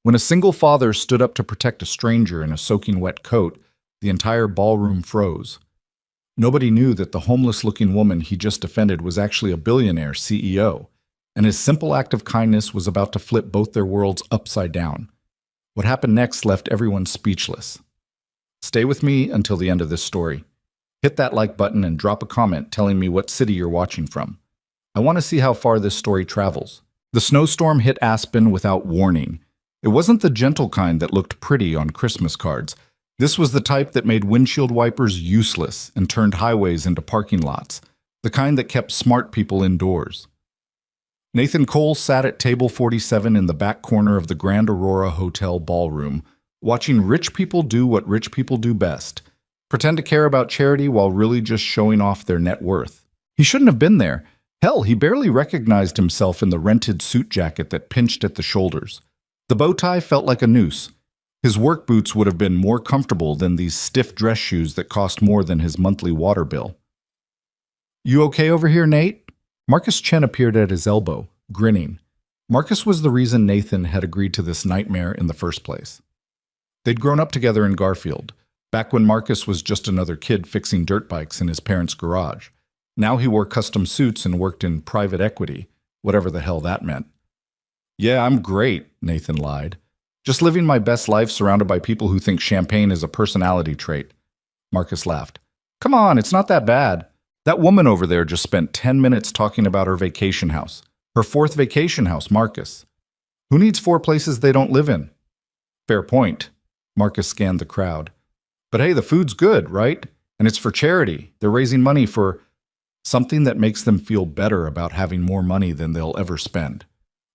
When a single father stood up to protect a stranger in a soaking wet coat, the entire ballroom froze. Nobody knew that the homeless-looking woman he just defended was actually a billionaire CEO, and his simple act of kindness was about to flip both their worlds upside down. What happened next left everyone speechless. Stay with me until the end of this story. Hit that like button and drop a comment telling me what city you're watching from. I want to see how far this story travels. The snowstorm hit Aspen without warning. It wasn't the gentle kind that looked pretty on Christmas cards. This was the type that made windshield wipers useless and turned highways into parking lots, the kind that kept smart people indoors. Nathan Cole sat at table 47 in the back corner of the Grand Aurora Hotel ballroom, watching rich people do what rich people do best, pretend to care about charity while really just showing off their net worth. He shouldn't have been there. Hell, he barely recognized himself in the rented suit jacket that pinched at the shoulders. The bow tie felt like a noose. His work boots would have been more comfortable than these stiff dress shoes that cost more than his monthly water bill. "You okay over here, Nate?" Marcus Chen appeared at his elbow, grinning. Marcus was the reason Nathan had agreed to this nightmare in the first place. They'd grown up together in Garfield, back when Marcus was just another kid fixing dirt bikes in his parents' garage. Now he wore custom suits and worked in private equity, whatever the hell that meant. "Yeah, I'm great," Nathan lied. "Just living my best life surrounded by people who think champagne is a personality trait." Marcus laughed. "Come on, it's not that bad. That woman over there just spent 10 minutes talking about her vacation house. Her fourth vacation house, Marcus. Who needs 4 places they don't live in?" "Fair point." Marcus scanned the crowd. "But hey, the food's good, right? And it's for charity. They're raising money for something that makes them feel better about having more money than they'll ever spend."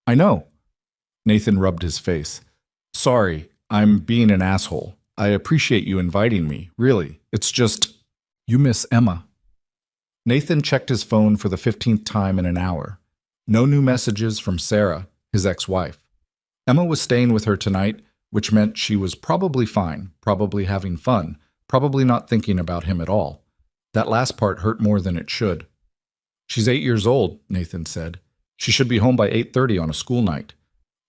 "I know." Nathan rubbed his face. "Sorry, I'm being an asshole. I appreciate you inviting me, really. It's just, you miss Emma." Nathan checked his phone for the 15th time in an hour. No new messages from Sarah, his ex-wife. Emma was staying with her tonight, which meant she was probably fine, probably having fun, probably not thinking about him at all. That last part hurt more than it should. "She's 8 years old," Nathan said. "She should be home by 8:30 on a school night.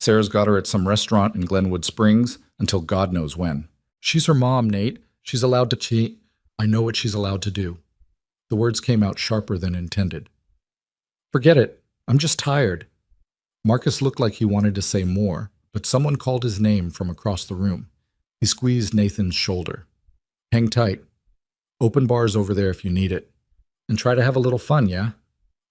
Sarah's got her at some restaurant in Glenwood Springs until God knows when." "She's her mom, Nate. She's allowed to cheat. I know what she's allowed to do." The words came out sharper than intended. "Forget it. I'm just tired." Marcus looked like he wanted to say more, but someone called his name from across the room. He squeezed Nathan's shoulder. "Hang tight. Open bars over there if you need it. And try to have a little fun, yeah?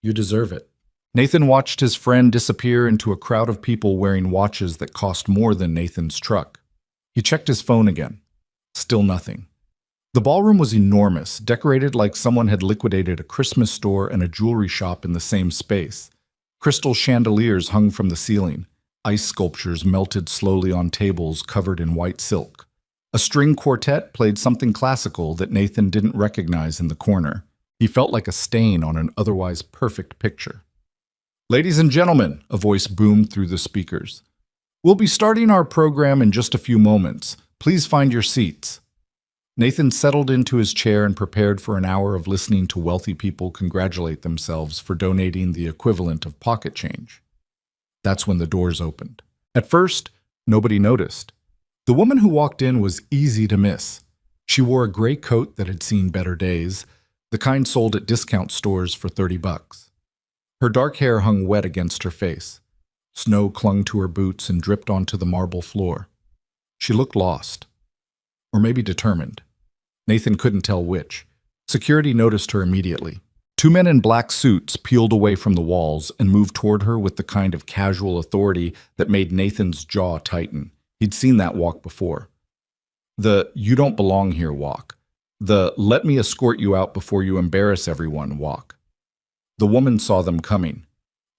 You deserve it." Nathan watched his friend disappear into a crowd of people wearing watches that cost more than Nathan's truck. He checked his phone again. Still nothing. The ballroom was enormous, decorated like someone had liquidated a Christmas store and a jewelry shop in the same space. Crystal chandeliers hung from the ceiling. Ice sculptures melted slowly on tables covered in white silk. A string quartet played something classical that Nathan didn't recognize in the corner. He felt like a stain on an otherwise perfect picture. "Ladies and gentlemen," a voice boomed through the speakers. "We'll be starting our program in just a few moments. Please find your seats." Nathan settled into his chair and prepared for an hour of listening to wealthy people congratulate themselves for donating the equivalent of pocket change. That's when the doors opened. At first, nobody noticed. The woman who walked in was easy to miss. She wore a gray coat that had seen better days, the kind sold at discount stores for $30. Her dark hair hung wet against her face. Snow clung to her boots and dripped onto the marble floor. She looked lost. Or maybe determined. Nathan couldn't tell which. Security noticed her immediately. 2 men in black suits peeled away from the walls and moved toward her with the kind of casual authority that made Nathan's jaw tighten. He'd seen that walk before. The "you don't belong here" walk. The "let me escort you out before you embarrass everyone" walk. The woman saw them coming.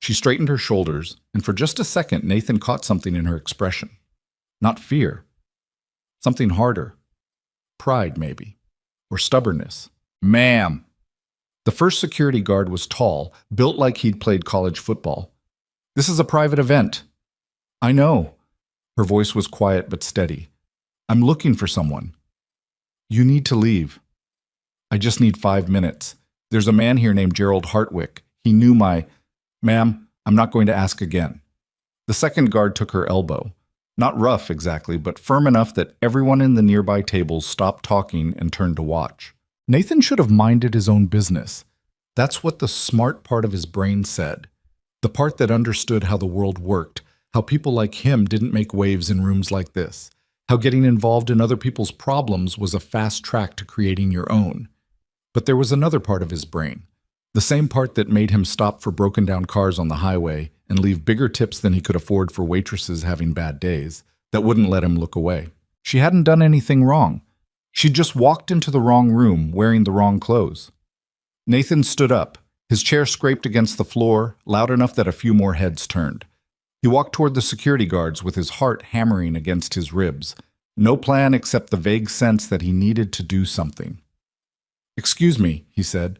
She straightened her shoulders, and for just a second Nathan caught something in her expression. Not fear. Something harder. Pride, maybe. Or stubbornness. "Ma'am." The first security guard was tall, built like he'd played college football. "This is a private event." "I know." Her voice was quiet but steady. "I'm looking for someone." "You need to leave." "I just need 5 minutes. There's a man here named Gerald Hartwick. He knew my—" "Ma'am, I'm not going to ask again." The second guard took her elbow. Not rough exactly, but firm enough that everyone in the nearby tables stopped talking and turned to watch. Nathan should have minded his own business. That's what the smart part of his brain said. The part that understood how the world worked, how people like him didn't make waves in rooms like this, how getting involved in other people's problems was a fast track to creating your own. But there was another part of his brain, the same part that made him stop for broken down cars on the highway and leave bigger tips than he could afford for waitresses having bad days, that wouldn't let him look away. She hadn't done anything wrong. She'd just walked into the wrong room wearing the wrong clothes. Nathan stood up. His chair scraped against the floor, loud enough that a few more heads turned. He walked toward the security guards with his heart hammering against his ribs. No plan except the vague sense that he needed to do something. "Excuse me," he said.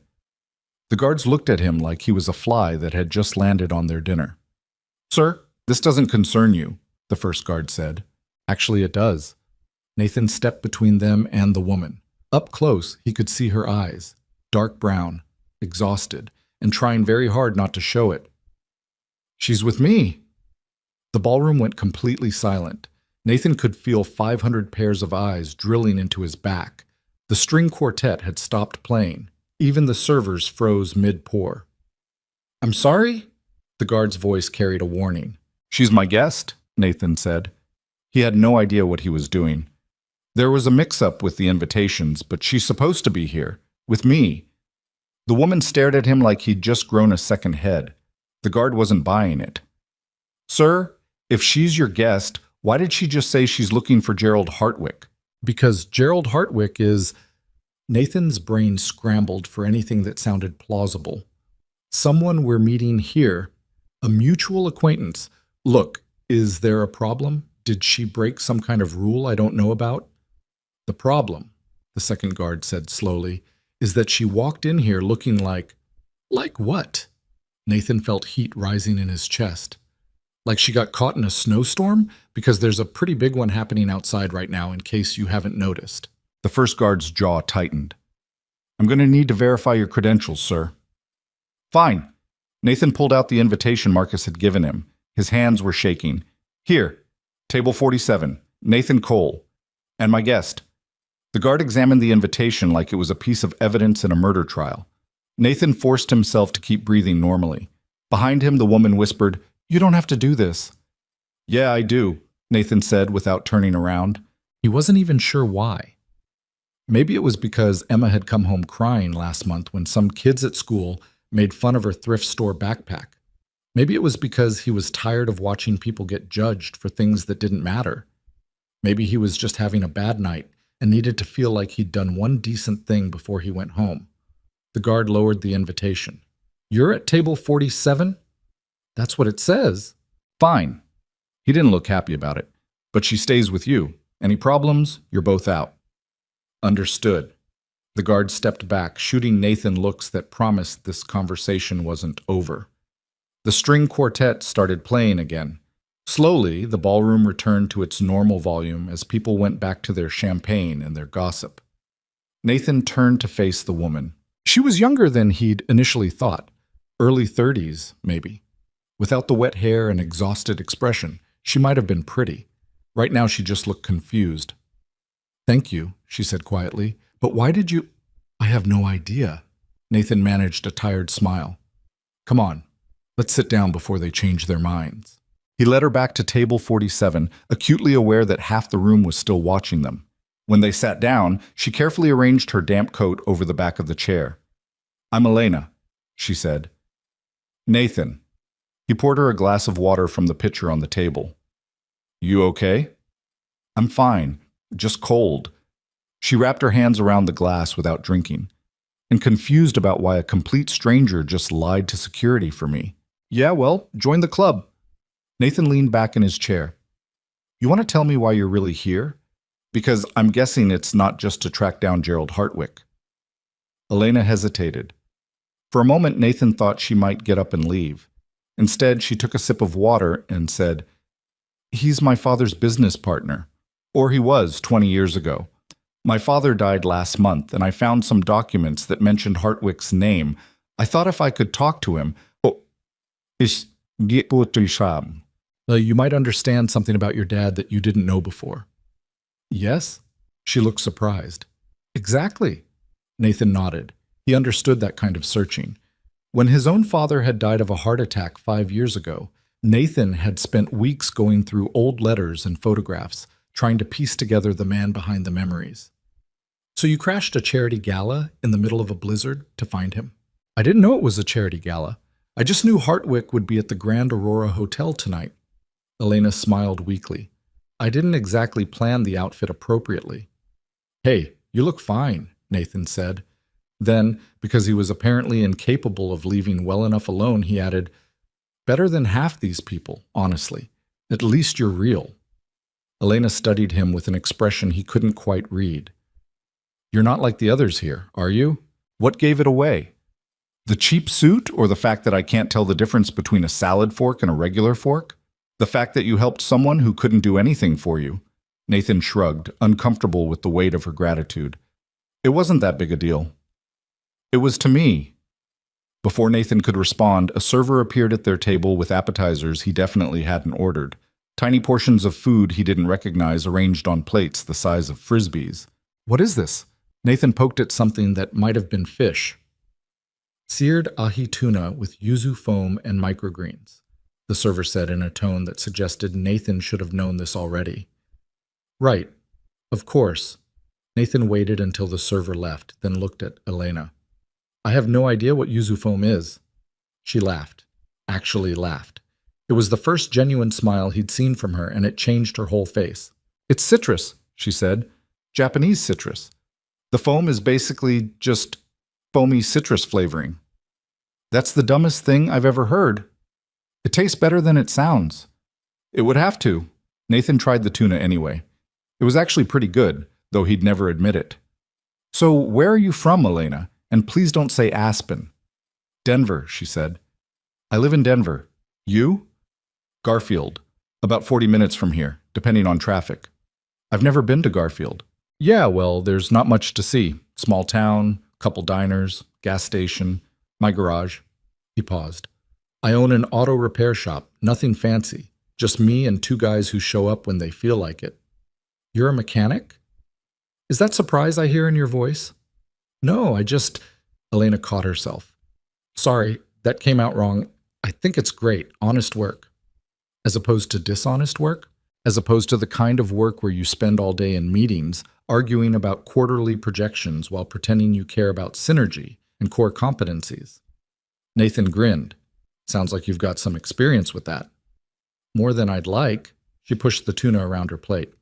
The guards looked at him like he was a fly that had just landed on their dinner. "Sir, this doesn't concern you," the first guard said. "Actually, it does." Nathan stepped between them and the woman. Up close, he could see her eyes, dark brown, exhausted, and trying very hard not to show it. "She's with me." The ballroom went completely silent. Nathan could feel 500 pairs of eyes drilling into his back. The string quartet had stopped playing. Even the servers froze mid-pour. "I'm sorry?" The guard's voice carried a warning. "She's my guest," Nathan said. He had no idea what he was doing. There was a mix-up with the invitations, but she's supposed to be here, with me. The woman stared at him like he'd just grown a second head. The guard wasn't buying it. "Sir, if she's your guest, why did she just say she's looking for Gerald Hartwick?" "Because Gerald Hartwick is—" Nathan's brain scrambled for anything that sounded plausible. "Someone we're meeting here. A mutual acquaintance. Look, is there a problem? Did she break some kind of rule I don't know about?" "The problem," the second guard said slowly, "is that she walked in here looking like—" "Like what?" Nathan felt heat rising in his chest. "Like she got caught in a snowstorm? Because there's a pretty big one happening outside right now in case you haven't noticed." The first guard's jaw tightened. "I'm going to need to verify your credentials, sir." "Fine." Nathan pulled out the invitation Marcus had given him. His hands were shaking. "Here, table 47, Nathan Cole. And my guest." The guard examined the invitation like it was a piece of evidence in a murder trial. Nathan forced himself to keep breathing normally. Behind him, the woman whispered, "You don't have to do this." "Yeah, I do," Nathan said without turning around. He wasn't even sure why. Maybe it was because Emma had come home crying last month when some kids at school made fun of her thrift store backpack. Maybe it was because he was tired of watching people get judged for things that didn't matter. Maybe he was just having a bad night and needed to feel like he'd done one decent thing before he went home. The guard lowered the invitation. "You're at table 47? "That's what it says." "Fine." He didn't look happy about it. "But she stays with you. Any problems? You're both out." "Understood." The guard stepped back, shooting Nathan looks that promised this conversation wasn't over. The string quartet started playing again. Slowly, the ballroom returned to its normal volume as people went back to their champagne and their gossip. Nathan turned to face the woman. She was younger than he'd initially thought. Early 30s, maybe. Without the wet hair and exhausted expression, she might have been pretty. Right now she just looked confused. "Thank you," she said quietly. "But why did you—" "I have no idea." Nathan managed a tired smile. "Come on, let's sit down before they change their minds." He led her back to table 47, acutely aware that half the room was still watching them. When they sat down, she carefully arranged her damp coat over the back of the chair. "I'm Elena," she said. "Nathan." He poured her a glass of water from the pitcher on the table. "You okay?" "I'm fine. Just cold." She wrapped her hands around the glass without drinking, and confused about why a complete stranger just lied to security for me. "Yeah, well, join the club." Nathan leaned back in his chair. "You want to tell me why you're really here? Because I'm guessing it's not just to track down Gerald Hartwick." Elena hesitated. For a moment, Nathan thought she might get up and leave. Instead, she took a sip of water and said, "He's my father's business partner. Or he was 20 years ago. My father died last month, and I found some documents that mentioned Hartwick's name. I thought if I could talk to him—" "Oh, is You might understand something about your dad that you didn't know before. Yes? She looked surprised. Exactly. Nathan nodded. He understood that kind of searching. When his own father had died of a heart attack 5 years ago, Nathan had spent weeks going through old letters and photographs, trying to piece together the man behind the memories. So you crashed a charity gala in the middle of a blizzard to find him? I didn't know it was a charity gala. I just knew Hartwick would be at the Grand Aurora Hotel tonight. Elena smiled weakly. I didn't exactly plan the outfit appropriately. Hey, you look fine, Nathan said. Then, because he was apparently incapable of leaving well enough alone, he added, better than half these people, honestly. At least you're real. Elena studied him with an expression he couldn't quite read. You're not like the others here, are you? What gave it away? The cheap suit or the fact that I can't tell the difference between a salad fork and a regular fork? The fact that you helped someone who couldn't do anything for you? Nathan shrugged, uncomfortable with the weight of her gratitude. It wasn't that big a deal. It was to me. Before Nathan could respond, a server appeared at their table with appetizers he definitely hadn't ordered. Tiny portions of food he didn't recognize arranged on plates the size of frisbees. What is this? Nathan poked at something that might have been fish. Seared ahi tuna with yuzu foam and microgreens, the server said in a tone that suggested Nathan should have known this already. Right. Of course. Nathan waited until the server left, then looked at Elena. I have no idea what yuzu foam is. She laughed. Actually laughed. It was the first genuine smile he'd seen from her, and it changed her whole face. It's citrus, she said. Japanese citrus. The foam is basically just foamy citrus flavoring. That's the dumbest thing I've ever heard. It tastes better than it sounds. It would have to. Nathan tried the tuna anyway. It was actually pretty good, though he'd never admit it. So where are you from, Elena? And please don't say Aspen. Denver, she said. I live in Denver. You? Garfield. About 40 minutes from here, depending on traffic. I've never been to Garfield. Yeah, well, there's not much to see. Small town, couple diners, gas station, my garage. He paused. I own an auto repair shop, nothing fancy. Just me and 2 guys who show up when they feel like it. You're a mechanic? Is that surprise I hear in your voice? No, Elena caught herself. Sorry, that came out wrong. I think it's great, honest work. As opposed to dishonest work? As opposed to the kind of work where you spend all day in meetings, arguing about quarterly projections while pretending you care about synergy and core competencies. Nathan grinned. Sounds like you've got some experience with that. More than I'd like. She pushed the tuna around her plate.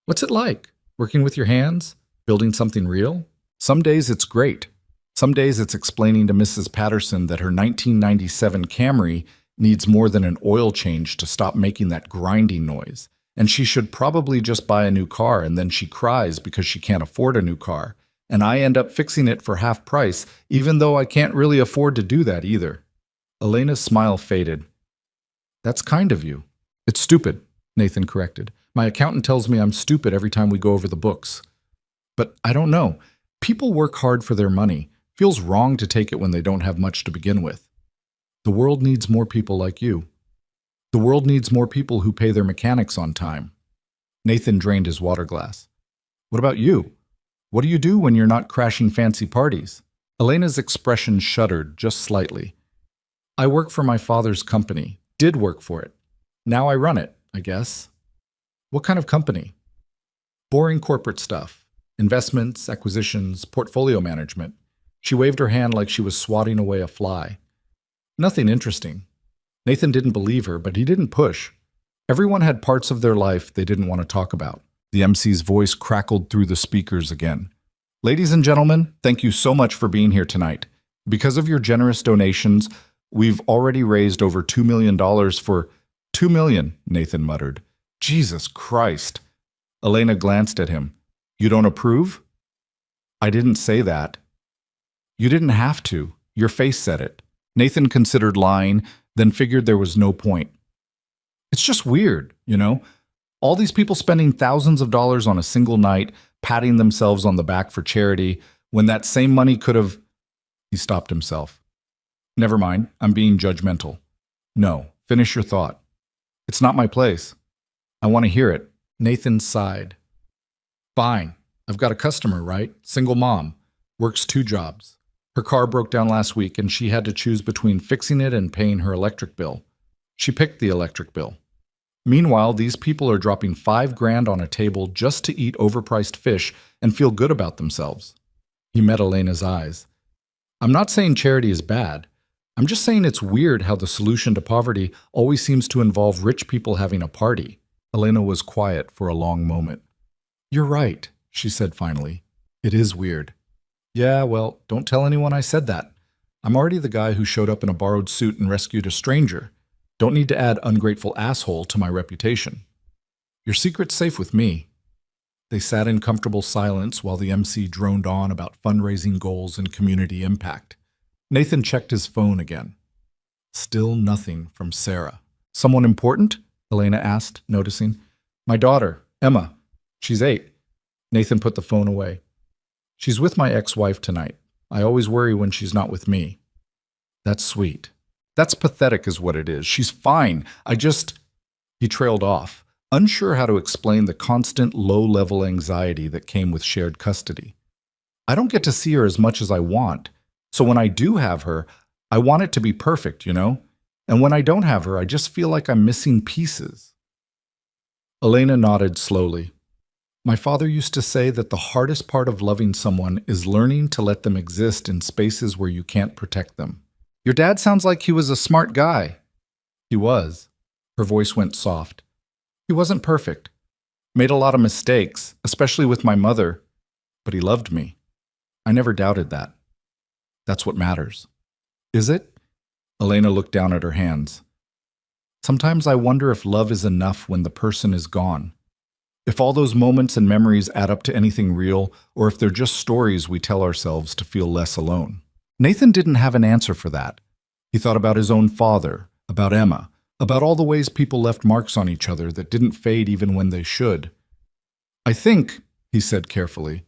What's it like? Working with your hands? Building something real? Some days it's great. Some days it's explaining to Mrs. Patterson that her 1997 Camry needs more than an oil change to stop making that grinding noise, and she should probably just buy a new car, and then she cries because she can't afford a new car, and I end up fixing it for half price, even though I can't really afford to do that either. Elena's smile faded. That's kind of you. It's stupid, Nathan corrected. My accountant tells me I'm stupid every time we go over the books. But I don't know. People work hard for their money. Feels wrong to take it when they don't have much to begin with. The world needs more people like you. The world needs more people who pay their mechanics on time. Nathan drained his water glass. What about you? What do you do when you're not crashing fancy parties? Elena's expression shuddered just slightly. I work for my father's company. Did work for it. Now I run it, I guess. What kind of company? Boring corporate stuff. Investments, acquisitions, portfolio management. She waved her hand like she was swatting away a fly. Nothing interesting. Nathan didn't believe her, but he didn't push. Everyone had parts of their life they didn't want to talk about. The MC's voice crackled through the speakers again. Ladies and gentlemen, thank you so much for being here tonight. Because of your generous donations, we've already raised over $2 million for... $2 million, Nathan muttered. Jesus Christ. Elena glanced at him. You don't approve? I didn't say that. You didn't have to. Your face said it. Nathan considered lying, then figured there was no point. It's just weird, you know? All these people spending thousands of dollars on a single night, patting themselves on the back for charity, when that same money could have... He stopped himself. Never mind, I'm being judgmental. No, finish your thought. It's not my place. I want to hear it. Nathan sighed. Fine. I've got a customer, right? Single mom. Works 2 jobs. Her car broke down last week and she had to choose between fixing it and paying her electric bill. She picked the electric bill. Meanwhile, these people are dropping $5,000 on a table just to eat overpriced fish and feel good about themselves. He met Elena's eyes. I'm not saying charity is bad. I'm just saying it's weird how the solution to poverty always seems to involve rich people having a party. Elena was quiet for a long moment. You're right, she said finally. It is weird. Yeah, well, don't tell anyone I said that. I'm already the guy who showed up in a borrowed suit and rescued a stranger. Don't need to add ungrateful asshole to my reputation. Your secret's safe with me. They sat in comfortable silence while the MC droned on about fundraising goals and community impact. Nathan checked his phone again. Still nothing from Sarah. Someone important? Elena asked, noticing. My daughter, Emma. She's 8. Nathan put the phone away. She's with my ex-wife tonight. I always worry when she's not with me. That's sweet. That's pathetic is what it is. She's fine. He trailed off, unsure how to explain the constant low-level anxiety that came with shared custody. I don't get to see her as much as I want. So when I do have her, I want it to be perfect, you know? And when I don't have her, I just feel like I'm missing pieces. Elena nodded slowly. My father used to say that the hardest part of loving someone is learning to let them exist in spaces where you can't protect them. Your dad sounds like he was a smart guy. He was. Her voice went soft. He wasn't perfect. Made a lot of mistakes, especially with my mother, but he loved me. I never doubted that. That's what matters. Is it? Elena looked down at her hands. Sometimes I wonder if love is enough when the person is gone. If all those moments and memories add up to anything real, or if they're just stories we tell ourselves to feel less alone. Nathan didn't have an answer for that. He thought about his own father, about Emma, about all the ways people left marks on each other that didn't fade even when they should. I think, he said carefully,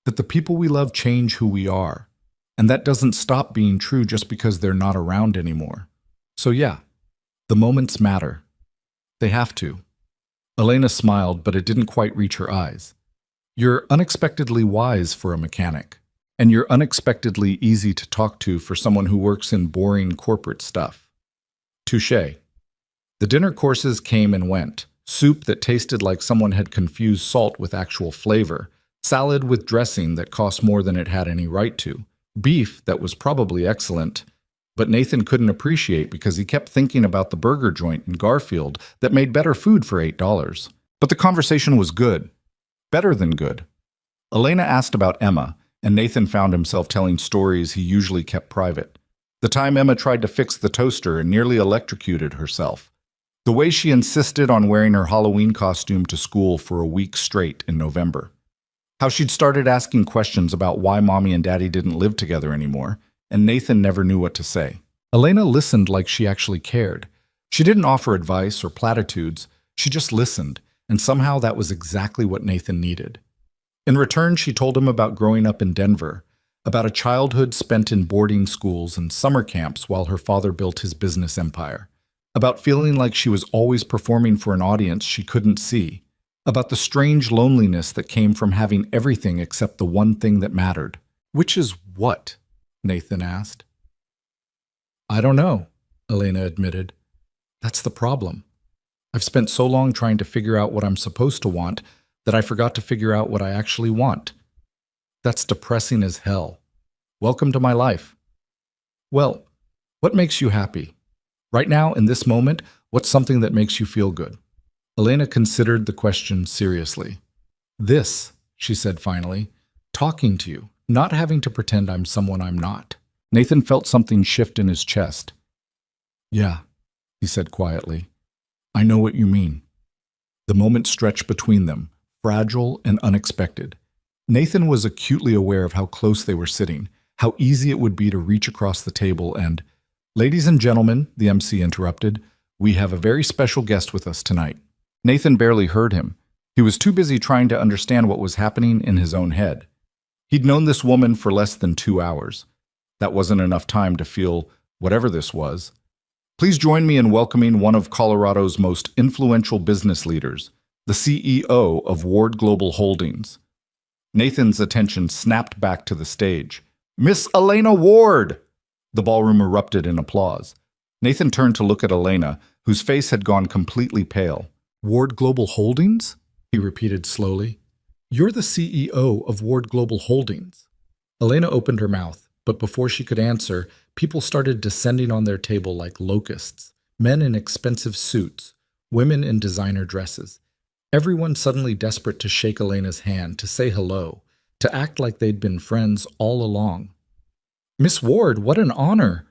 that the people we love change who we are, and that doesn't stop being true just because they're not around anymore. So yeah, the moments matter. They have to. Elena smiled, but it didn't quite reach her eyes. You're unexpectedly wise for a mechanic, and you're unexpectedly easy to talk to for someone who works in boring corporate stuff. Touché. The dinner courses came and went. Soup that tasted like someone had confused salt with actual flavor, salad with dressing that cost more than it had any right to, beef that was probably excellent, but Nathan couldn't appreciate because he kept thinking about the burger joint in Garfield that made better food for $8. But the conversation was good. Better than good. Elena asked about Emma, and Nathan found himself telling stories he usually kept private. The time Emma tried to fix the toaster and nearly electrocuted herself. The way she insisted on wearing her Halloween costume to school for a week straight in November. How she'd started asking questions about why Mommy and Daddy didn't live together anymore, and Nathan never knew what to say. Elena listened like she actually cared. She didn't offer advice or platitudes, she just listened, and somehow that was exactly what Nathan needed. In return, she told him about growing up in Denver, about a childhood spent in boarding schools and summer camps while her father built his business empire, about feeling like she was always performing for an audience she couldn't see, about the strange loneliness that came from having everything except the one thing that mattered. Which is what? Nathan asked. I don't know, Elena admitted. That's the problem. I've spent so long trying to figure out what I'm supposed to want that I forgot to figure out what I actually want. That's depressing as hell. Welcome to my life. Well, what makes you happy? Right now, in this moment, what's something that makes you feel good? Elena considered the question seriously. This, she said finally, talking to you, not having to pretend I'm someone I'm not. Nathan felt something shift in his chest. Yeah, he said quietly. I know what you mean. The moment stretched between them, fragile and unexpected. Nathan was acutely aware of how close they were sitting, how easy it would be to reach across the table and, ladies and gentlemen, the MC interrupted, we have a very special guest with us tonight. Nathan barely heard him. He was too busy trying to understand what was happening in his own head. He'd known this woman for less than 2 hours. That wasn't enough time to feel whatever this was. Please join me in welcoming one of Colorado's most influential business leaders, the CEO of Ward Global Holdings. Nathan's attention snapped back to the stage. Miss Elena Ward! The ballroom erupted in applause. Nathan turned to look at Elena, whose face had gone completely pale. Ward Global Holdings? He repeated slowly. You're the CEO of Ward Global Holdings. Elena opened her mouth, but before she could answer, people started descending on their table like locusts. Men in expensive suits, women in designer dresses. Everyone suddenly desperate to shake Elena's hand, to say hello, to act like they'd been friends all along. Miss Ward, what an honor!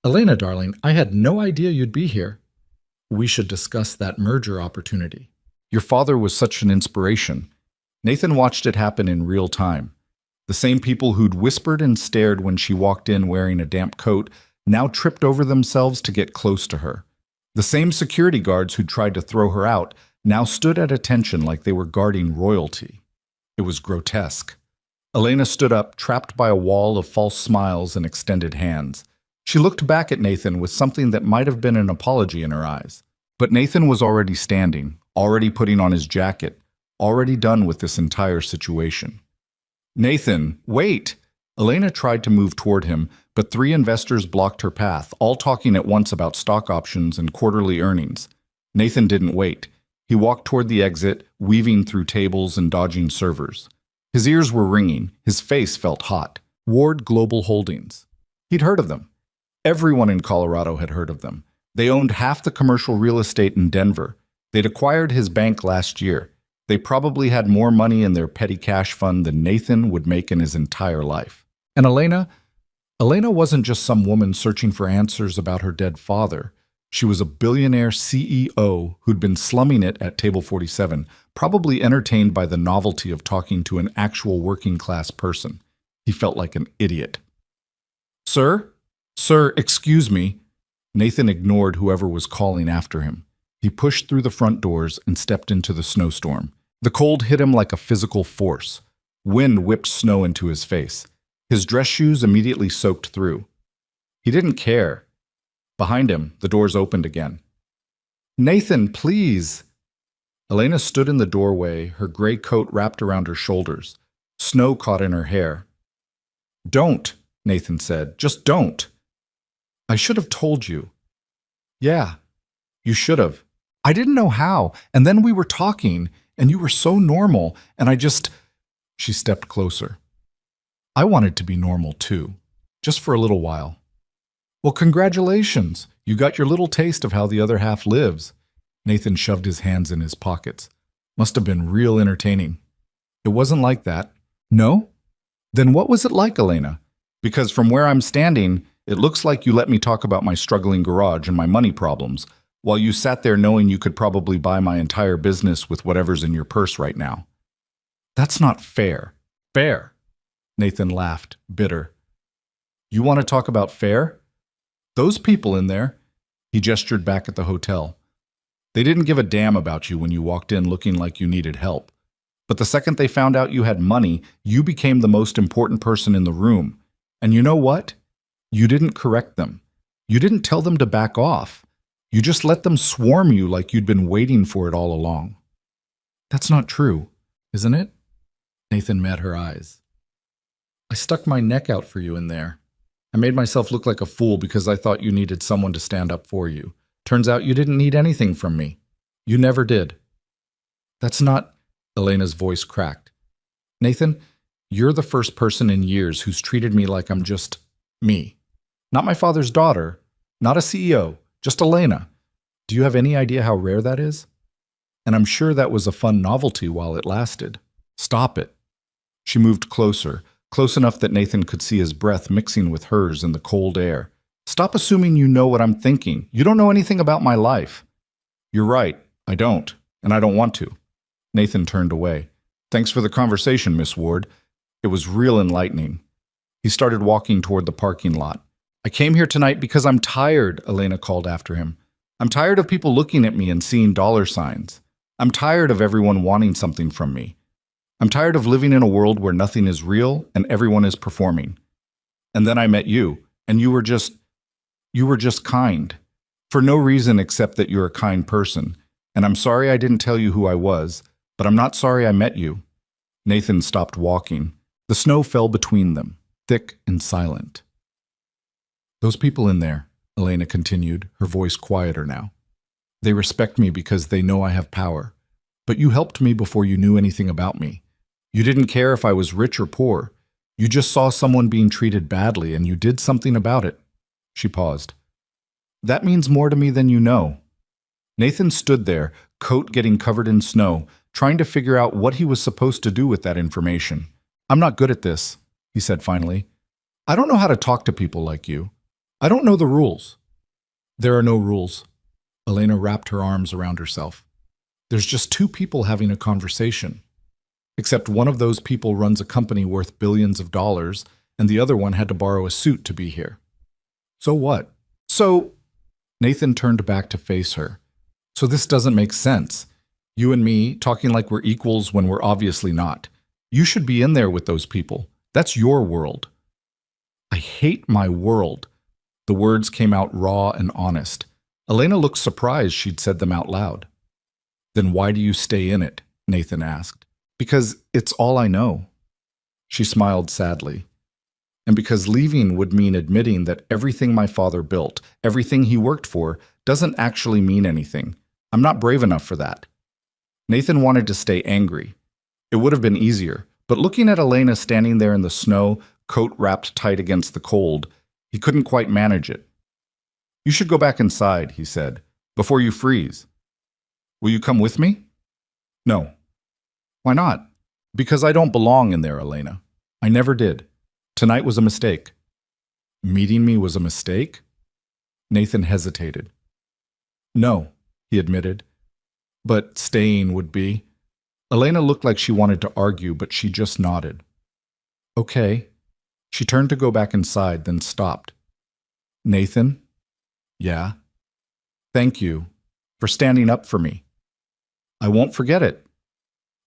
Elena, darling, I had no idea you'd be here. We should discuss that merger opportunity. Your father was such an inspiration. Nathan watched it happen in real time. The same people who'd whispered and stared when she walked in wearing a damp coat now tripped over themselves to get close to her. The same security guards who'd tried to throw her out now stood at attention like they were guarding royalty. It was grotesque. Elena stood up, trapped by a wall of false smiles and extended hands. She looked back at Nathan with something that might have been an apology in her eyes. But Nathan was already standing, already putting on his jacket, already done with this entire situation. Nathan, wait! Elena tried to move toward him, but 3 investors blocked her path, all talking at once about stock options and quarterly earnings. Nathan didn't wait. He walked toward the exit, weaving through tables and dodging servers. His ears were ringing. His face felt hot. Ward Global Holdings. He'd heard of them. Everyone in Colorado had heard of them. They owned half the commercial real estate in Denver. They'd acquired his bank last year. They probably had more money in their petty cash fund than Nathan would make in his entire life. And Elena wasn't just some woman searching for answers about her dead father. She was a billionaire CEO who'd been slumming it at Table 47, probably entertained by the novelty of talking to an actual working-class person. He felt like an idiot. Sir? Sir, excuse me. Nathan ignored whoever was calling after him. He pushed through the front doors and stepped into the snowstorm. The cold hit him like a physical force. Wind whipped snow into his face. His dress shoes immediately soaked through. He didn't care. Behind him, the doors opened again. Nathan, please! Elena stood in the doorway, her gray coat wrapped around her shoulders. Snow caught in her hair. Don't, Nathan said. Just don't. I should have told you. Yeah, you should have. I didn't know how, and then we were talking, and you were so normal, and I just... She stepped closer. I wanted to be normal too, just for a little while. Well, congratulations. You got your little taste of how the other half lives. Nathan shoved his hands in his pockets. Must have been real entertaining. It wasn't like that. No? Then what was it like, Elena? Because from where I'm standing, it looks like you let me talk about my struggling garage and my money problems, while you sat there knowing you could probably buy my entire business with whatever's in your purse right now. That's not fair. Fair. Nathan laughed, bitter. You want to talk about fair? Those people in there, he gestured back at the hotel. They didn't give a damn about you when you walked in looking like you needed help. But the second they found out you had money, you became the most important person in the room. And you know what? You didn't correct them. You didn't tell them to back off. You just let them swarm you like you'd been waiting for it all along. That's not true, isn't it? Nathan met her eyes. I stuck my neck out for you in there. I made myself look like a fool because I thought you needed someone to stand up for you. Turns out you didn't need anything from me. You never did. That's not... Elena's voice cracked. Nathan, you're the first person in years who's treated me like I'm just me. Not my father's daughter, not a CEO, just Elena. Do you have any idea how rare that is? And I'm sure that was a fun novelty while it lasted. Stop it. She moved closer, close enough that Nathan could see his breath mixing with hers in the cold air. Stop assuming you know what I'm thinking. You don't know anything about my life. You're right, I don't, and I don't want to. Nathan turned away. Thanks for the conversation, Miss Ward. It was real enlightening. He started walking toward the parking lot. I came here tonight because I'm tired, Elena called after him. I'm tired of people looking at me and seeing dollar signs. I'm tired of everyone wanting something from me. I'm tired of living in a world where nothing is real and everyone is performing. And then I met you, and you were just kind. For no reason except that you're a kind person, and I'm sorry I didn't tell you who I was, but I'm not sorry I met you." Nathan stopped walking. The snow fell between them, thick and silent. "Those people in there," Elena continued, her voice quieter now. "They respect me because they know I have power. But you helped me before you knew anything about me. You didn't care if I was rich or poor. You just saw someone being treated badly and you did something about it." She paused. "That means more to me than you know." Nathan stood there, coat getting covered in snow, trying to figure out what he was supposed to do with that information. "I'm not good at this," he said finally. "I don't know how to talk to people like you. I don't know the rules." "There are no rules." Elena wrapped her arms around herself. "There's just two people having a conversation. Except one of those people runs a company worth billions of dollars, and the other one had to borrow a suit to be here. So what? So..." Nathan turned back to face her. "So this doesn't make sense. You and me talking like we're equals when we're obviously not. You should be in there with those people. That's your world." "I hate my world." The words came out raw and honest. Elena looked surprised she'd said them out loud. "Then why do you stay in it?" Nathan asked. "Because it's all I know." She smiled sadly. "And because leaving would mean admitting that everything my father built, everything he worked for, doesn't actually mean anything. I'm not brave enough for that." Nathan wanted to stay angry. It would have been easier, but looking at Elena standing there in the snow, coat wrapped tight against the cold, he couldn't quite manage it. "You should go back inside," he said, "before you freeze." "Will you come with me?" "No." "Why not?" "Because I don't belong in there, Elena. I never did. Tonight was a mistake." "Meeting me was a mistake?" Nathan hesitated. "No," he admitted. "But staying would be." Elena looked like she wanted to argue, but she just nodded. "Okay." She turned to go back inside, then stopped. "Nathan?" "Yeah?" "Thank you for standing up for me." "I won't forget it."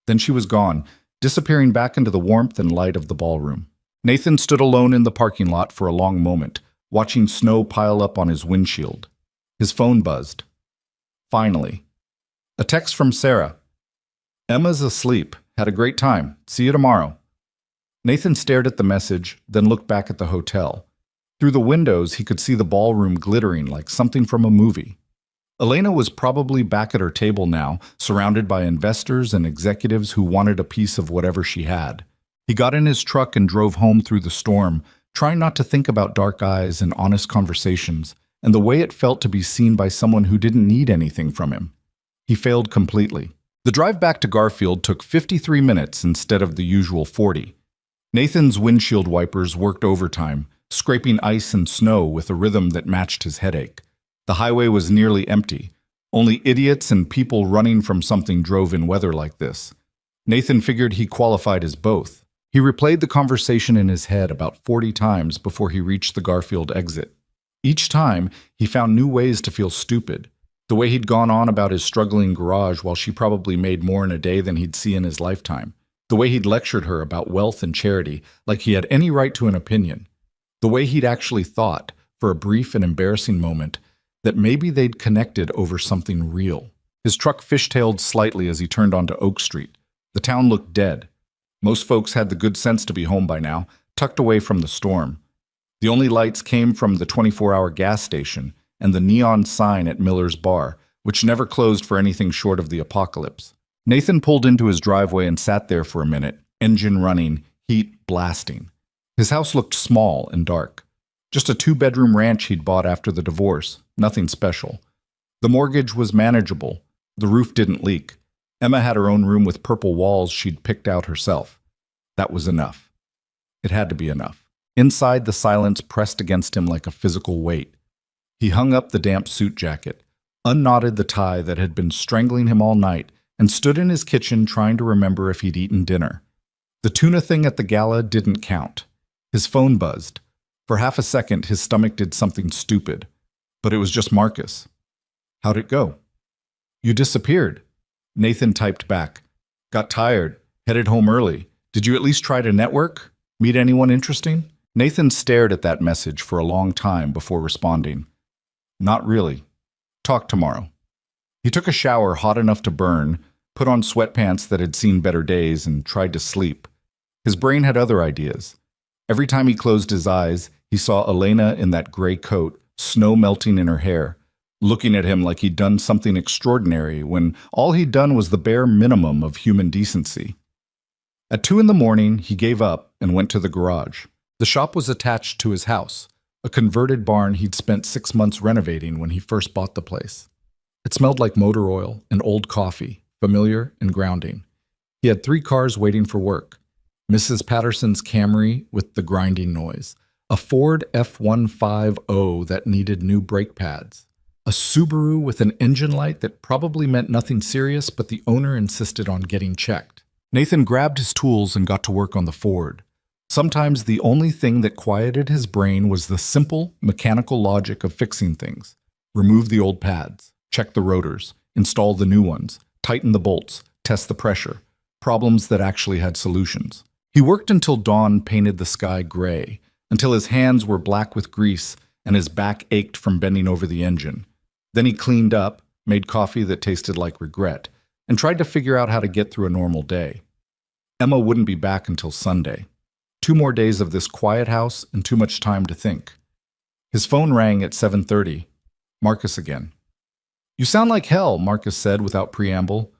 Then she was gone, disappearing back into the warmth and light of the ballroom. Nathan stood alone in the parking lot for a long moment, watching snow pile up on his windshield. His phone buzzed. Finally. A text from Sarah. "Emma's asleep. Had a great time. See you tomorrow." Nathan stared at the message, then looked back at the hotel. Through the windows, he could see the ballroom glittering like something from a movie. Elena was probably back at her table now, surrounded by investors and executives who wanted a piece of whatever she had. He got in his truck and drove home through the storm, trying not to think about dark eyes and honest conversations, and the way it felt to be seen by someone who didn't need anything from him. He failed completely. The drive back to Garfield took 53 minutes instead of the usual 40. Nathan's windshield wipers worked overtime, scraping ice and snow with a rhythm that matched his headache. The highway was nearly empty. Only idiots and people running from something drove in weather like this. Nathan figured he qualified as both. He replayed the conversation in his head about 40 times before he reached the Garfield exit. Each time, he found new ways to feel stupid. The way he'd gone on about his struggling garage while she probably made more in a day than he'd see in his lifetime. The way he'd lectured her about wealth and charity like he had any right to an opinion. The way he'd actually thought, for a brief and embarrassing moment, that maybe they'd connected over something real. His truck fishtailed slightly as he turned onto Oak Street. The town looked dead. Most folks had the good sense to be home by now, tucked away from the storm. The only lights came from the 24-hour gas station and the neon sign at Miller's Bar, which never closed for anything short of the apocalypse. Nathan pulled into his driveway and sat there for a minute, engine running, heat blasting. His house looked small and dark. Just a 2-bedroom ranch he'd bought after the divorce, nothing special. The mortgage was manageable. The roof didn't leak. Emma had her own room with purple walls she'd picked out herself. That was enough. It had to be enough. Inside, the silence pressed against him like a physical weight. He hung up the damp suit jacket, unknotted the tie that had been strangling him all night, and stood in his kitchen trying to remember if he'd eaten dinner. The tuna thing at the gala didn't count. His phone buzzed. For half a second, his stomach did something stupid. But it was just Marcus. How'd it go? You disappeared. Nathan typed back. Got tired. Headed home early. Did you at least try to network? Meet anyone interesting? Nathan stared at that message for a long time before responding. Not really. Talk tomorrow. He took a shower hot enough to burn, put on sweatpants that had seen better days, and tried to sleep. His brain had other ideas. Every time he closed his eyes, he saw Elena in that gray coat, snow melting in her hair, looking at him like he'd done something extraordinary when all he'd done was the bare minimum of human decency. At 2 in the morning, he gave up and went to the garage. The shop was attached to his house, a converted barn he'd spent 6 months renovating when he first bought the place. It smelled like motor oil and old coffee, familiar and grounding. He had 3 cars waiting for work. Mrs. Patterson's Camry with the grinding noise, a Ford F-150 that needed new brake pads, a Subaru with an engine light that probably meant nothing serious, but the owner insisted on getting checked. Nathan grabbed his tools and got to work on the Ford. Sometimes the only thing that quieted his brain was the simple, mechanical logic of fixing things. Remove the old pads, check the rotors, install the new ones, tighten the bolts, test the pressure. Problems that actually had solutions. He worked until dawn painted the sky gray, until his hands were black with grease and his back ached from bending over the engine. Then he cleaned up, made coffee that tasted like regret, and tried to figure out how to get through a normal day. Emma wouldn't be back until Sunday. 2 more days of this quiet house and too much time to think. His phone rang at 7:30. Marcus again. "You sound like hell," Marcus said without preamble.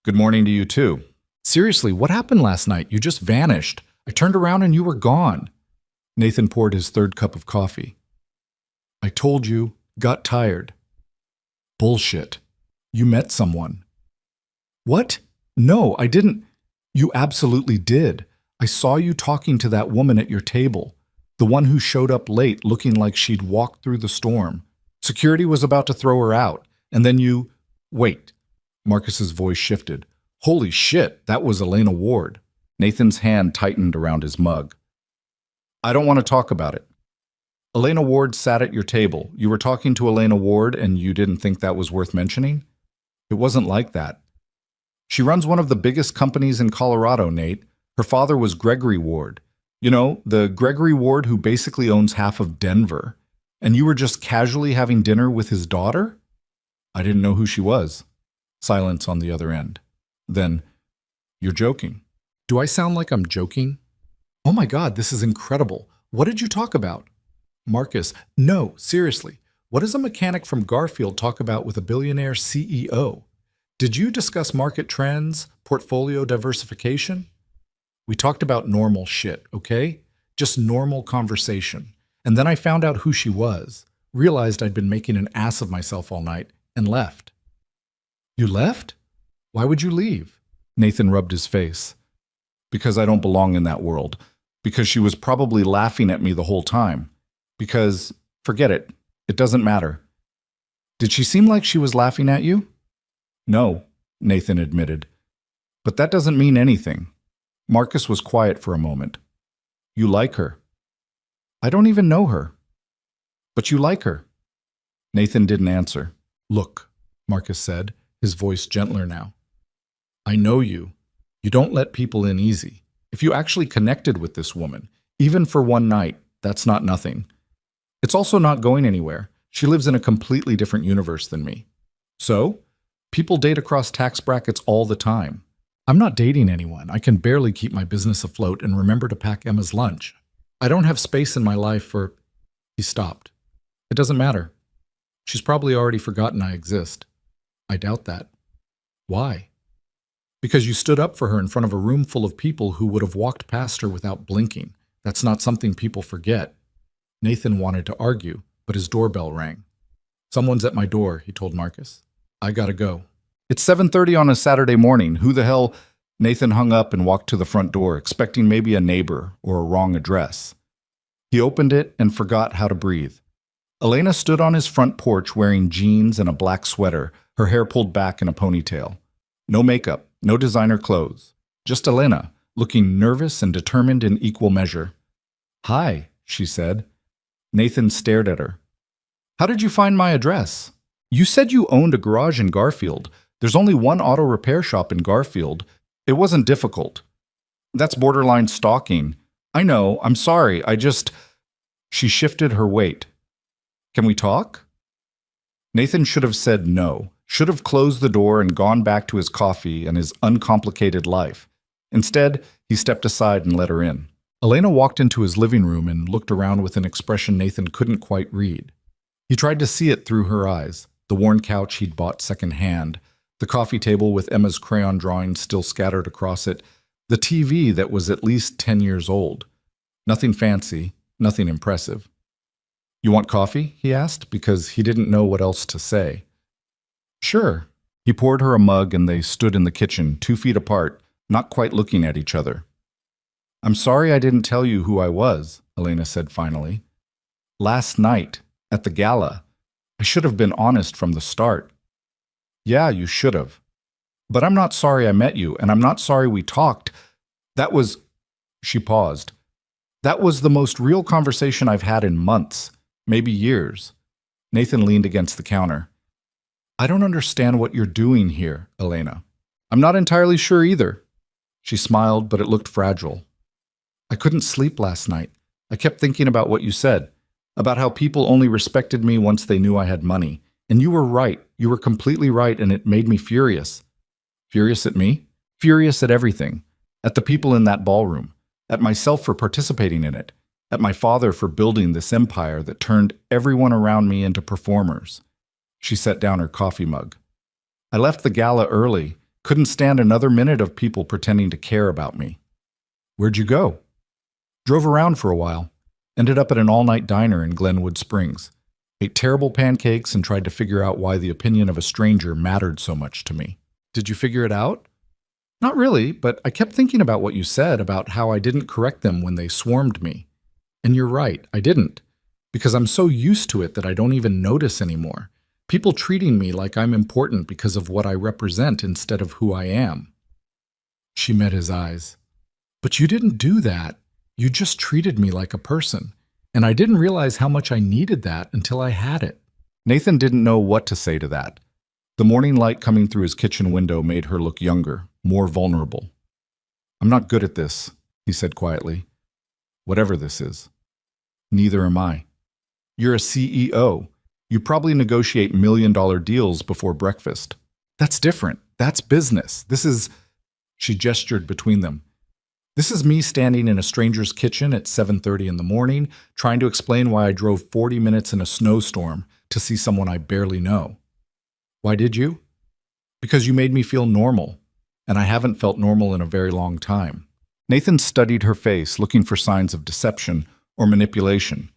"Good morning to you too." "Seriously, what happened last night? You just vanished. I turned around and you were gone." Nathan poured his 3rd cup of coffee. "I told you, got tired." "Bullshit. You met someone." "What? No, I didn't." "You absolutely did. I saw you talking to that woman at your table, the one who showed up late looking like she'd walked through the storm. Security was about to throw her out, and then you—" "Wait." Marcus's voice shifted. "Holy shit, that was Elena Ward." Nathan's hand tightened around his mug. "I don't want to talk about it." "Elena Ward sat at your table. You were talking to Elena Ward and you didn't think that was worth mentioning?" "It wasn't like that. She runs one of the biggest companies in Colorado, Nate. Her father was Gregory Ward. You know, the Gregory Ward who basically owns half of Denver. And you were just casually having dinner with his daughter?" "I didn't know who she was." Silence on the other end. Then, "You're joking." "Do I sound like I'm joking?" "Oh my God, this is incredible. What did you talk about?" Marcus, "No, seriously. What does a mechanic from Garfield talk about with a billionaire CEO? Did you discuss market trends, portfolio diversification?" "We talked about normal shit, okay? Just normal conversation. And then I found out who she was, realized I'd been making an ass of myself all night, and left." "You left? Why would you leave?" Nathan rubbed his face. "Because I don't belong in that world. Because she was probably laughing at me the whole time. Because, forget it, it doesn't matter." "Did she seem like she was laughing at you?" "No," Nathan admitted. "But that doesn't mean anything." Marcus was quiet for a moment. "You like her." "I don't even know her." "But you like her." Nathan didn't answer. "Look," Marcus said, his voice gentler now. "I know you. You don't let people in easy. If you actually connected with this woman, even for one night, that's not nothing. It's also not going anywhere. She lives in a completely different universe than me. So, people date across tax brackets all the time. I'm not dating anyone. I can barely keep my business afloat and remember to pack Emma's lunch. I don't have space in my life for—" He stopped. "It doesn't matter. She's probably already forgotten I exist." "I doubt that." "Why?" "Because you stood up for her in front of a room full of people who would have walked past her without blinking. That's not something people forget." Nathan wanted to argue, but his doorbell rang. "Someone's at my door," he told Marcus. "I gotta go." "It's 7:30 on a Saturday morning. Who the hell—" Nathan hung up and walked to the front door, expecting maybe a neighbor or a wrong address. He opened it and forgot how to breathe. Elena stood on his front porch wearing jeans and a black sweater, her hair pulled back in a ponytail. No makeup, no designer clothes. Just Elena, looking nervous and determined in equal measure. "Hi," she said. Nathan stared at her. "How did you find my address? You said you owned a garage in Garfield. There's only one auto repair shop in Garfield. It wasn't difficult." "That's borderline stalking." "I know, I'm sorry, I just—" She shifted her weight. "Can we talk?" Nathan should have said no, should have closed the door and gone back to his coffee and his uncomplicated life. Instead, he stepped aside and let her in. Elena walked into his living room and looked around with an expression Nathan couldn't quite read. He tried to see it through her eyes, the worn couch he'd bought secondhand, the coffee table with Emma's crayon drawings still scattered across it, the TV that was at least 10 years old. Nothing fancy, nothing impressive. "You want coffee?" he asked, because he didn't know what else to say. "Sure." He poured her a mug and they stood in the kitchen, 2 feet apart, not quite looking at each other. "I'm sorry I didn't tell you who I was," Elena said finally. "Last night, at the gala, I should have been honest from the start." "Yeah, you should have. But I'm not sorry I met you, and I'm not sorry we talked. That was—" She paused. "That was the most real conversation I've had in months, maybe years." Nathan leaned against the counter. "I don't understand what you're doing here, Elena." "I'm not entirely sure either." She smiled, but it looked fragile. "I couldn't sleep last night. I kept thinking about what you said, about how people only respected me once they knew I had money. And you were right. You were completely right, and it made me furious." "Furious at me?" "Furious at everything. At the people in that ballroom. At myself for participating in it. At my father for building this empire that turned everyone around me into performers." She set down her coffee mug. "I left the gala early. Couldn't stand another minute of people pretending to care about me." "Where'd you go?" "Drove around for a while. Ended up at an all-night diner in Glenwood Springs. Ate terrible pancakes and tried to figure out why the opinion of a stranger mattered so much to me." "Did you figure it out?" "Not really, but I kept thinking about what you said, about how I didn't correct them when they swarmed me. And you're right, I didn't. Because I'm so used to it that I don't even notice anymore. People treating me like I'm important because of what I represent instead of who I am." She met his eyes. "But you didn't do that. You just treated me like a person. And I didn't realize how much I needed that until I had it." Nathan didn't know what to say to that. The morning light coming through his kitchen window made her look younger, more vulnerable. "I'm not good at this," he said quietly. "Whatever this is." "Neither am I. You're a CEO. You probably negotiate million-dollar deals before breakfast." "That's different. That's business. This is—" She gestured between them. "This is me standing in a stranger's kitchen at 7:30 in the morning, trying to explain why I drove 40 minutes in a snowstorm to see someone I barely know." "Why did you?" "Because you made me feel normal, and I haven't felt normal in a very long time." Nathan studied her face, looking for signs of deception or manipulation.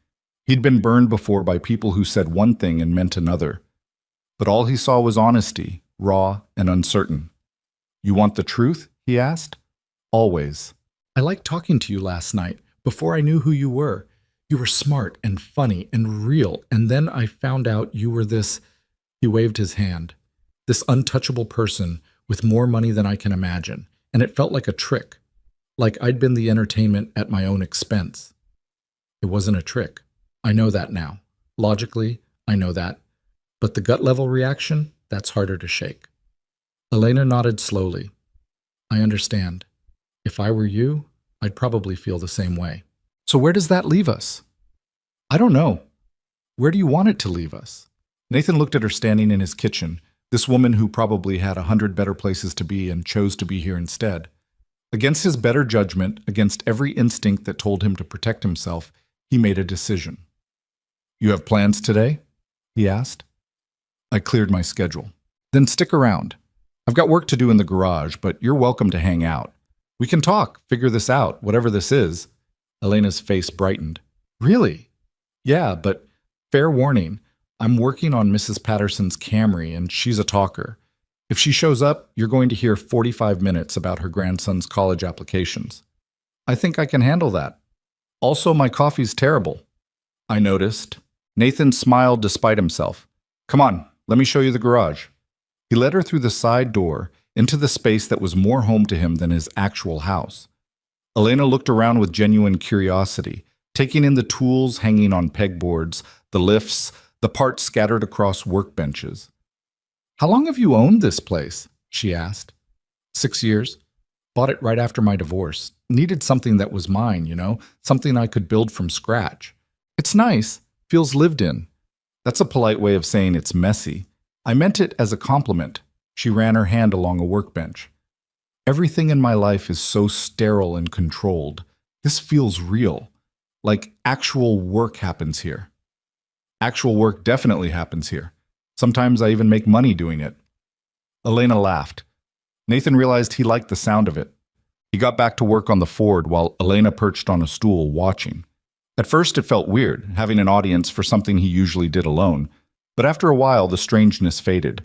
He'd been burned before by people who said one thing and meant another. But all he saw was honesty, raw and uncertain. "You want the truth?" he asked. "Always." "I liked talking to you last night, before I knew who you were. You were smart and funny and real, and then I found out you were this—" He waved his hand. "This untouchable person with more money than I can imagine, and it felt like a trick. Like I'd been the entertainment at my own expense." "It wasn't a trick. I know that now. Logically, I know that. But the gut-level reaction, that's harder to shake." Elena nodded slowly. "I understand. If I were you, I'd probably feel the same way." "So where does that leave us?" "I don't know. Where do you want it to leave us?" Nathan looked at her standing in his kitchen, this woman who probably had 100 better places to be and chose to be here instead. Against his better judgment, against every instinct that told him to protect himself, he made a decision. "You have plans today?" he asked. "I cleared my schedule." "Then stick around. I've got work to do in the garage, but you're welcome to hang out. We can talk, figure this out, whatever this is." Elena's face brightened. "Really?" "Yeah, but fair warning, I'm working on Mrs. Patterson's Camry, and she's a talker. If she shows up, you're going to hear 45 minutes about her grandson's college applications." "I think I can handle that. Also, my coffee's terrible." "I noticed." Nathan smiled despite himself. "Come on, let me show you the garage." He led her through the side door into the space that was more home to him than his actual house. Elena looked around with genuine curiosity, taking in the tools hanging on pegboards, the lifts, the parts scattered across workbenches. "How long have you owned this place?" she asked. 6 years. Bought it right after my divorce. Needed something that was mine, something I could build from scratch. It's nice, feels lived in. That's a polite way of saying it's messy. I meant it as a compliment. She ran her hand along a workbench. Everything in my life is so sterile and controlled. This feels real. Like actual work happens here. Actual work definitely happens here. Sometimes I even make money doing it. Elena laughed. Nathan realized he liked the sound of it. He got back to work on the Ford while Elena perched on a stool watching. At first it felt weird, having an audience for something he usually did alone, but after a while the strangeness faded.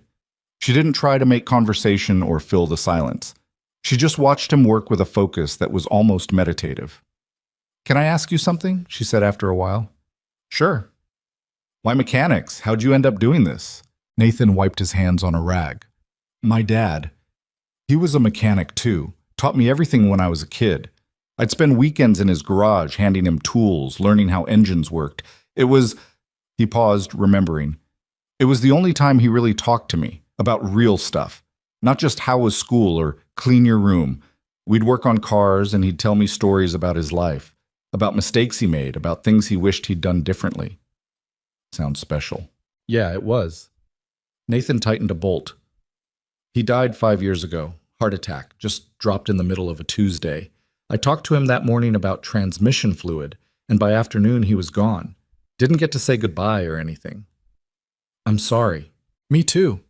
She didn't try to make conversation or fill the silence. She just watched him work with a focus that was almost meditative. "Can I ask you something?" she said after a while. "Sure." "Why mechanics? How'd you end up doing this?" Nathan wiped his hands on a rag. "My dad. He was a mechanic too. Taught me everything when I was a kid. I'd spend weekends in his garage handing him tools, learning how engines worked. It was..." He paused, remembering. "It was the only time he really talked to me, about real stuff. Not just how was school or clean your room. We'd work on cars and he'd tell me stories about his life, about mistakes he made, about things he wished he'd done differently." Sounds special. Yeah, it was. Nathan tightened a bolt. "He died 5 years ago. Heart attack. Just dropped in the middle of a Tuesday. I talked to him that morning about transmission fluid, and by afternoon he was gone. Didn't get to say goodbye or anything." "I'm sorry." "Me too.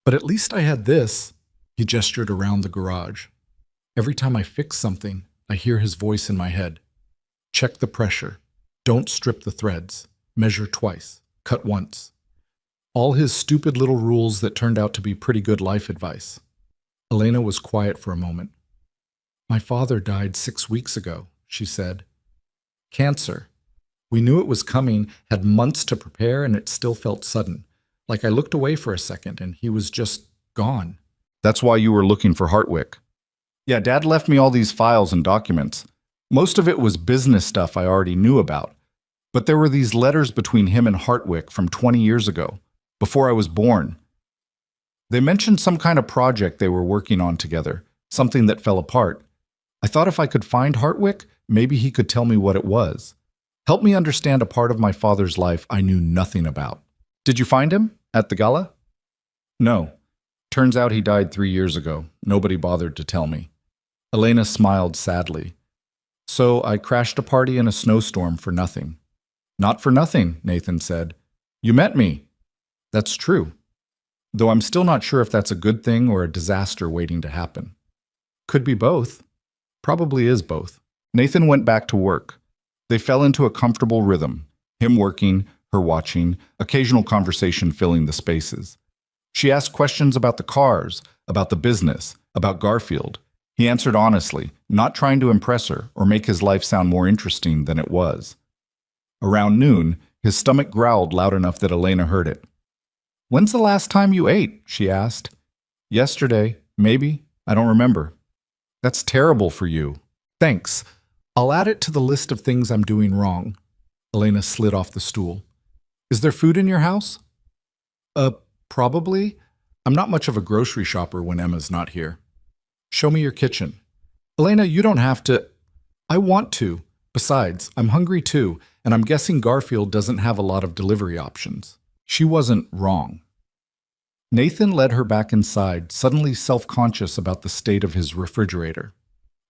But at least I had this." He gestured around the garage. "Every time I fix something, I hear his voice in my head. Check the pressure. Don't strip the threads. Measure twice. Cut once." All his stupid little rules that turned out to be pretty good life advice. Elena was quiet for a moment. "My father died 6 weeks ago," she said. "Cancer. We knew it was coming, had months to prepare, and it still felt sudden. Like I looked away for a second, and he was just gone." "That's why you were looking for Hartwick." "Yeah, Dad left me all these files and documents. Most of it was business stuff I already knew about. But there were these letters between him and Hartwick from 20 years ago, before I was born. They mentioned some kind of project they were working on together, something that fell apart. I thought if I could find Hartwick, maybe he could tell me what it was. Help me understand a part of my father's life I knew nothing about." "Did you find him? At the gala?" "No. Turns out he died 3 years ago. Nobody bothered to tell me." Elena smiled sadly. "So I crashed a party in a snowstorm for nothing." "Not for nothing," Nathan said. "You met me." "That's true. Though I'm still not sure if that's a good thing or a disaster waiting to happen." "Could be both." "Probably is both." Nathan went back to work. They fell into a comfortable rhythm, him working, her watching, occasional conversation filling the spaces. She asked questions about the cars, about the business, about Garfield. He answered honestly, not trying to impress her or make his life sound more interesting than it was. Around noon, his stomach growled loud enough that Elena heard it. "When's the last time you ate?" she asked. "Yesterday, maybe. I don't remember." "That's terrible for you." "Thanks. I'll add it to the list of things I'm doing wrong." Elena slid off the stool. "Is there food in your house?" Probably. I'm not much of a grocery shopper when Emma's not here." "Show me your kitchen." "Elena, you don't have to." "I want to. Besides, I'm hungry too, and I'm guessing Garfield doesn't have a lot of delivery options." She wasn't wrong. Nathan led her back inside, suddenly self-conscious about the state of his refrigerator.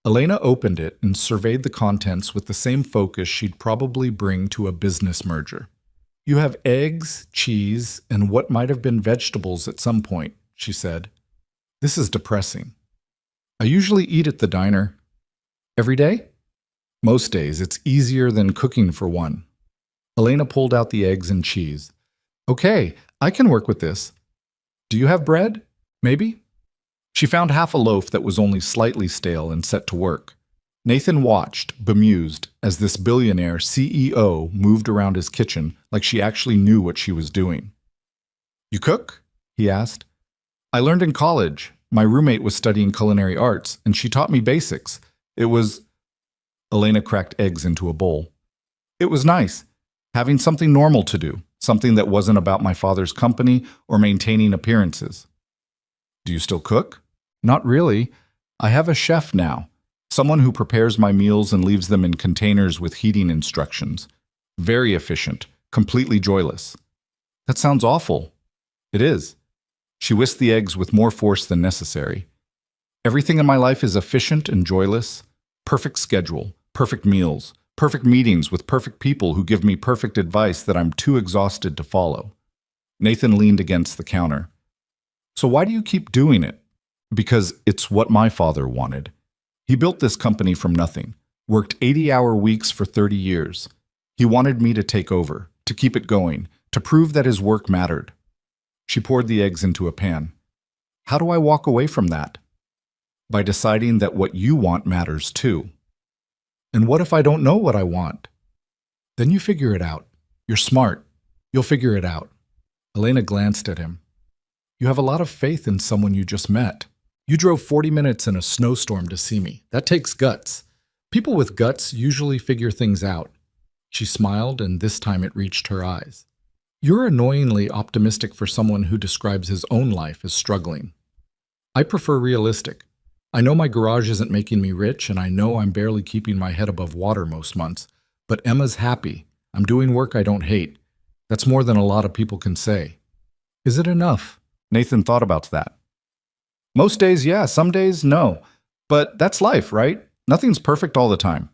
Elena opened it and surveyed the contents with the same focus she'd probably bring to a business merger. "You have eggs, cheese, and what might have been vegetables at some point," she said. "This is depressing." "I usually eat at the diner." "Every day?" "Most days. It's easier than cooking for one." Elena pulled out the eggs and cheese. "Okay, I can work with this. Do you have bread? Maybe?" She found half a loaf that was only slightly stale and set to work. Nathan watched, bemused, as this billionaire CEO moved around his kitchen like she actually knew what she was doing. "You cook?" he asked. "I learned in college. My roommate was studying culinary arts, and she taught me basics. It was..." Elena cracked eggs into a bowl. "It was nice, having something normal to do, something that wasn't about my father's company or maintaining appearances." "Do you still cook?" "Not really. I have a chef now. Someone who prepares my meals and leaves them in containers with heating instructions. Very efficient, completely joyless." That sounds awful. It is. She whisked the eggs with more force than necessary. Everything in my life is efficient and joyless. Perfect schedule, perfect meals, perfect meetings with perfect people who give me perfect advice that I'm too exhausted to follow. Nathan leaned against the counter. So why do you keep doing it? Because it's what my father wanted. He built this company from nothing, worked 80-hour weeks for 30 years. He wanted me to take over, to keep it going, to prove that his work mattered. She poured the eggs into a pan. How do I walk away from that? By deciding that what you want matters too. And what if I don't know what I want? Then you figure it out. You're smart. You'll figure it out. Elena glanced at him. You have a lot of faith in someone you just met. You drove 40 minutes in a snowstorm to see me. That takes guts. People with guts usually figure things out. She smiled, and this time it reached her eyes. You're annoyingly optimistic for someone who describes his own life as struggling. I prefer realistic. I know my garage isn't making me rich, and I know I'm barely keeping my head above water most months. But Emma's happy. I'm doing work I don't hate. That's more than a lot of people can say. Is it enough? Nathan thought about that. Most days, yeah. Some days, no. But that's life, right? Nothing's perfect all the time.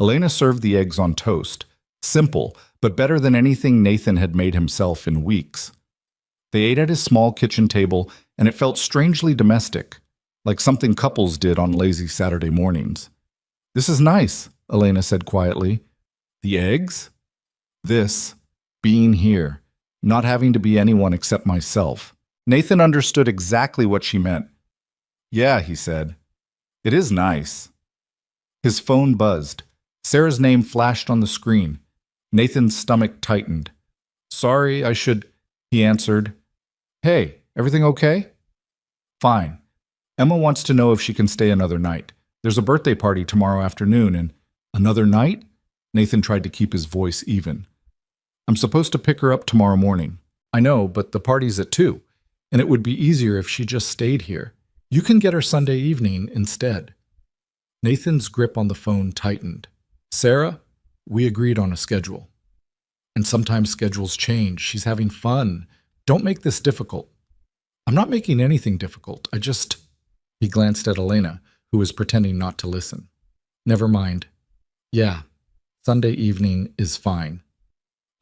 Elena served the eggs on toast. Simple, but better than anything Nathan had made himself in weeks. They ate at his small kitchen table, and it felt strangely domestic, like something couples did on lazy Saturday mornings. This is nice, Elena said quietly. The eggs? This, being here, not having to be anyone except myself. Nathan understood exactly what she meant. Yeah, he said. It is nice. His phone buzzed. Sarah's name flashed on the screen. Nathan's stomach tightened. Sorry, I should, he answered. Hey, everything okay? Fine. Emma wants to know if she can stay another night. There's a birthday party tomorrow afternoon, and another night? Nathan tried to keep his voice even. I'm supposed to pick her up tomorrow morning. I know, but the party's at 2, and it would be easier if she just stayed here. You can get her Sunday evening instead. Nathan's grip on the phone tightened. Sarah, we agreed on a schedule. And sometimes schedules change. She's having fun. Don't make this difficult. I'm not making anything difficult. He glanced at Elena, who was pretending not to listen. Never mind. Yeah, Sunday evening is fine.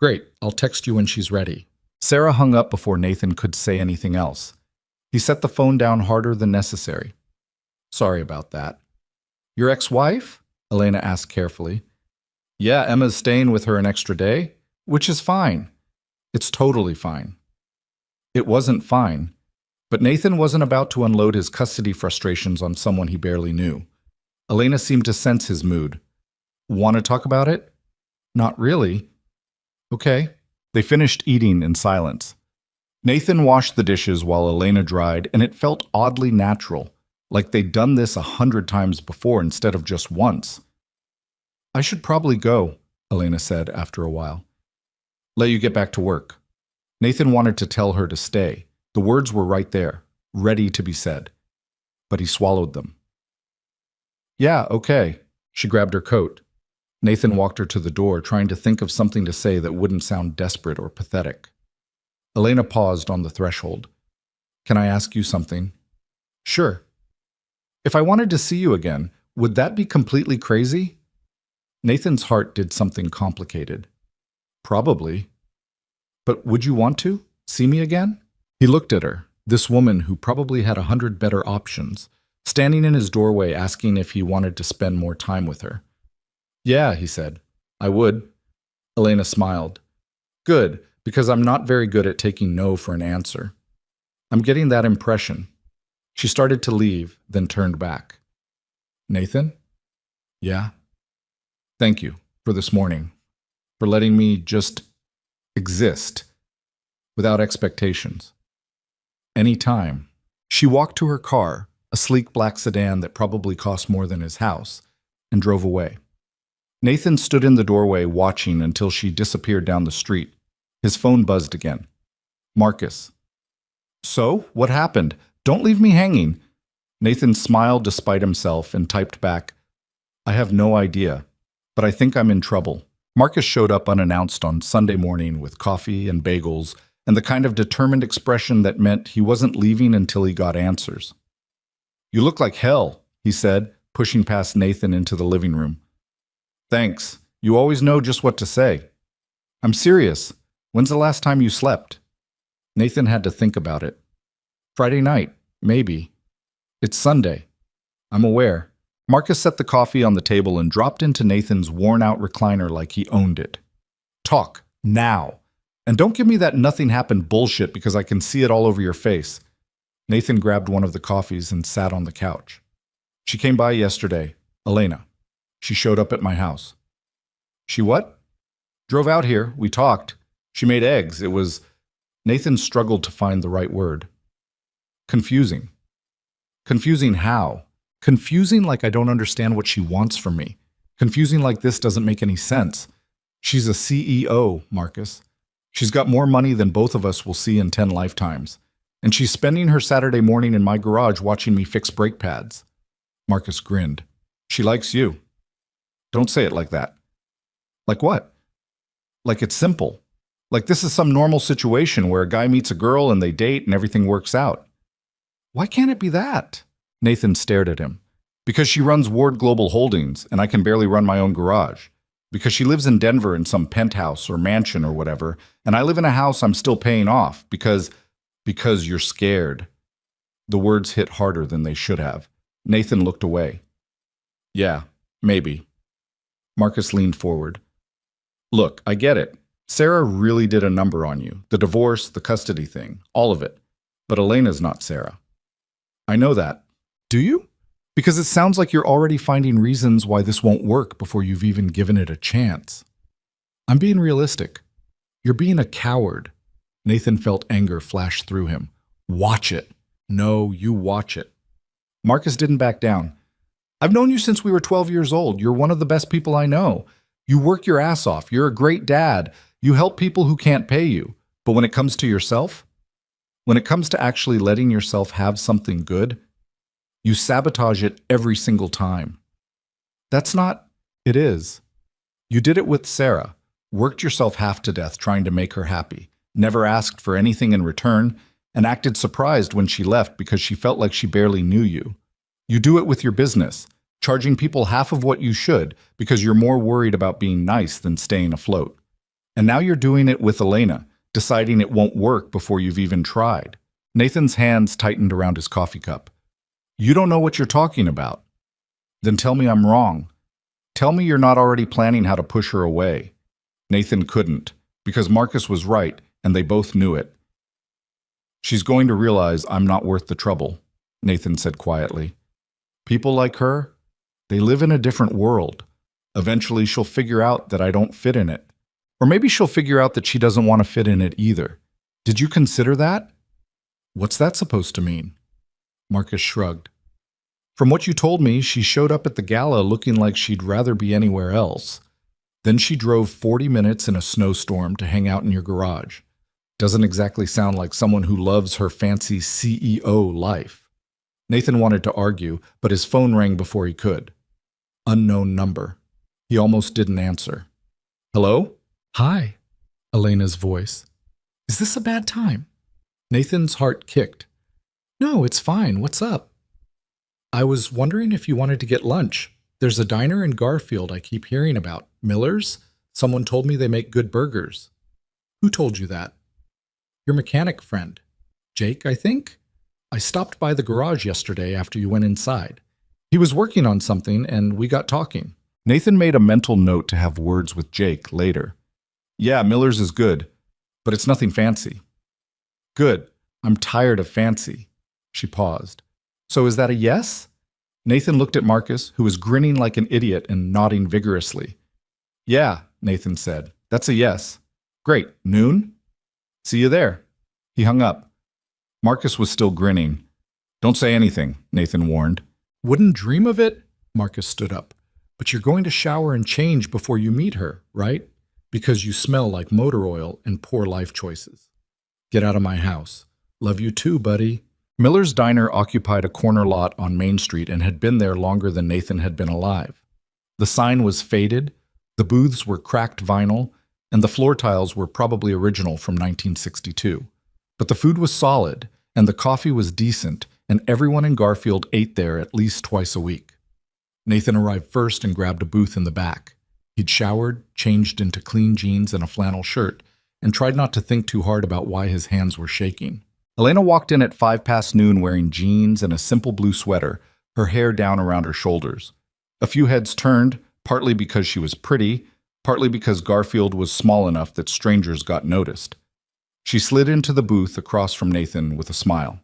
Great, I'll text you when she's ready. Sarah hung up before Nathan could say anything else. He set the phone down harder than necessary. Sorry about that. Your ex-wife? Elena asked carefully. Yeah, Emma's staying with her an extra day, which is fine. It's totally fine. It wasn't fine, but Nathan wasn't about to unload his custody frustrations on someone he barely knew. Elena seemed to sense his mood. Want to talk about it? Not really. Okay. They finished eating in silence. Nathan washed the dishes while Elena dried, and it felt oddly natural, like they'd done this 100 times before instead of just once. I should probably go, Elena said after a while. Let you get back to work. Nathan wanted to tell her to stay. The words were right there, ready to be said. But he swallowed them. Yeah, okay. She grabbed her coat. Nathan walked her to the door, trying to think of something to say that wouldn't sound desperate or pathetic. Elena paused on the threshold. Can I ask you something? Sure. If I wanted to see you again, would that be completely crazy? Nathan's heart did something complicated. Probably. But would you want to? See me again? He looked at her, this woman who probably had 100 better options, standing in his doorway asking if he wanted to spend more time with her. Yeah, he said. I would. Elena smiled. Good, because I'm not very good at taking no for an answer. I'm getting that impression. She started to leave, then turned back. Nathan? Yeah? Thank you for this morning, for letting me just exist without expectations. Any time. She walked to her car, a sleek black sedan that probably cost more than his house, and drove away. Nathan stood in the doorway watching until she disappeared down the street. His phone buzzed again. Marcus. So, what happened? Don't leave me hanging. Nathan smiled despite himself and typed back, I have no idea, but I think I'm in trouble. Marcus showed up unannounced on Sunday morning with coffee and bagels and the kind of determined expression that meant he wasn't leaving until he got answers. "You look like hell," he said, pushing past Nathan into the living room. "Thanks. You always know just what to say." "I'm serious. When's the last time you slept?" Nathan had to think about it. "Friday night, maybe." "It's Sunday." "I'm aware." Marcus set the coffee on the table and dropped into Nathan's worn-out recliner like he owned it. "Talk, now. And don't give me that nothing happened bullshit because I can see it all over your face." Nathan grabbed one of the coffees and sat on the couch. "She came by yesterday, Elena. She showed up at my house." "She what?" "Drove out here, we talked. She made eggs, it was—" Nathan struggled to find the right word. "Confusing." "Confusing how?" "Confusing like I don't understand what she wants from me. Confusing like this doesn't make any sense. She's a CEO, Marcus. She's got more money than both of us will see in 10 lifetimes. And she's spending her Saturday morning in my garage watching me fix brake pads." Marcus grinned. "She likes you." "Don't say it like that." "Like what?" "Like it's simple. Like this is some normal situation where a guy meets a girl and they date and everything works out." "Why can't it be that?" Nathan stared at him. "Because she runs Ward Global Holdings and I can barely run my own garage. Because she lives in Denver in some penthouse or mansion or whatever, and I live in a house I'm still paying off. Because you're scared." The words hit harder than they should have. Nathan looked away. "Yeah, maybe." Marcus leaned forward. "Look, I get it. Sarah really did a number on you. The divorce, the custody thing, all of it. But Elena's not Sarah." "I know that." "Do you? Because it sounds like you're already finding reasons why this won't work before you've even given it a chance." "I'm being realistic. You're being a coward." Nathan felt anger flash through him. "Watch it. No, you watch it." Marcus didn't back down. "I've known you since we were 12 years old. You're one of the best people I know. You work your ass off. You're a great dad. You help people who can't pay you. But when it comes to yourself, when it comes to actually letting yourself have something good, you sabotage it every single time." "That's not—" "It is. You did it with Sarah. Worked yourself half to death trying to make her happy. Never asked for anything in return, and acted surprised when she left because she felt like she barely knew you. You do it with your business, charging people half of what you should because you're more worried about being nice than staying afloat. And now you're doing it with Elena, deciding it won't work before you've even tried." Nathan's hands tightened around his coffee cup. "You don't know what you're talking about." "Then tell me I'm wrong. Tell me you're not already planning how to push her away." Nathan couldn't, because Marcus was right, and they both knew it. "She's going to realize I'm not worth the trouble," Nathan said quietly. "People like her, they live in a different world. Eventually she'll figure out that I don't fit in it. Or maybe she'll figure out that she doesn't want to fit in it either. Did you consider that?" "What's that supposed to mean?" Marcus shrugged. "From what you told me, she showed up at the gala looking like she'd rather be anywhere else. Then she drove 40 minutes in a snowstorm to hang out in your garage. Doesn't exactly sound like someone who loves her fancy CEO life." Nathan wanted to argue, but his phone rang before he could. Unknown number. He almost didn't answer. "Hello?" "Hi," Elena's voice. "Is this a bad time?" Nathan's heart kicked. "No, it's fine. What's up?" "I was wondering if you wanted to get lunch. There's a diner in Garfield I keep hearing about. Miller's? Someone told me they make good burgers." "Who told you that?" "Your mechanic friend. Jake, I think? I stopped by the garage yesterday after you went inside. He was working on something and we got talking." Nathan made a mental note to have words with Jake later. "Yeah, Miller's is good, but it's nothing fancy." "Good. I'm tired of fancy." She paused. "So is that a yes?" Nathan looked at Marcus, who was grinning like an idiot and nodding vigorously. "Yeah," Nathan said. "That's a yes." "Great. Noon?" "See you there." He hung up. Marcus was still grinning. "Don't say anything," Nathan warned. "Wouldn't dream of it." Marcus stood up. "But you're going to shower and change before you meet her, right? Because you smell like motor oil and poor life choices. Get out of my house. Love you too, buddy." Miller's Diner occupied a corner lot on Main Street and had been there longer than Nathan had been alive. The sign was faded, The booths were cracked vinyl, and the floor tiles were probably original from 1962. But the food was solid, and the coffee was decent, and everyone in Garfield ate there at least twice a week. Nathan arrived first and grabbed a booth in the back. He'd showered, changed into clean jeans and a flannel shirt, and tried not to think too hard about why his hands were shaking. Elena walked in at noon wearing jeans and a simple blue sweater, her hair down around her shoulders. A few heads turned, partly because she was pretty, partly because Garfield was small enough that strangers got noticed. She slid into the booth across from Nathan with a smile.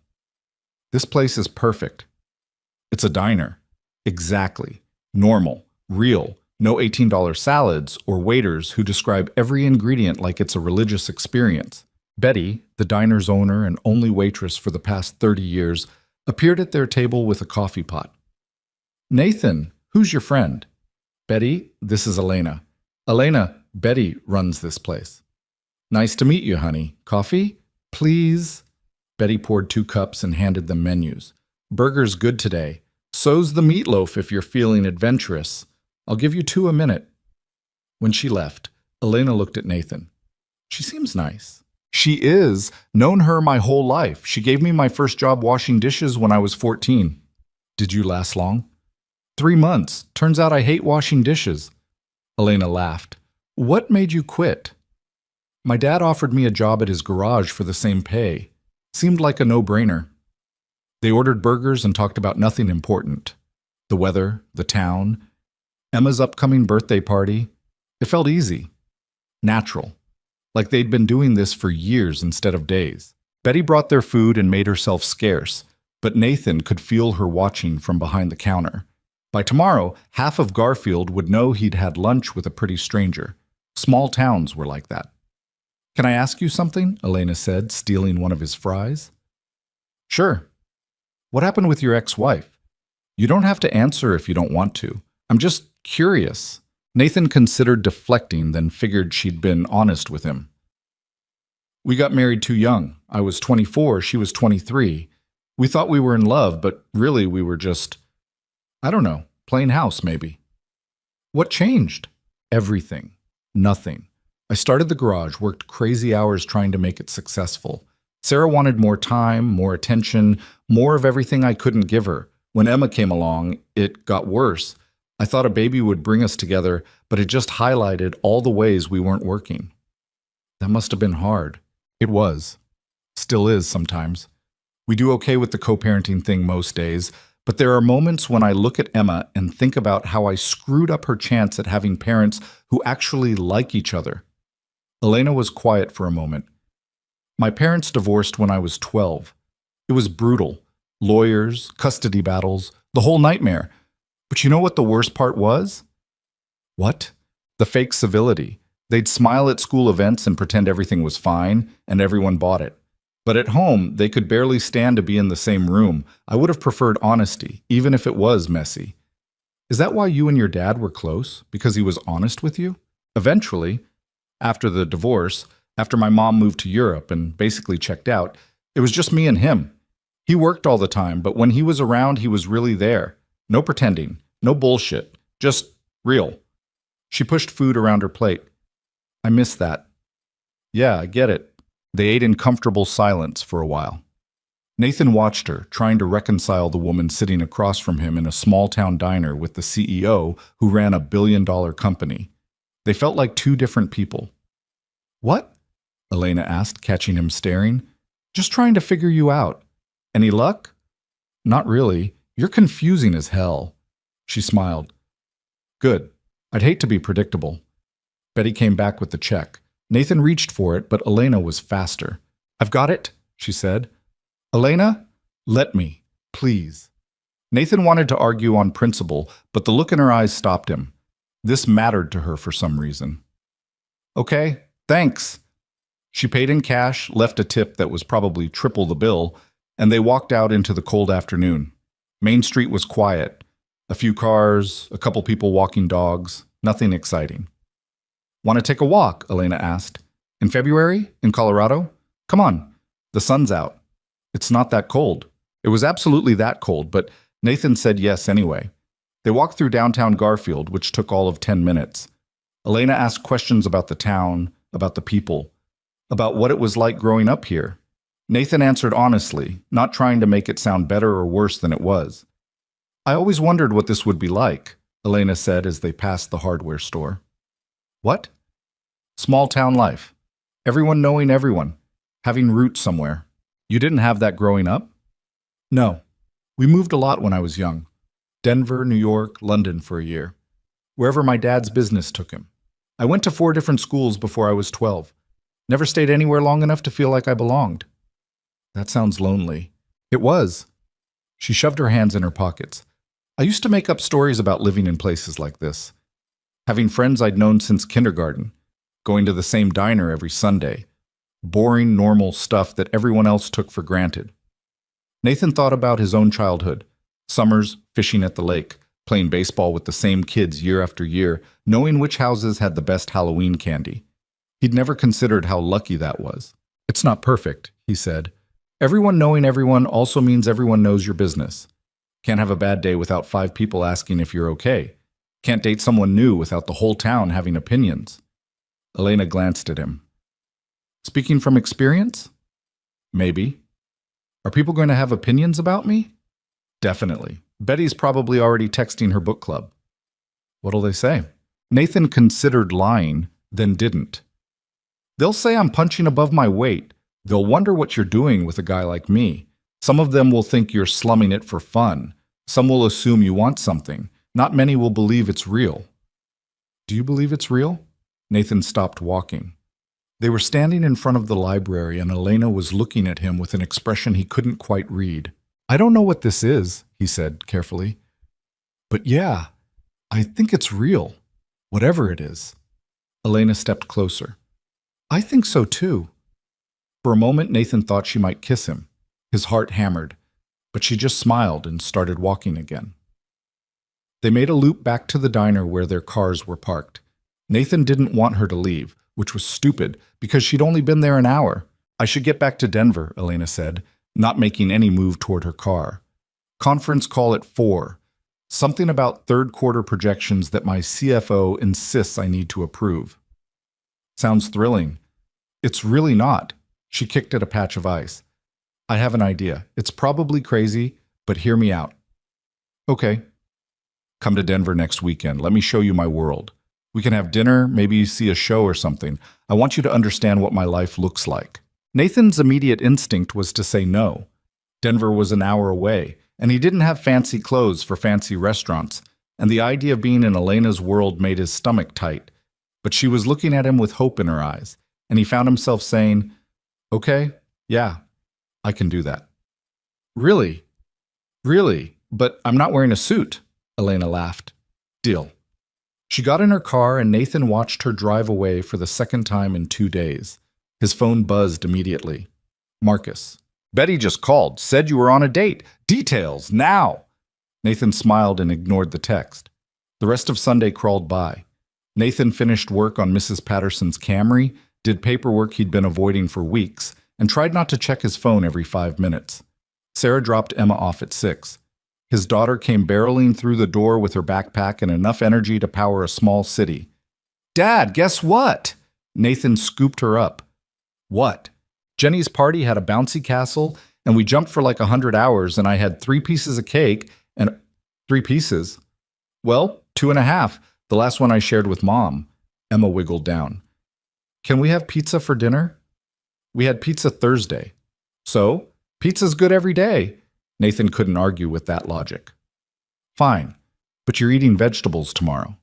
"This place is perfect. It's a diner. Exactly. Normal. Real. No $18 salads or waiters who describe every ingredient like it's a religious experience." Betty, the diner's owner and only waitress for the past 30 years, appeared at their table with a coffee pot. "Nathan, who's your friend?" "Betty, this is Elena." "Elena, Betty runs this place." "Nice to meet you, honey. Coffee? Please?" Betty poured 2 cups and handed them menus. "Burger's good today. So's the meatloaf if you're feeling adventurous. I'll give you 2 a minute." When she left, Elena looked at Nathan. "She seems nice." "She is. Known her my whole life. She gave me my first job washing dishes when I was 14. "Did you last long?" 3 months. Turns out I hate washing dishes." Elena laughed. "What made you quit?" "My dad offered me a job at his garage for the same pay. Seemed like a no-brainer." They ordered burgers and talked about nothing important. The weather, the town, Emma's upcoming birthday party. It felt easy. Natural. Like they'd been doing this for years instead of days. Betty brought their food and made herself scarce, but Nathan could feel her watching from behind the counter. By tomorrow, half of Garfield would know he'd had lunch with a pretty stranger. Small towns were like that. "Can I ask you something?" Elena said, stealing one of his fries. "Sure." "What happened with your ex-wife?" "You don't have to answer if you don't want to. I'm just curious." Nathan considered deflecting, then figured she'd been honest with him. "We got married too young. I was 24, she was 23. We thought we were in love, but really we were just, I don't know, playing house maybe." "What changed?" "Everything. Nothing. I started the garage, worked crazy hours trying to make it successful. Sarah wanted more time, more attention, more of everything I couldn't give her. When Emma came along, it got worse. I thought a baby would bring us together, but it just highlighted all the ways we weren't working." "That must have been hard." "It was. Still is sometimes. We do okay with the co-parenting thing most days, but there are moments when I look at Emma and think about how I screwed up her chance at having parents who actually like each other." Elena was quiet for a moment. "My parents divorced when I was 12. It was brutal. Lawyers, custody battles, the whole nightmare. But you know what the worst part was?" "What?" "The fake civility. They'd smile at school events and pretend everything was fine, and everyone bought it. But at home, they could barely stand to be in the same room. I would have preferred honesty, even if it was messy." "Is that why you and your dad were close? Because he was honest with you?" "Eventually, after the divorce, after my mom moved to Europe and basically checked out, it was just me and him. He worked all the time, but when he was around, he was really there. No pretending, no bullshit, just real." She pushed food around her plate. "I miss that." "Yeah, I get it." They ate in comfortable silence for a while. Nathan watched her, trying to reconcile the woman sitting across from him in a small-town diner with the CEO who ran a billion-dollar company. They felt like 2 different people. "What?" Elena asked, catching him staring. "Just trying to figure you out. Any luck?" "Not really. You're confusing as hell." She smiled. "Good. I'd hate to be predictable." Betty came back with the check. Nathan reached for it, but Elena was faster. "I've got it," she said. "Elena, let me, please." Nathan wanted to argue on principle, but the look in her eyes stopped him. This mattered to her for some reason. "Okay, thanks." She paid in cash, left a tip that was probably triple the bill, and they walked out into the cold afternoon. Main Street was quiet. A few cars, a couple people walking dogs, nothing exciting. "Want to take a walk?" Elena asked. "In February? In Colorado? Come on. The sun's out. It's not that cold." It was absolutely that cold, but Nathan said yes anyway. They walked through downtown Garfield, which took all of 10 minutes. Elena asked questions about the town, about the people, about what it was like growing up here. Nathan answered honestly, not trying to make it sound better or worse than it was. I always wondered what this would be like, Elena said as they passed the hardware store. What? Small town life. Everyone knowing everyone, having roots somewhere. You didn't have that growing up? No. We moved a lot when I was young. Denver, New York, London for a year. Wherever my dad's business took him. I went to 4 different schools before I was 12. Never stayed anywhere long enough to feel like I belonged. That sounds lonely. It was. She shoved her hands in her pockets. I used to make up stories about living in places like this. Having friends I'd known since kindergarten. Going to the same diner every Sunday. Boring, normal stuff that everyone else took for granted. Nathan thought about his own childhood. Summers, fishing at the lake, playing baseball with the same kids year after year, knowing which houses had the best Halloween candy. He'd never considered how lucky that was. It's not perfect, he said. Everyone knowing everyone also means everyone knows your business. Can't have a bad day without 5 people asking if you're okay. Can't date someone new without the whole town having opinions. Elena glanced at him. Speaking from experience? Maybe. Are people going to have opinions about me? Definitely. Betty's probably already texting her book club. What'll they say? Nathan considered lying, then didn't. They'll say I'm punching above my weight. They'll wonder what you're doing with a guy like me. Some of them will think you're slumming it for fun. Some will assume you want something. Not many will believe it's real. Do you believe it's real? Nathan stopped walking. They were standing in front of the library and Elena was looking at him with an expression he couldn't quite read. I don't know what this is, he said carefully. But yeah, I think it's real, whatever it is. Elena stepped closer. I think so too. For a moment, Nathan thought she might kiss him. His heart hammered, but she just smiled and started walking again. They made a loop back to the diner where their cars were parked. Nathan didn't want her to leave, which was stupid because she'd only been there an hour. I should get back to Denver, Elena said, not making any move toward her car. Conference call at 4. Something about third-quarter projections that my CFO insists I need to approve. Sounds thrilling. It's really not. She kicked at a patch of ice. I have an idea. It's probably crazy, but hear me out. Okay. Come to Denver next weekend. Let me show you my world. We can have dinner, maybe see a show or something. I want you to understand what my life looks like. Nathan's immediate instinct was to say no. Denver was an hour away, and he didn't have fancy clothes for fancy restaurants, and the idea of being in Elena's world made his stomach tight. But she was looking at him with hope in her eyes, and he found himself saying, Okay, yeah, I can do that. Really? Really? But I'm not wearing a suit, Elena laughed. Deal. She got in her car and Nathan watched her drive away for the second time in 2 days. His phone buzzed immediately. Marcus. Betty just called, said you were on a date. Details, now! Nathan smiled and ignored the text. The rest of Sunday crawled by. Nathan finished work on Mrs. Patterson's Camry, did paperwork he'd been avoiding for weeks, and tried not to check his phone every 5 minutes. Sarah dropped Emma off at 6. His daughter came barreling through the door with her backpack and enough energy to power a small city. Dad, guess what? Nathan scooped her up. What? Jenny's party had a bouncy castle, and we jumped for like 100 hours, and I had 3 pieces of cake, and 3 pieces. Well, 2.5, the last one I shared with Mom. Emma wiggled down. Can we have pizza for dinner? We had pizza Thursday. So, pizza's good every day. Nathan couldn't argue with that logic. Fine, but you're eating vegetables tomorrow.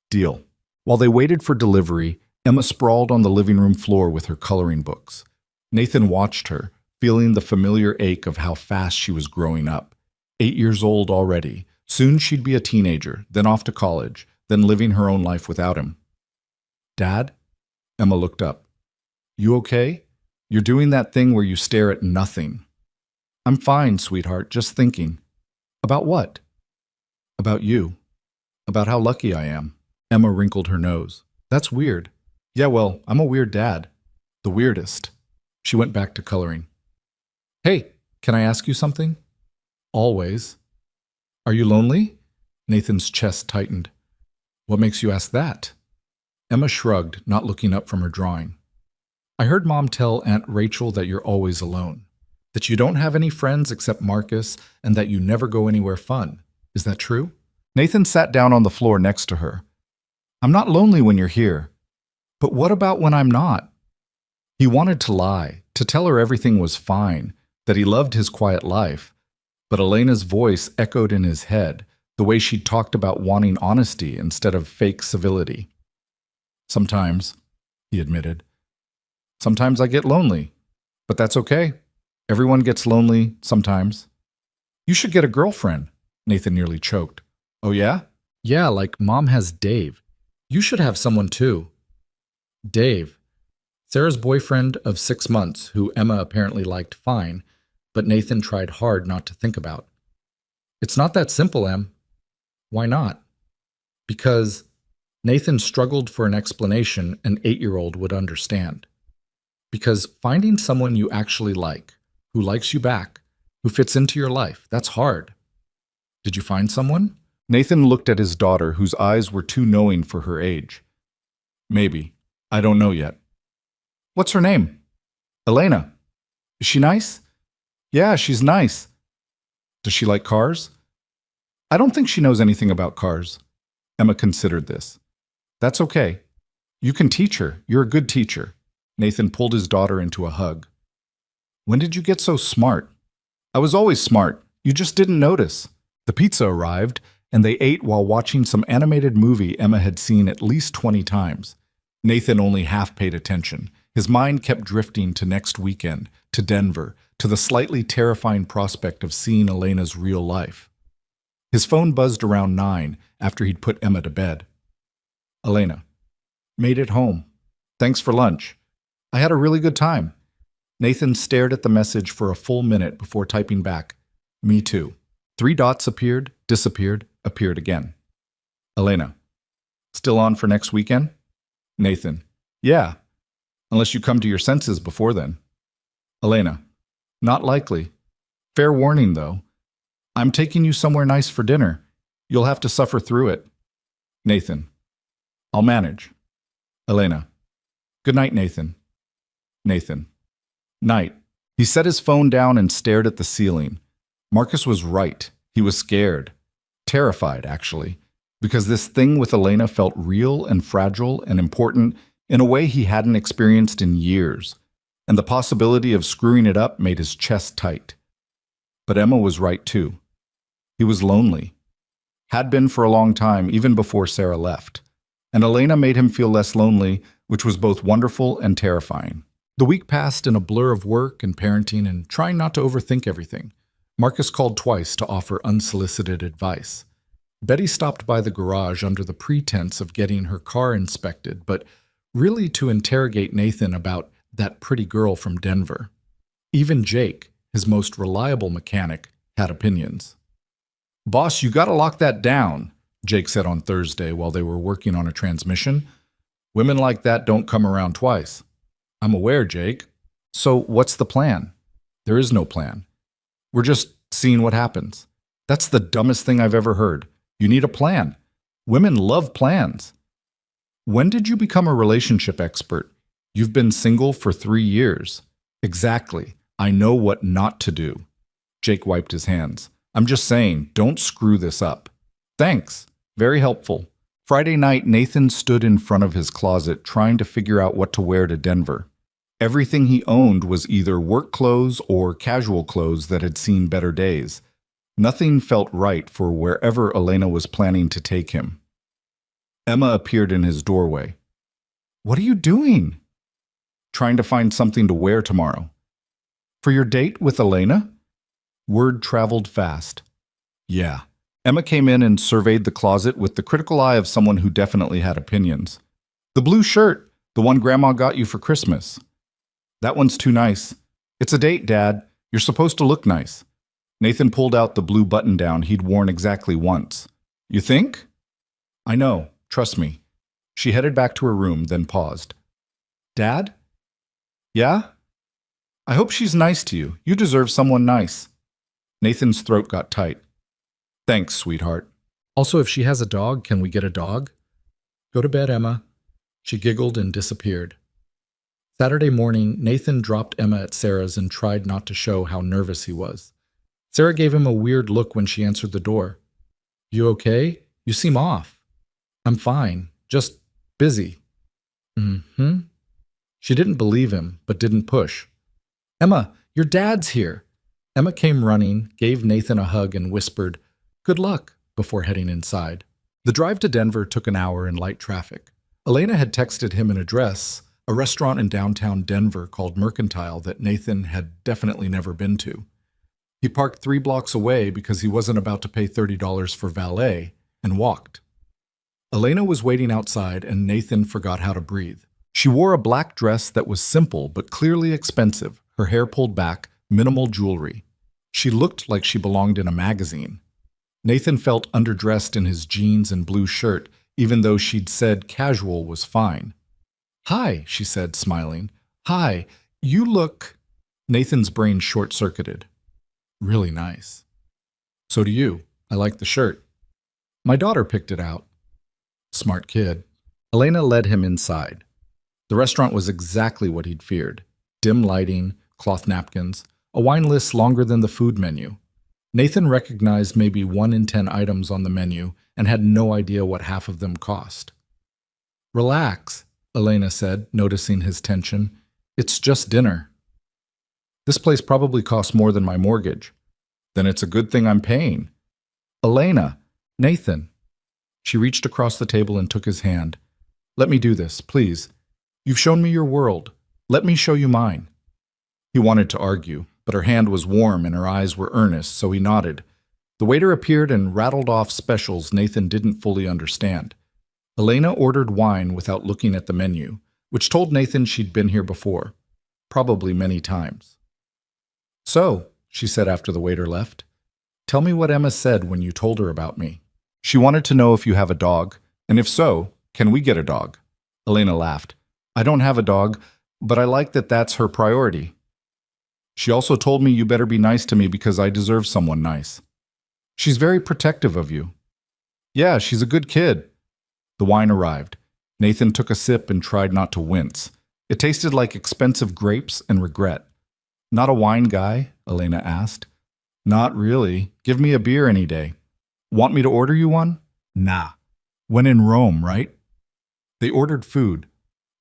Deal. While they waited for delivery, Emma sprawled on the living room floor with her coloring books. Nathan watched her, feeling the familiar ache of how fast she was growing up. 8 years old already. Soon she'd be a teenager, then off to college, then living her own life without him. Dad? Emma looked up. You okay? You're doing that thing where you stare at nothing. I'm fine, sweetheart, just thinking. About what? About you. About how lucky I am. Emma wrinkled her nose. That's weird. Yeah, well, I'm a weird dad. The weirdest. She went back to coloring. Hey, can I ask you something? Always. Are you lonely? Nathan's chest tightened. What makes you ask that? Emma shrugged, not looking up from her drawing. I heard Mom tell Aunt Rachel that you're always alone, that you don't have any friends except Marcus, and that you never go anywhere fun. Is that true? Nathan sat down on the floor next to her. I'm not lonely when you're here. But what about when I'm not? He wanted to lie, to tell her everything was fine, that he loved his quiet life. But Elena's voice echoed in his head, the way she talked about wanting honesty instead of fake civility. Sometimes, he admitted. Sometimes I get lonely, but that's okay. Everyone gets lonely sometimes. You should get a girlfriend, Nathan nearly choked. Oh yeah? Yeah, like Mom has Dave. You should have someone too. Dave, Sarah's boyfriend of 6 months, who Emma apparently liked fine, but Nathan tried hard not to think about. It's not that simple, Em. Why not? Because Nathan struggled for an explanation an 8-year-old would understand. Because finding someone you actually like, who likes you back, who fits into your life, that's hard. Did you find someone? Nathan looked at his daughter, whose eyes were too knowing for her age. Maybe. I don't know yet. What's her name? Elena. Is she nice? Yeah, she's nice. Does she like cars? I don't think she knows anything about cars. Emma considered this. That's okay. You can teach her. You're a good teacher. Nathan pulled his daughter into a hug. When did you get so smart? I was always smart. You just didn't notice. The pizza arrived, and they ate while watching some animated movie Emma had seen at least 20 times. Nathan only half paid attention. His mind kept drifting to next weekend, to Denver, to the slightly terrifying prospect of seeing Elena's real life. His phone buzzed around 9 after he'd put Emma to bed. Elena. Made it home. Thanks for lunch. I had a really good time. Nathan stared at the message for a full minute before typing back, Me too. 3 dots appeared, disappeared, appeared again. Elena. Still on for next weekend? Nathan. Yeah. Unless you come to your senses before then. Elena. Not likely. Fair warning, though. I'm taking you somewhere nice for dinner. You'll have to suffer through it. Nathan. I'll manage. Elena. Good night, Nathan. Nathan. Night. He set his phone down and stared at the ceiling. Marcus was right. He was scared. Terrified, actually. Because this thing with Elena felt real and fragile and important in a way he hadn't experienced in years. And the possibility of screwing it up made his chest tight. But Emma was right, too. He was lonely. Had been for a long time, even before Sarah left. And Elena made him feel less lonely, which was both wonderful and terrifying. The week passed in a blur of work and parenting and trying not to overthink everything. Marcus called twice to offer unsolicited advice. Betty stopped by the garage under the pretense of getting her car inspected, but really to interrogate Nathan about that pretty girl from Denver. Even Jake, his most reliable mechanic, had opinions. Boss, you gotta lock that down, Jake said on Thursday while they were working on a transmission. Women like that don't come around twice. I'm aware, Jake. So what's the plan? There is no plan. We're just seeing what happens. That's the dumbest thing I've ever heard. You need a plan. Women love plans. When did you become a relationship expert? You've been single for 3 years. Exactly. I know what not to do. Jake wiped his hands. I'm just saying, don't screw this up. Thanks. Very helpful. Friday night, Nathan stood in front of his closet trying to figure out what to wear to Denver. Everything he owned was either work clothes or casual clothes that had seen better days. Nothing felt right for wherever Elena was planning to take him. Emma appeared in his doorway. What are you doing? Trying to find something to wear tomorrow. For your date with Elena? Word traveled fast. Yeah. Emma came in and surveyed the closet with the critical eye of someone who definitely had opinions. The blue shirt, the one Grandma got you for Christmas. That one's too nice. It's a date, Dad. You're supposed to look nice. Nathan pulled out the blue button-down he'd worn exactly once. You think? I know. Trust me. She headed back to her room, then paused. Dad? Yeah? I hope she's nice to you. You deserve someone nice. Nathan's throat got tight. Thanks, sweetheart. Also, if she has a dog, can we get a dog? Go to bed, Emma. She giggled and disappeared. Saturday morning, Nathan dropped Emma at Sarah's and tried not to show how nervous he was. Sarah gave him a weird look when she answered the door. "You okay? You seem off." "I'm fine. Just busy." "Mm-hmm." She didn't believe him, but didn't push. "Emma, your dad's here." Emma came running, gave Nathan a hug, and whispered, "Good luck," before heading inside. The drive to Denver took an hour in light traffic. Elena had texted him an address, a restaurant in downtown Denver called Mercantile that Nathan had definitely never been to. He parked 3 blocks away because he wasn't about to pay $30 for valet, and walked. Elena was waiting outside, and Nathan forgot how to breathe. She wore a black dress that was simple but clearly expensive, her hair pulled back, minimal jewelry. She looked like she belonged in a magazine. Nathan felt underdressed in his jeans and blue shirt, even though she'd said casual was fine. "Hi," she said, smiling. "Hi, you look—" Nathan's brain short-circuited. "Really nice." "So do you. I like the shirt." "My daughter picked it out." Smart kid. Elena led him inside. The restaurant was exactly what he'd feared. Dim lighting, cloth napkins, a wine list longer than the food menu. Nathan recognized maybe 1 in 10 items on the menu and had no idea what half of them cost. "Relax," Elena said, noticing his tension. "It's just dinner." "This place probably costs more than my mortgage." "Then it's a good thing I'm paying." "Elena, Nathan." She reached across the table and took his hand. "Let me do this, please. You've shown me your world. Let me show you mine." He wanted to argue, but her hand was warm and her eyes were earnest, so he nodded. The waiter appeared and rattled off specials Nathan didn't fully understand. Elena ordered wine without looking at the menu, which told Nathan she'd been here before, probably many times. "So," she said after the waiter left, "tell me what Emma said when you told her about me." "She wanted to know if you have a dog, and if so, can we get a dog?" Elena laughed. "I don't have a dog, but I like that that's her priority." "She also told me you better be nice to me because I deserve someone nice." "She's very protective of you." "Yeah, she's a good kid." The wine arrived. Nathan took a sip and tried not to wince. It tasted like expensive grapes and regret. "Not a wine guy?" Elena asked. "Not really. Give me a beer any day." "Want me to order you one?" "Nah. When in Rome, right?" They ordered food.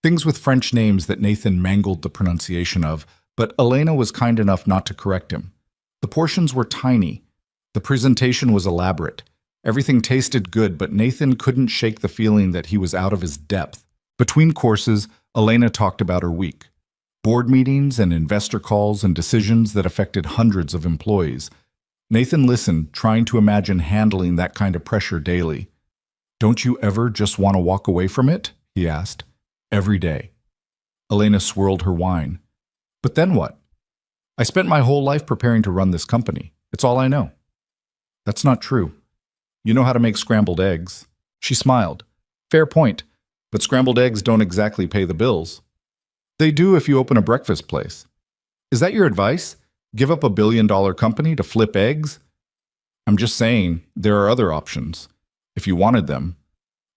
Things with French names that Nathan mangled the pronunciation of, but Elena was kind enough not to correct him. The portions were tiny. The presentation was elaborate. Everything tasted good, but Nathan couldn't shake the feeling that he was out of his depth. Between courses, Elena talked about her week. Board meetings and investor calls and decisions that affected hundreds of employees. Nathan listened, trying to imagine handling that kind of pressure daily. "Don't you ever just want to walk away from it?" he asked. "Every day." Elena swirled her wine. "But then what?" "I spent my whole life preparing to run this company. It's all I know." "That's not true. You know how to make scrambled eggs." She smiled. "Fair point, but scrambled eggs don't exactly pay the bills." "They do if you open a breakfast place." "Is that your advice? Give up $1 billion company to flip eggs?" "I'm just saying, there are other options, if you wanted them."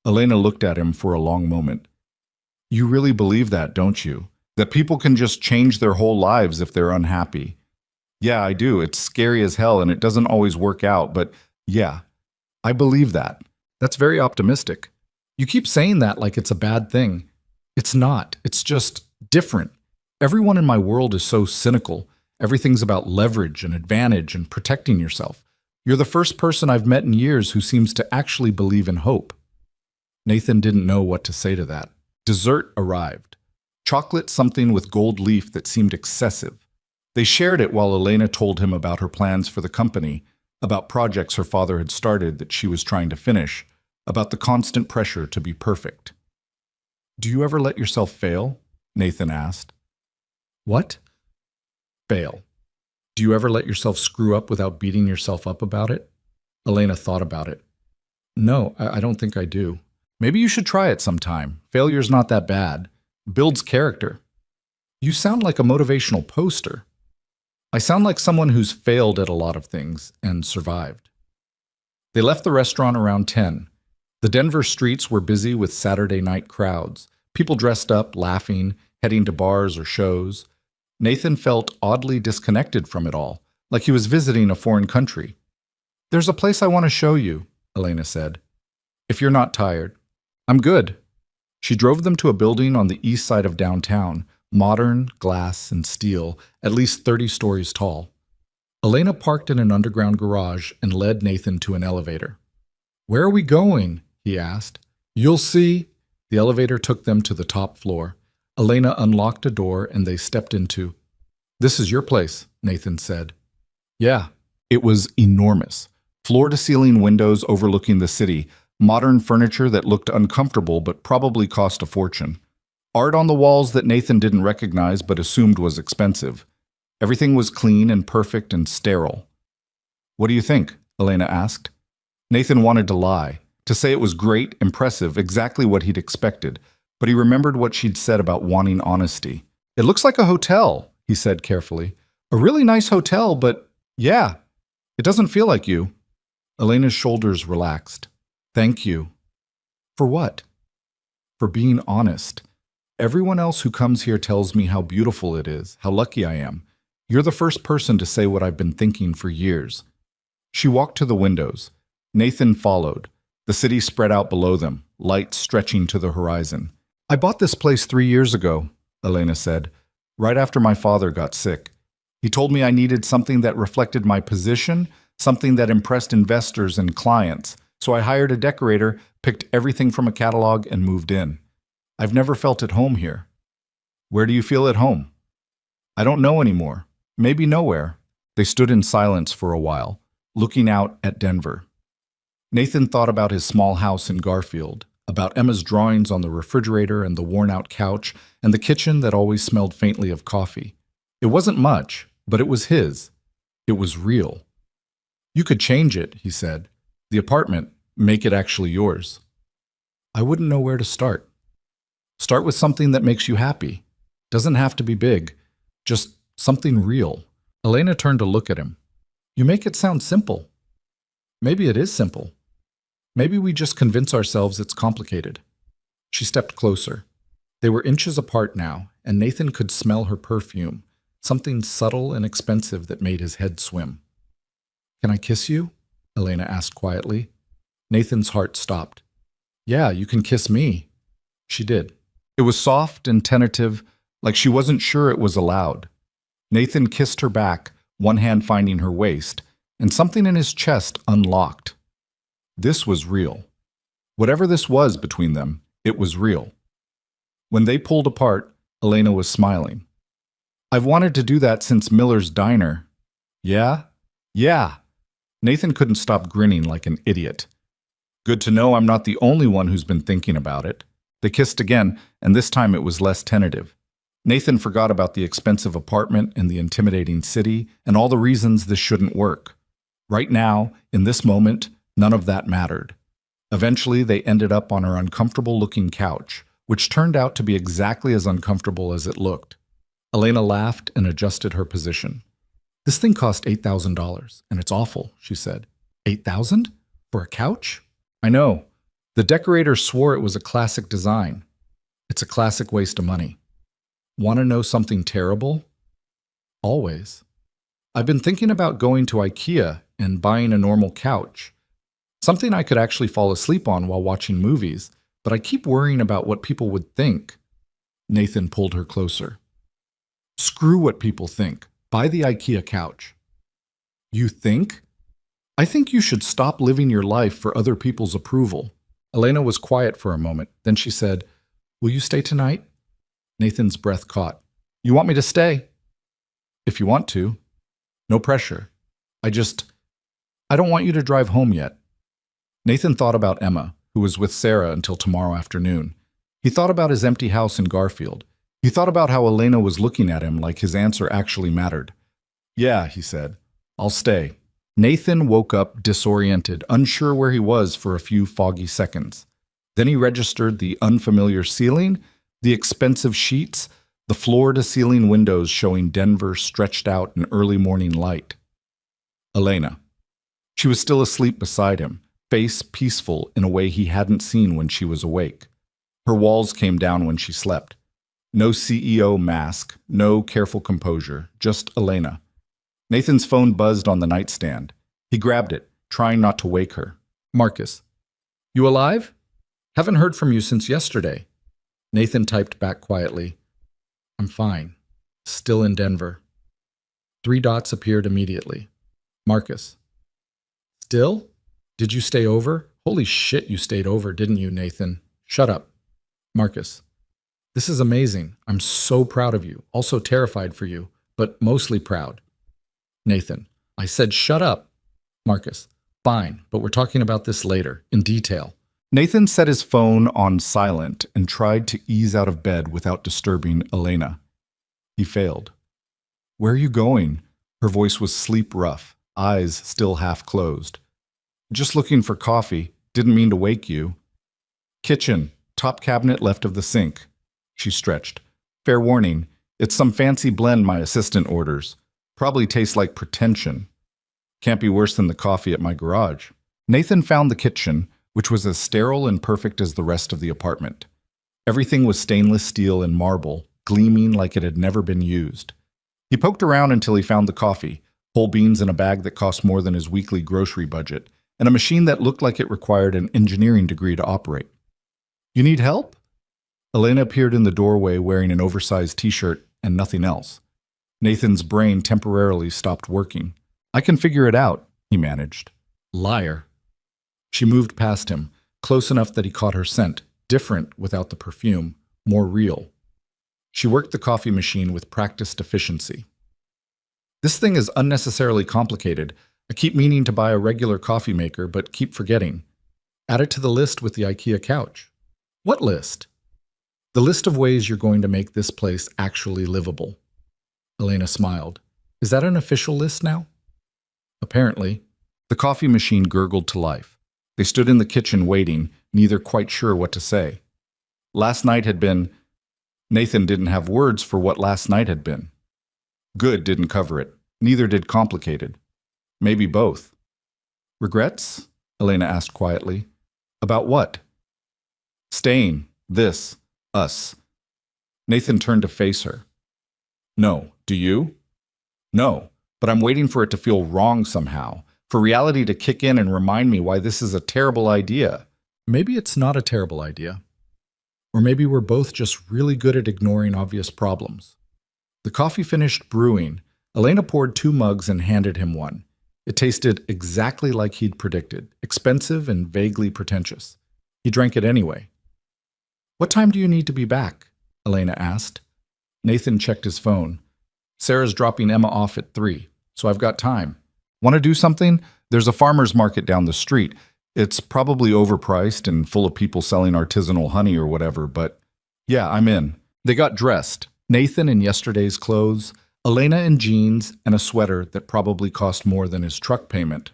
Elena looked at him for a long moment. "You really believe that, don't you? That people can just change their whole lives if they're unhappy?" "Yeah, I do. It's scary as hell and it doesn't always work out, but yeah, I believe that." "That's very optimistic." "You keep saying that like it's a bad thing." "It's not. It's just different. Everyone in my world is so cynical. Everything's about leverage and advantage and protecting yourself. You're the first person I've met in years who seems to actually believe in hope." Nathan didn't know what to say to that. Dessert arrived. Chocolate something with gold leaf that seemed excessive. They shared it while Elena told him about her plans for the company, about projects her father had started that she was trying to finish, about the constant pressure to be perfect. "Do you ever let yourself fail?" Nathan asked. "What?" "Fail. Do you ever let yourself screw up without beating yourself up about it?" Elena thought about it. "No, I don't think I do." "Maybe you should try it sometime. Failure's not that bad. Builds character." "You sound like a motivational poster." "I sound like someone who's failed at a lot of things and survived." They left the restaurant around 10. The Denver streets were busy with Saturday night crowds. People dressed up, laughing, heading to bars or shows. Nathan felt oddly disconnected from it all, like he was visiting a foreign country. "There's a place I want to show you," Elena said. "If you're not tired." "I'm good." She drove them to a building on the east side of downtown, modern, glass, and steel, at least 30 stories tall. Elena parked in an underground garage and led Nathan to an elevator. "Where are we going?" he asked. "You'll see." The elevator took them to the top floor. Elena unlocked a door and they stepped into. "This is your place," Nathan said. Yeah, it was enormous. Floor-to-ceiling windows overlooking the city, modern furniture that looked uncomfortable but probably cost a fortune. Art on the walls that Nathan didn't recognize but assumed was expensive. Everything was clean and perfect and sterile. "What do you think?" Elena asked. Nathan wanted to lie, to say it was great, impressive, exactly what he'd expected, but he remembered what she'd said about wanting honesty. "It looks like a hotel," he said carefully. "A really nice hotel, but yeah, it doesn't feel like you." Elena's shoulders relaxed. "Thank you." "For what?" "For being honest. Everyone else who comes here tells me how beautiful it is, how lucky I am. You're the first person to say what I've been thinking for years." She walked to the windows. Nathan followed. The city spread out below them, lights stretching to the horizon. "I bought this place 3 years ago," Elena said, "right after my father got sick. He told me I needed something that reflected my position, something that impressed investors and clients. So I hired a decorator, picked everything from a catalog, and moved in. I've never felt at home here." "Where do you feel at home?" "I don't know anymore. Maybe nowhere." They stood in silence for a while, looking out at Denver. Nathan thought about his small house in Garfield, about Emma's drawings on the refrigerator and the worn-out couch, and the kitchen that always smelled faintly of coffee. It wasn't much, but it was his. It was real. "You could change it," he said. "The apartment, make it actually yours." "I wouldn't know where to start." "Start with something that makes you happy. Doesn't have to be big. Just something real." Elena turned to look at him. "You make it sound simple." "Maybe it is simple. Maybe we just convince ourselves it's complicated." She stepped closer. They were inches apart now, and Nathan could smell her perfume, something subtle and expensive that made his head swim. "Can I kiss you?" Elena asked quietly. Nathan's heart stopped. "Yeah, you can kiss me." She did. It was soft and tentative, like she wasn't sure it was allowed. Nathan kissed her back, one hand finding her waist, and something in his chest unlocked. This was real. Whatever this was between them, it was real. When they pulled apart, Elena was smiling. "I've wanted to do that since Miller's Diner." "Yeah?" "Yeah." Nathan couldn't stop grinning like an idiot. "Good to know I'm not the only one who's been thinking about it." They kissed again, and this time it was less tentative. Nathan forgot about the expensive apartment and the intimidating city and all the reasons this shouldn't work. Right now, in this moment, none of that mattered. Eventually, they ended up on her uncomfortable-looking couch, which turned out to be exactly as uncomfortable as it looked. Elena laughed and adjusted her position. "This thing cost $8,000, and it's awful," she said. "8,000? For a couch?" "I know. The decorator swore it was a classic design. It's a classic waste of money." "Want to know something terrible?" "Always." "I've been thinking about going to IKEA and buying a normal couch. Something I could actually fall asleep on while watching movies, but I keep worrying about what people would think." Nathan pulled her closer. "Screw what people think. Buy the IKEA couch." "You think?" "I think you should stop living your life for other people's approval." Elena was quiet for a moment. Then she said, "Will you stay tonight?" Nathan's breath caught. "You want me to stay?" "If you want to. No pressure. I don't want you to drive home yet." Nathan thought about Emma, who was with Sarah until tomorrow afternoon. He thought about his empty house in Garfield. He thought about how Elena was looking at him like his answer actually mattered. "Yeah," he said. "I'll stay." Nathan woke up disoriented, unsure where he was for a few foggy seconds. Then he registered the unfamiliar ceiling, the expensive sheets, the floor-to-ceiling windows showing Denver stretched out in early morning light. Elena. She was still asleep beside him, face peaceful in a way he hadn't seen when she was awake. Her walls came down when she slept. No CEO mask, no careful composure, just Elena. Nathan's phone buzzed on the nightstand. He grabbed it, trying not to wake her. Marcus. You alive? Haven't heard from you since yesterday. Nathan typed back quietly. I'm fine. Still in Denver. 3 dots appeared immediately. Marcus. Still? Did you stay over? Holy shit, you stayed over, didn't you, Nathan? Shut up. Marcus. This is amazing. I'm so proud of you. Also terrified for you, but mostly proud. Nathan. I said shut up. Marcus. Fine, but we're talking about this later, in detail. Nathan set his phone on silent and tried to ease out of bed without disturbing Elena. He failed. Where are you going? Her voice was sleep rough, eyes still half closed. Just looking for coffee. Didn't mean to wake you. Kitchen, top cabinet left of the sink. She stretched. Fair warning, it's some fancy blend my assistant orders. Probably tastes like pretension. Can't be worse than the coffee at my garage. Nathan found the kitchen, which was as sterile and perfect as the rest of the apartment. Everything was stainless steel and marble, gleaming like it had never been used. He poked around until he found the coffee, whole beans in a bag that cost more than his weekly grocery budget, and a machine that looked like it required an engineering degree to operate. You need help? Elena appeared in the doorway wearing an oversized t-shirt and nothing else. Nathan's brain temporarily stopped working. I can figure it out, he managed. Liar. She moved past him, close enough that he caught her scent, different without the perfume, more real. She worked the coffee machine with practiced efficiency. This thing is unnecessarily complicated. I keep meaning to buy a regular coffee maker, but keep forgetting. Add it to the list with the IKEA couch. What list? The list of ways you're going to make this place actually livable. Elena smiled. Is that an official list now? Apparently. The coffee machine gurgled to life. They stood in the kitchen waiting, neither quite sure what to say. Last night had been... Nathan didn't have words for what last night had been. Good didn't cover it. Neither did complicated. Maybe both. Regrets? Elena asked quietly. About what? Staying. This. Us. Nathan turned to face her. No. Do you? No. But I'm waiting for it to feel wrong somehow. For reality to kick in and remind me why this is a terrible idea. Maybe it's not a terrible idea. Or maybe we're both just really good at ignoring obvious problems. The coffee finished brewing. Elena poured 2 mugs and handed him one. It tasted exactly like he'd predicted, expensive and vaguely pretentious. He drank it anyway. What time do you need to be back? Elena asked. Nathan checked his phone. Sarah's dropping Emma off at 3, so I've got time. Want to do something? There's a farmer's market down the street. It's probably overpriced and full of people selling artisanal honey or whatever, but yeah, I'm in. They got dressed. Nathan in yesterday's clothes, Elena in jeans and a sweater that probably cost more than his truck payment.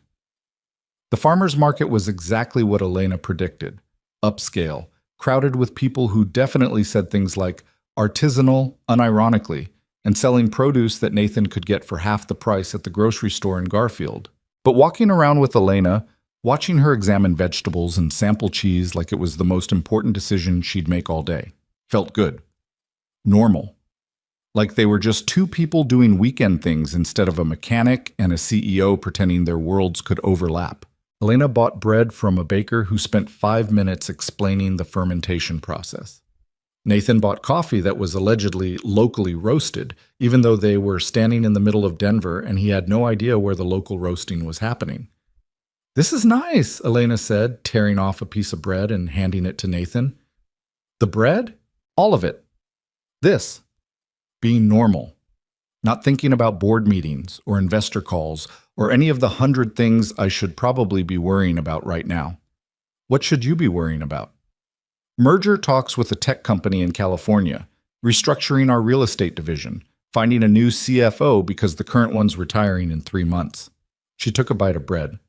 The farmer's market was exactly what Elena predicted. Upscale, crowded with people who definitely said things like artisanal, unironically, and selling produce that Nathan could get for half the price at the grocery store in Garfield. But walking around with Elena, watching her examine vegetables and sample cheese like it was the most important decision she'd make all day, felt good. Normal. Like they were just 2 people doing weekend things instead of a mechanic and a CEO pretending their worlds could overlap. Elena bought bread from a baker who spent 5 minutes explaining the fermentation process. Nathan bought coffee that was allegedly locally roasted, even though they were standing in the middle of Denver and he had no idea where the local roasting was happening. This is nice, Elena said, tearing off a piece of bread and handing it to Nathan. The bread? All of it. This. Being normal. Not thinking about board meetings or investor calls or any of the 100 things I should probably be worrying about right now. What should you be worrying about? Merger talks with a tech company in California, restructuring our real estate division, finding a new CFO because the current one's retiring in 3 months. She took a bite of bread.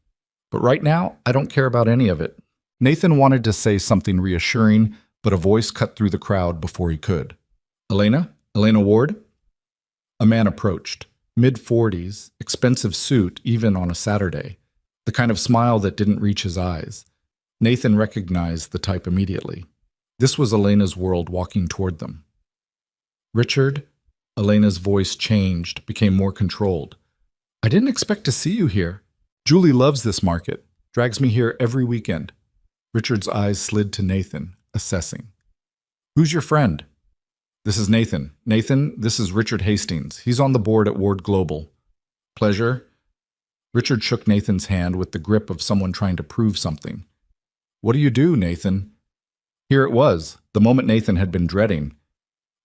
But right now, I don't care about any of it. Nathan wanted to say something reassuring, but a voice cut through the crowd before he could. Elena? Elena Ward? A man approached. Mid-40s, expensive suit even on a Saturday. The kind of smile that didn't reach his eyes. Nathan recognized the type immediately. This was Elena's world walking toward them. Richard, Elena's voice changed, became more controlled. I didn't expect to see you here. Julie loves this market, drags me here every weekend. Richard's eyes slid to Nathan, assessing. Who's your friend? This is Nathan. Nathan, this is Richard Hastings. He's on the board at Ward Global. Pleasure. Richard shook Nathan's hand with the grip of someone trying to prove something. What do you do, Nathan? Here it was, the moment Nathan had been dreading.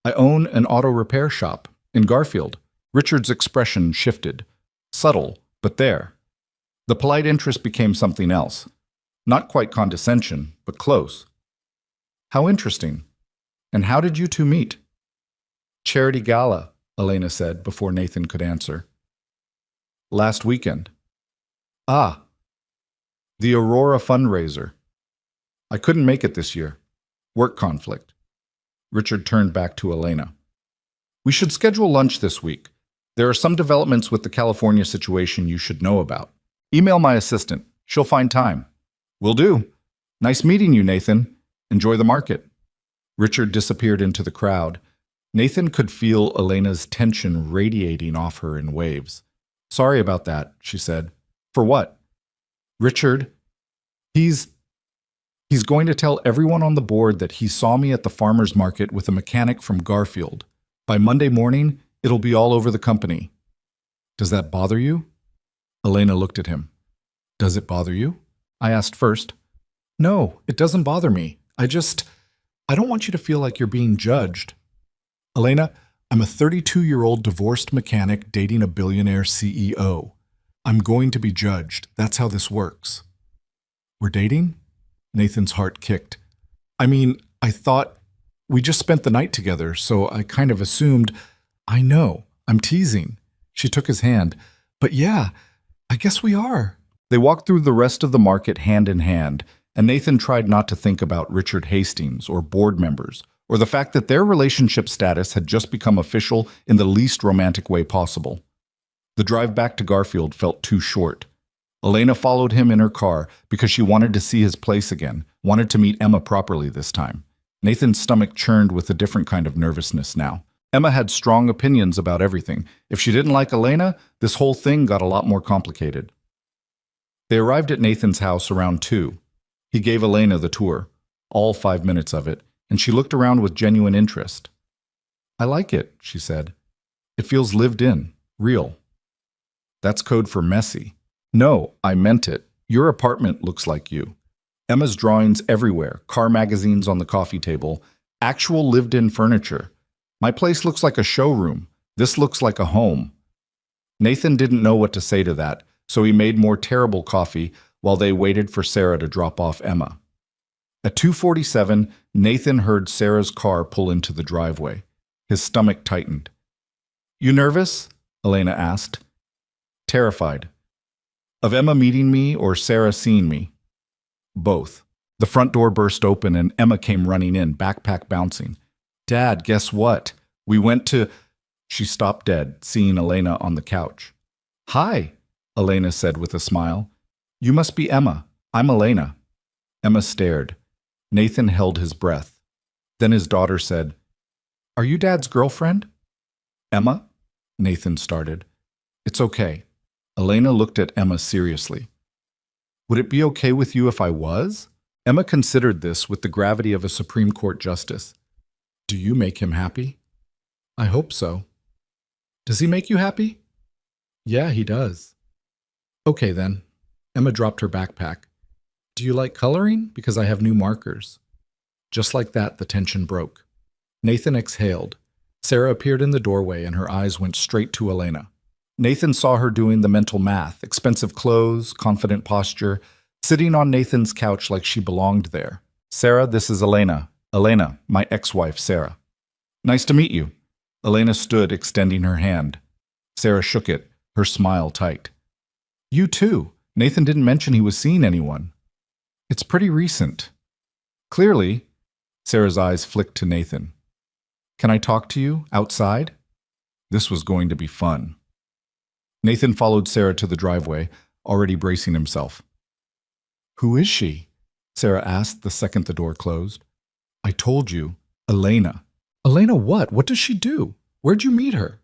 I own an auto repair shop in Garfield. Richard's expression shifted. Subtle, but there. The polite interest became something else. Not quite condescension, but close. How interesting. And how did you two meet? Charity gala, Elena said before Nathan could answer. Last weekend. Ah. The Aurora fundraiser. I couldn't make it this year. Work conflict. Richard turned back to Elena. We should schedule lunch this week. There are some developments with the California situation you should know about. Email my assistant. She'll find time. Will do. Nice meeting you, Nathan. Enjoy the market. Richard disappeared into the crowd. Nathan could feel Elena's tension radiating off her in waves. Sorry about that, she said. For what? Richard, he's going to tell everyone on the board that he saw me at the farmer's market with a mechanic from Garfield. By Monday morning, it'll be all over the company. Does that bother you? Elena looked at him. Does it bother you? I asked first. No, it doesn't bother me. I don't want you to feel like you're being judged. Elena, I'm a 32-year-old divorced mechanic dating a billionaire CEO. I'm going to be judged. That's how this works. We're dating? Nathan's heart kicked. I thought we just spent the night together, so I kind of assumed. I know, I'm teasing. She took his hand. But yeah, I guess we are. They walked through the rest of the market hand in hand, and Nathan tried not to think about Richard Hastings or board members, or the fact that their relationship status had just become official in the least romantic way possible. The drive back to Garfield felt too short. Elena followed him in her car because she wanted to see his place again, wanted to meet Emma properly this time. Nathan's stomach churned with a different kind of nervousness now. Emma had strong opinions about everything. If she didn't like Elena, this whole thing got a lot more complicated. They arrived at Nathan's house around 2. He gave Elena the tour, all 5 minutes of it, and she looked around with genuine interest. I like it, she said. It feels lived in, real. That's code for messy. No, I meant it. Your apartment looks like you. Emma's drawings everywhere, car magazines on the coffee table, actual lived-in furniture. My place looks like a showroom. This looks like a home. Nathan didn't know what to say to that, so he made more terrible coffee while they waited for Sarah to drop off Emma. At 2:47, Nathan heard Sarah's car pull into the driveway. His stomach tightened. You nervous? Elena asked. Terrified. Of Emma meeting me or Sarah seeing me? Both. The front door burst open and Emma came running in, backpack bouncing. Dad, guess what? We went to... She stopped dead, seeing Elena on the couch. Hi, Elena said with a smile. You must be Emma. I'm Elena. Emma stared. Nathan held his breath. Then his daughter said, Are you Dad's girlfriend? Emma? Nathan started. It's okay. Elena looked at Emma seriously. Would it be okay with you if I was? Emma considered this with the gravity of a Supreme Court justice. Do you make him happy? I hope so. Does he make you happy? Yeah, he does. Okay then. Emma dropped her backpack. Do you like coloring? Because I have new markers. Just like that, the tension broke. Nathan exhaled. Sarah appeared in the doorway and her eyes went straight to Elena. Nathan saw her doing the mental math, expensive clothes, confident posture, sitting on Nathan's couch like she belonged there. Sarah, this is Elena. Elena, my ex-wife, Sarah. Nice to meet you. Elena stood, extending her hand. Sarah shook it, her smile tight. You too. Nathan didn't mention he was seeing anyone. It's pretty recent. Clearly, Sarah's eyes flicked to Nathan. Can I talk to you outside? This was going to be fun. Nathan followed Sarah to the driveway, already bracing himself. Who is she? Sarah asked the second the door closed. I told you. Elena. Elena what? What does she do? Where'd you meet her?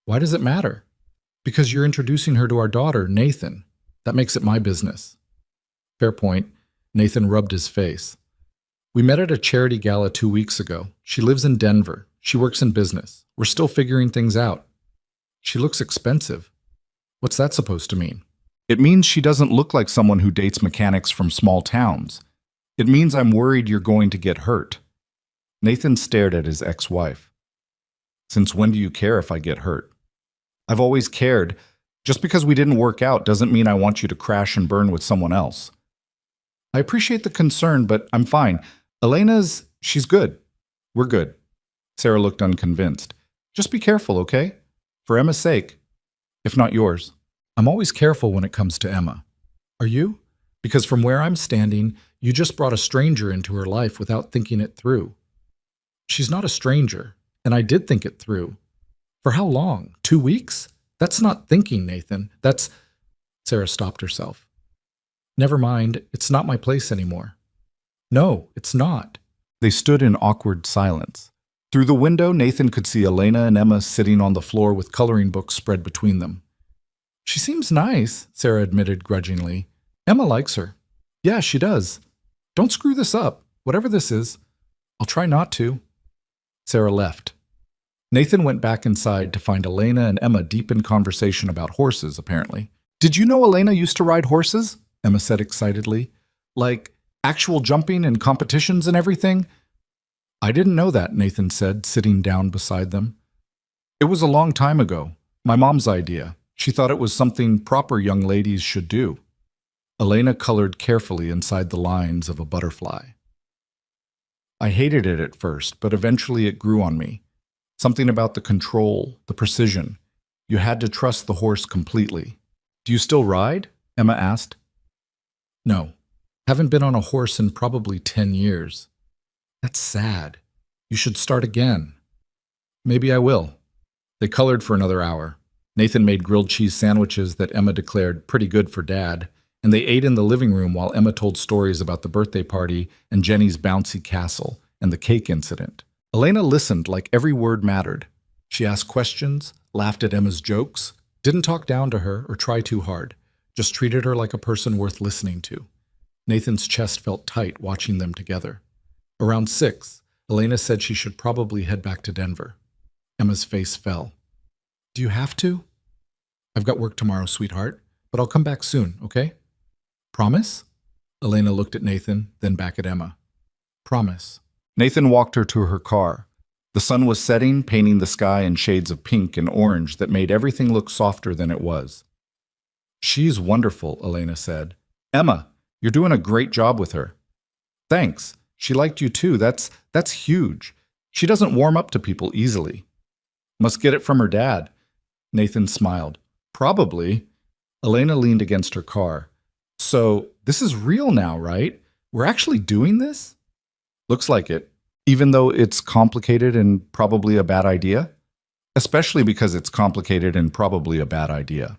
Why does it matter? Because you're introducing her to our daughter, Nathan. That makes it my business. Fair point. Nathan rubbed his face. We met at a charity gala 2 weeks ago. She lives in Denver. She works in business. We're still figuring things out. She looks expensive. What's that supposed to mean? It means she doesn't look like someone who dates mechanics from small towns. It means I'm worried you're going to get hurt. Nathan stared at his ex-wife. Since when do you care if I get hurt? I've always cared. Just because we didn't work out doesn't mean I want you to crash and burn with someone else. I appreciate the concern, but I'm fine. She's good. We're good. Sarah looked unconvinced. Just be careful, okay? For Emma's sake. If not yours. I'm always careful when it comes to Emma. Are you? Because from where I'm standing, you just brought a stranger into her life without thinking it through. She's not a stranger, and I did think it through. For how long? 2 weeks? That's not thinking, Nathan. That's... Sarah stopped herself. Never mind, it's not my place anymore. No, it's not. They stood in awkward silence. Through the window, Nathan could see Elena and Emma sitting on the floor with coloring books spread between them. She seems nice, Sarah admitted grudgingly. Emma likes her. Yeah, she does. Don't screw this up, whatever this is. I'll try not to. Sarah left. Nathan went back inside to find Elena and Emma deep in conversation about horses, apparently. Did you know Elena used to ride horses? Emma said excitedly. Like actual jumping and competitions and everything? I didn't know that, Nathan said, sitting down beside them. It was a long time ago. My mom's idea. She thought it was something proper young ladies should do. Elena colored carefully inside the lines of a butterfly. I hated it at first, but eventually it grew on me. Something about the control, the precision. You had to trust the horse completely. Do you still ride? Emma asked. No. Haven't been on a horse in probably 10 years. That's sad. You should start again. Maybe I will. They colored for another hour. Nathan made grilled cheese sandwiches that Emma declared pretty good for Dad, and they ate in the living room while Emma told stories about the birthday party and Jenny's bouncy castle and the cake incident. Elena listened like every word mattered. She asked questions, laughed at Emma's jokes, didn't talk down to her or try too hard, just treated her like a person worth listening to. Nathan's chest felt tight watching them together. Around 6, Elena said she should probably head back to Denver. Emma's face fell. Do you have to? I've got work tomorrow, sweetheart, but I'll come back soon, okay? Promise? Elena looked at Nathan, then back at Emma. Promise. Nathan walked her to her car. The sun was setting, painting the sky in shades of pink and orange that made everything look softer than it was. She's wonderful, Elena said. Emma, you're doing a great job with her. Thanks. She liked you too. That's huge. She doesn't warm up to people easily. Must get it from her dad. Nathan smiled. Probably. Elena leaned against her car. So, this is real now, right? We're actually doing this? Looks like it, even though it's complicated and probably a bad idea. Especially because it's complicated and probably a bad idea.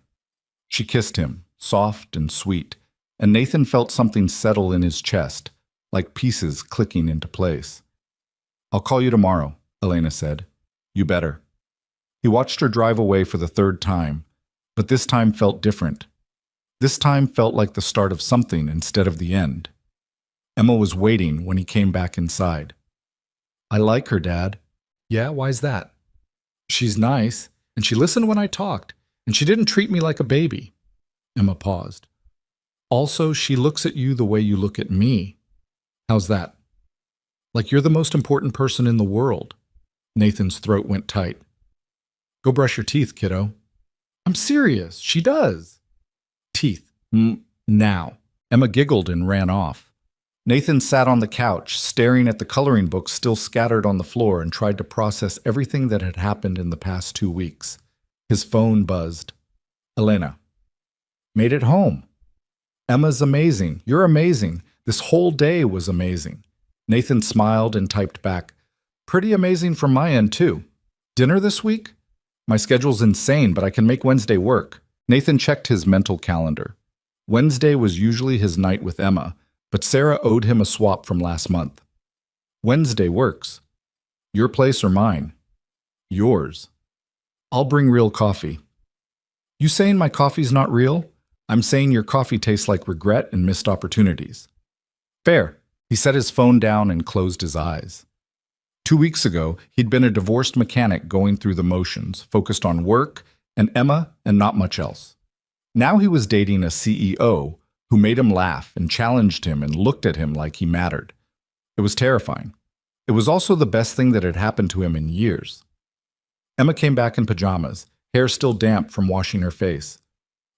She kissed him, soft and sweet, and Nathan felt something settle in his chest, like pieces clicking into place. I'll call you tomorrow, Elena said. You better. He watched her drive away for the 3rd time, but this time felt different. This time felt like the start of something instead of the end. Emma was waiting when he came back inside. I like her, Dad. Yeah, why's that? She's nice, and she listened when I talked, and she didn't treat me like a baby. Emma paused. Also, she looks at you the way you look at me. How's that? Like you're the most important person in the world. Nathan's throat went tight. Go brush your teeth, kiddo. I'm serious. She does. Teeth. Now. Emma giggled and ran off. Nathan sat on the couch, staring at the coloring books still scattered on the floor, and tried to process everything that had happened in the past 2 weeks. His phone buzzed. Elena. Made it home. Emma's amazing. You're amazing. This whole day was amazing. Nathan smiled and typed back. Pretty amazing from my end, too. Dinner this week? My schedule's insane, but I can make Wednesday work. Nathan checked his mental calendar. Wednesday was usually his night with Emma, but Sarah owed him a swap from last month. Wednesday works. Your place or mine? Yours. I'll bring real coffee. You saying my coffee's not real? I'm saying your coffee tastes like regret and missed opportunities. Fair. He set his phone down and closed his eyes. 2 weeks ago, he'd been a divorced mechanic going through the motions, focused on work and Emma and not much else. Now he was dating a CEO who made him laugh and challenged him and looked at him like he mattered. It was terrifying. It was also the best thing that had happened to him in years. Emma came back in pajamas, hair still damp from washing her face.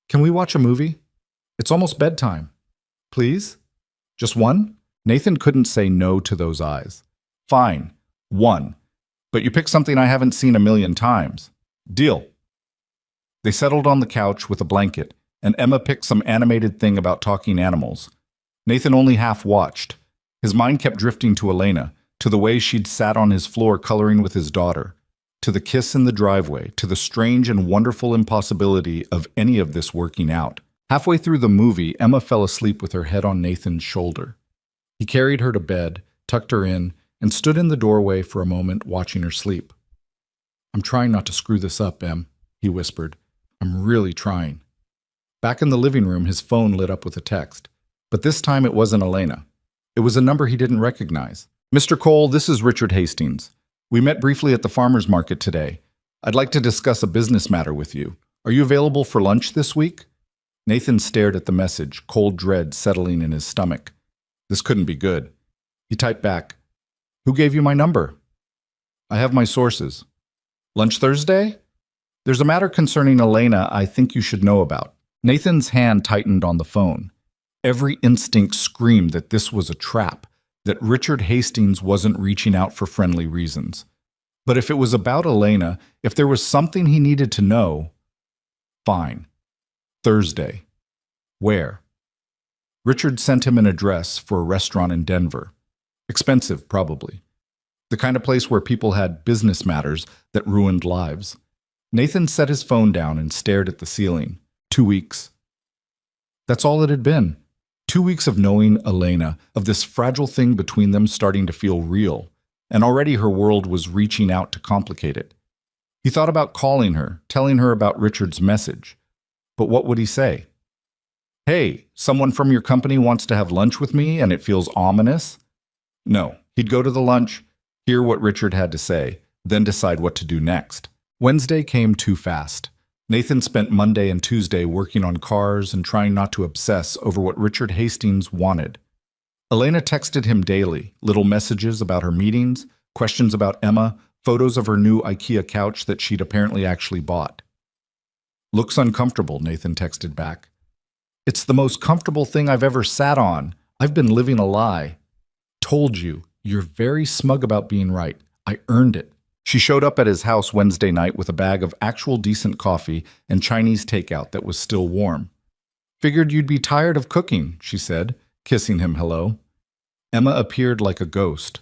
Can we watch a movie? It's almost bedtime. Please? Just one? Nathan couldn't say no to those eyes. Fine, one. But you pick something I haven't seen a million times. Deal. They settled on the couch with a blanket, and Emma picked some animated thing about talking animals. Nathan only half watched. His mind kept drifting to Elena, to the way she'd sat on his floor coloring with his daughter, to the kiss in the driveway, to the strange and wonderful impossibility of any of this working out. Halfway through the movie, Emma fell asleep with her head on Nathan's shoulder. He carried her to bed, tucked her in, and stood in the doorway for a moment watching her sleep. I'm trying not to screw this up, Em, he whispered. I'm really trying. Back in the living room, his phone lit up with a text. But this time it wasn't Elena. It was a number he didn't recognize. Mr. Cole, this is Richard Hastings. We met briefly at the farmer's market today. I'd like to discuss a business matter with you. Are you available for lunch this week? Nathan stared at the message, cold dread settling in his stomach. This couldn't be good. He typed back, Who gave you my number? I have my sources. Lunch Thursday? There's a matter concerning Elena I think you should know about. Nathan's hand tightened on the phone. Every instinct screamed that this was a trap, that Richard Hastings wasn't reaching out for friendly reasons. But if it was about Elena, if there was something he needed to know, fine. Thursday. Where? Richard sent him an address for a restaurant in Denver. Expensive, probably. The kind of place where people had business matters that ruined lives. Nathan set his phone down and stared at the ceiling. 2 weeks. That's all it had been. 2 weeks of knowing Elena, of this fragile thing between them starting to feel real, and already her world was reaching out to complicate it. He thought about calling her, telling her about Richard's message. But what would he say? Hey, someone from your company wants to have lunch with me and it feels ominous? No, he'd go to the lunch, hear what Richard had to say, then decide what to do next. Wednesday came too fast. Nathan spent Monday and Tuesday working on cars and trying not to obsess over what Richard Hastings wanted. Elena texted him daily, little messages about her meetings, questions about Emma, photos of her new IKEA couch that she'd apparently actually bought. Looks uncomfortable, Nathan texted back. It's the most comfortable thing I've ever sat on. I've been living a lie. Told you, you're very smug about being right. I earned it. She showed up at his house Wednesday night with a bag of actual decent coffee and Chinese takeout that was still warm. Figured you'd be tired of cooking, she said, kissing him hello. Emma appeared like a ghost.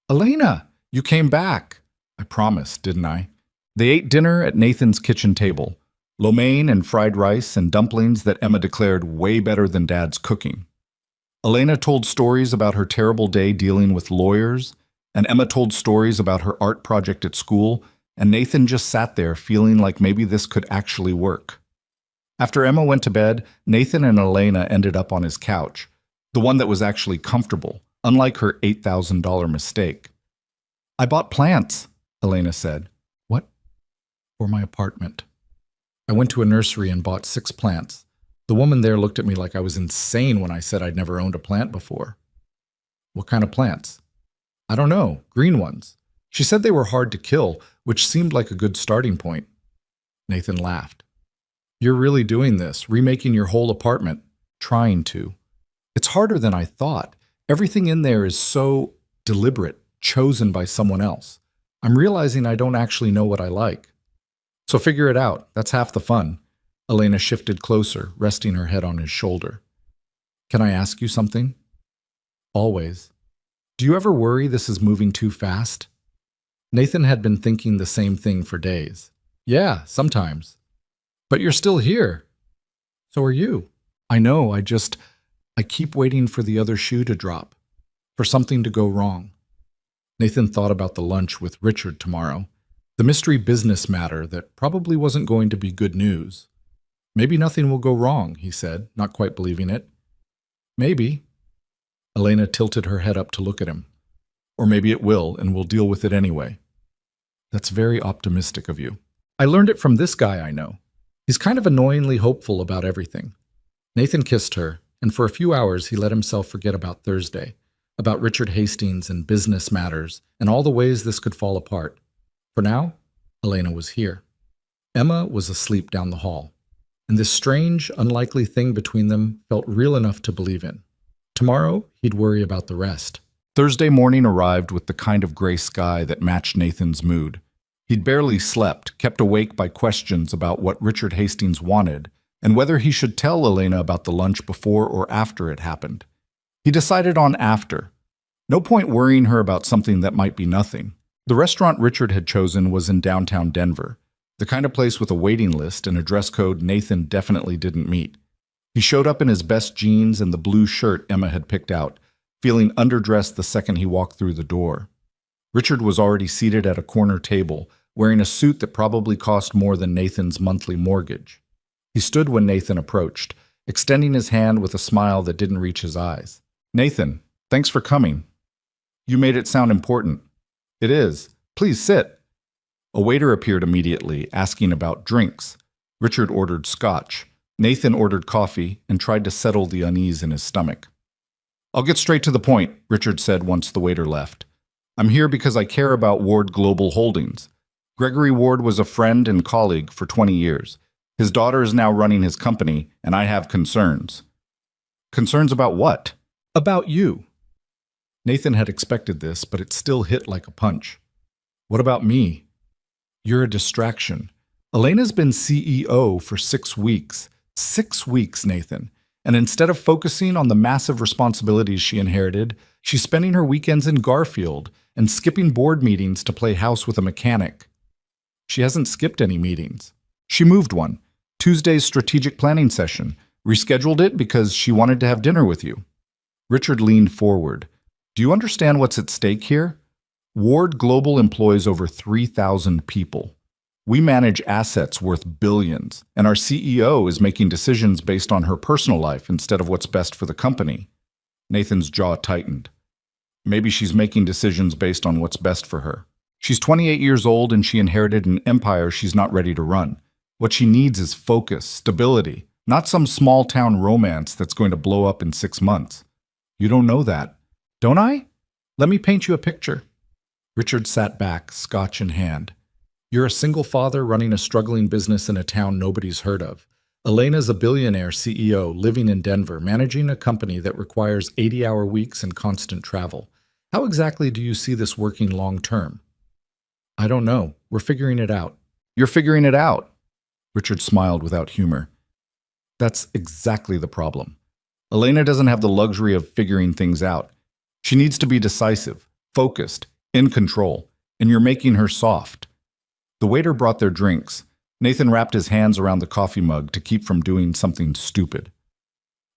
Elena, you came back. I promised, didn't I? They ate dinner at Nathan's kitchen table. Lo mein and fried rice and dumplings that Emma declared way better than Dad's cooking. Elena told stories about her terrible day dealing with lawyers, and Emma told stories about her art project at school, and Nathan just sat there feeling like maybe this could actually work. After Emma went to bed, Nathan and Elena ended up on his couch, the one that was actually comfortable, unlike her $8,000 mistake. I bought plants, Elena said. What? For my apartment. I went to a nursery and bought 6 plants. The woman there looked at me like I was insane when I said I'd never owned a plant before. What kind of plants? I don't know, green ones. She said they were hard to kill, which seemed like a good starting point. Nathan laughed. You're really doing this, remaking your whole apartment. Trying to. It's harder than I thought. Everything in there is so deliberate, chosen by someone else. I'm realizing I don't actually know what I like. So figure it out. That's half the fun. Elena shifted closer, resting her head on his shoulder. Can I ask you something? Always. Do you ever worry this is moving too fast? Nathan had been thinking the same thing for days. Yeah, sometimes. But you're still here. So are you. I know, I keep waiting for the other shoe to drop, for something to go wrong. Nathan thought about the lunch with Richard tomorrow, the mystery business matter that probably wasn't going to be good news. Maybe nothing will go wrong, he said, not quite believing it. Maybe. Elena tilted her head up to look at him. Or maybe it will, and we'll deal with it anyway. That's very optimistic of you. I learned it from this guy I know. He's kind of annoyingly hopeful about everything. Nathan kissed her, and for a few hours he let himself forget about Thursday, about Richard Hastings and business matters, and all the ways this could fall apart. For now, Elena was here. Emma was asleep down the hall, and this strange, unlikely thing between them felt real enough to believe in. Tomorrow, he'd worry about the rest. Thursday morning arrived with the kind of gray sky that matched Nathan's mood. He'd barely slept, kept awake by questions about what Richard Hastings wanted, and whether he should tell Elena about the lunch before or after it happened. He decided on after. No point worrying her about something that might be nothing. The restaurant Richard had chosen was in downtown Denver, the kind of place with a waiting list and a dress code Nathan definitely didn't meet. He showed up in his best jeans and the blue shirt Emma had picked out, feeling underdressed the second he walked through the door. Richard was already seated at a corner table, wearing a suit that probably cost more than Nathan's monthly mortgage. He stood when Nathan approached, extending his hand with a smile that didn't reach his eyes. Nathan, thanks for coming. You made it sound important. It is. Please sit. A waiter appeared immediately, asking about drinks. Richard ordered scotch. Nathan ordered coffee and tried to settle the unease in his stomach. I'll get straight to the point, Richard said once the waiter left. I'm here because I care about Ward Global Holdings. Gregory Ward was a friend and colleague for 20 years. His daughter is now running his company, and I have concerns. Concerns about what? About you. Nathan had expected this, but it still hit like a punch. What about me? You're a distraction. Elena's been CEO for 6 weeks. 6 weeks, Nathan. And instead of focusing on the massive responsibilities she inherited, she's spending her weekends in Garfield and skipping board meetings to play house with a mechanic. She hasn't skipped any meetings. She moved one, Tuesday's strategic planning session, rescheduled it because she wanted to have dinner with you. Richard leaned forward. Do you understand what's at stake here? Ward Global employs over 3,000 people. We manage assets worth billions, and our CEO is making decisions based on her personal life instead of what's best for the company. Nathan's jaw tightened. Maybe she's making decisions based on what's best for her. She's 28 years old and she inherited an empire she's not ready to run. What she needs is focus, stability, not some small-town romance that's going to blow up in 6 months. You don't know that. Don't I? Let me paint you a picture. Richard sat back, scotch in hand. You're a single father running a struggling business in a town nobody's heard of. Elena's a billionaire CEO living in Denver, managing a company that requires 80-hour weeks and constant travel. How exactly do you see this working long-term? I don't know. We're figuring it out. You're figuring it out. Richard smiled without humor. That's exactly the problem. Elena doesn't have the luxury of figuring things out. She needs to be decisive, focused, in control, and you're making her soft. The waiter brought their drinks. Nathan wrapped his hands around the coffee mug to keep from doing something stupid.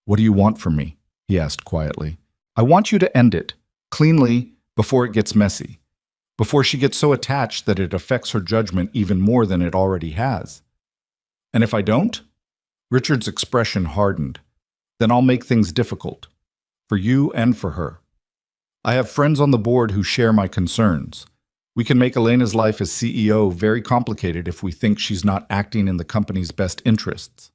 What do you want from me? He asked quietly. I want you to end it, cleanly, before it gets messy, before she gets so attached that it affects her judgment even more than it already has. And if I don't? Richard's expression hardened. Then I'll make things difficult, for you and for her. I have friends on the board who share my concerns. We can make Elena's life as CEO very complicated if we think she's not acting in the company's best interests.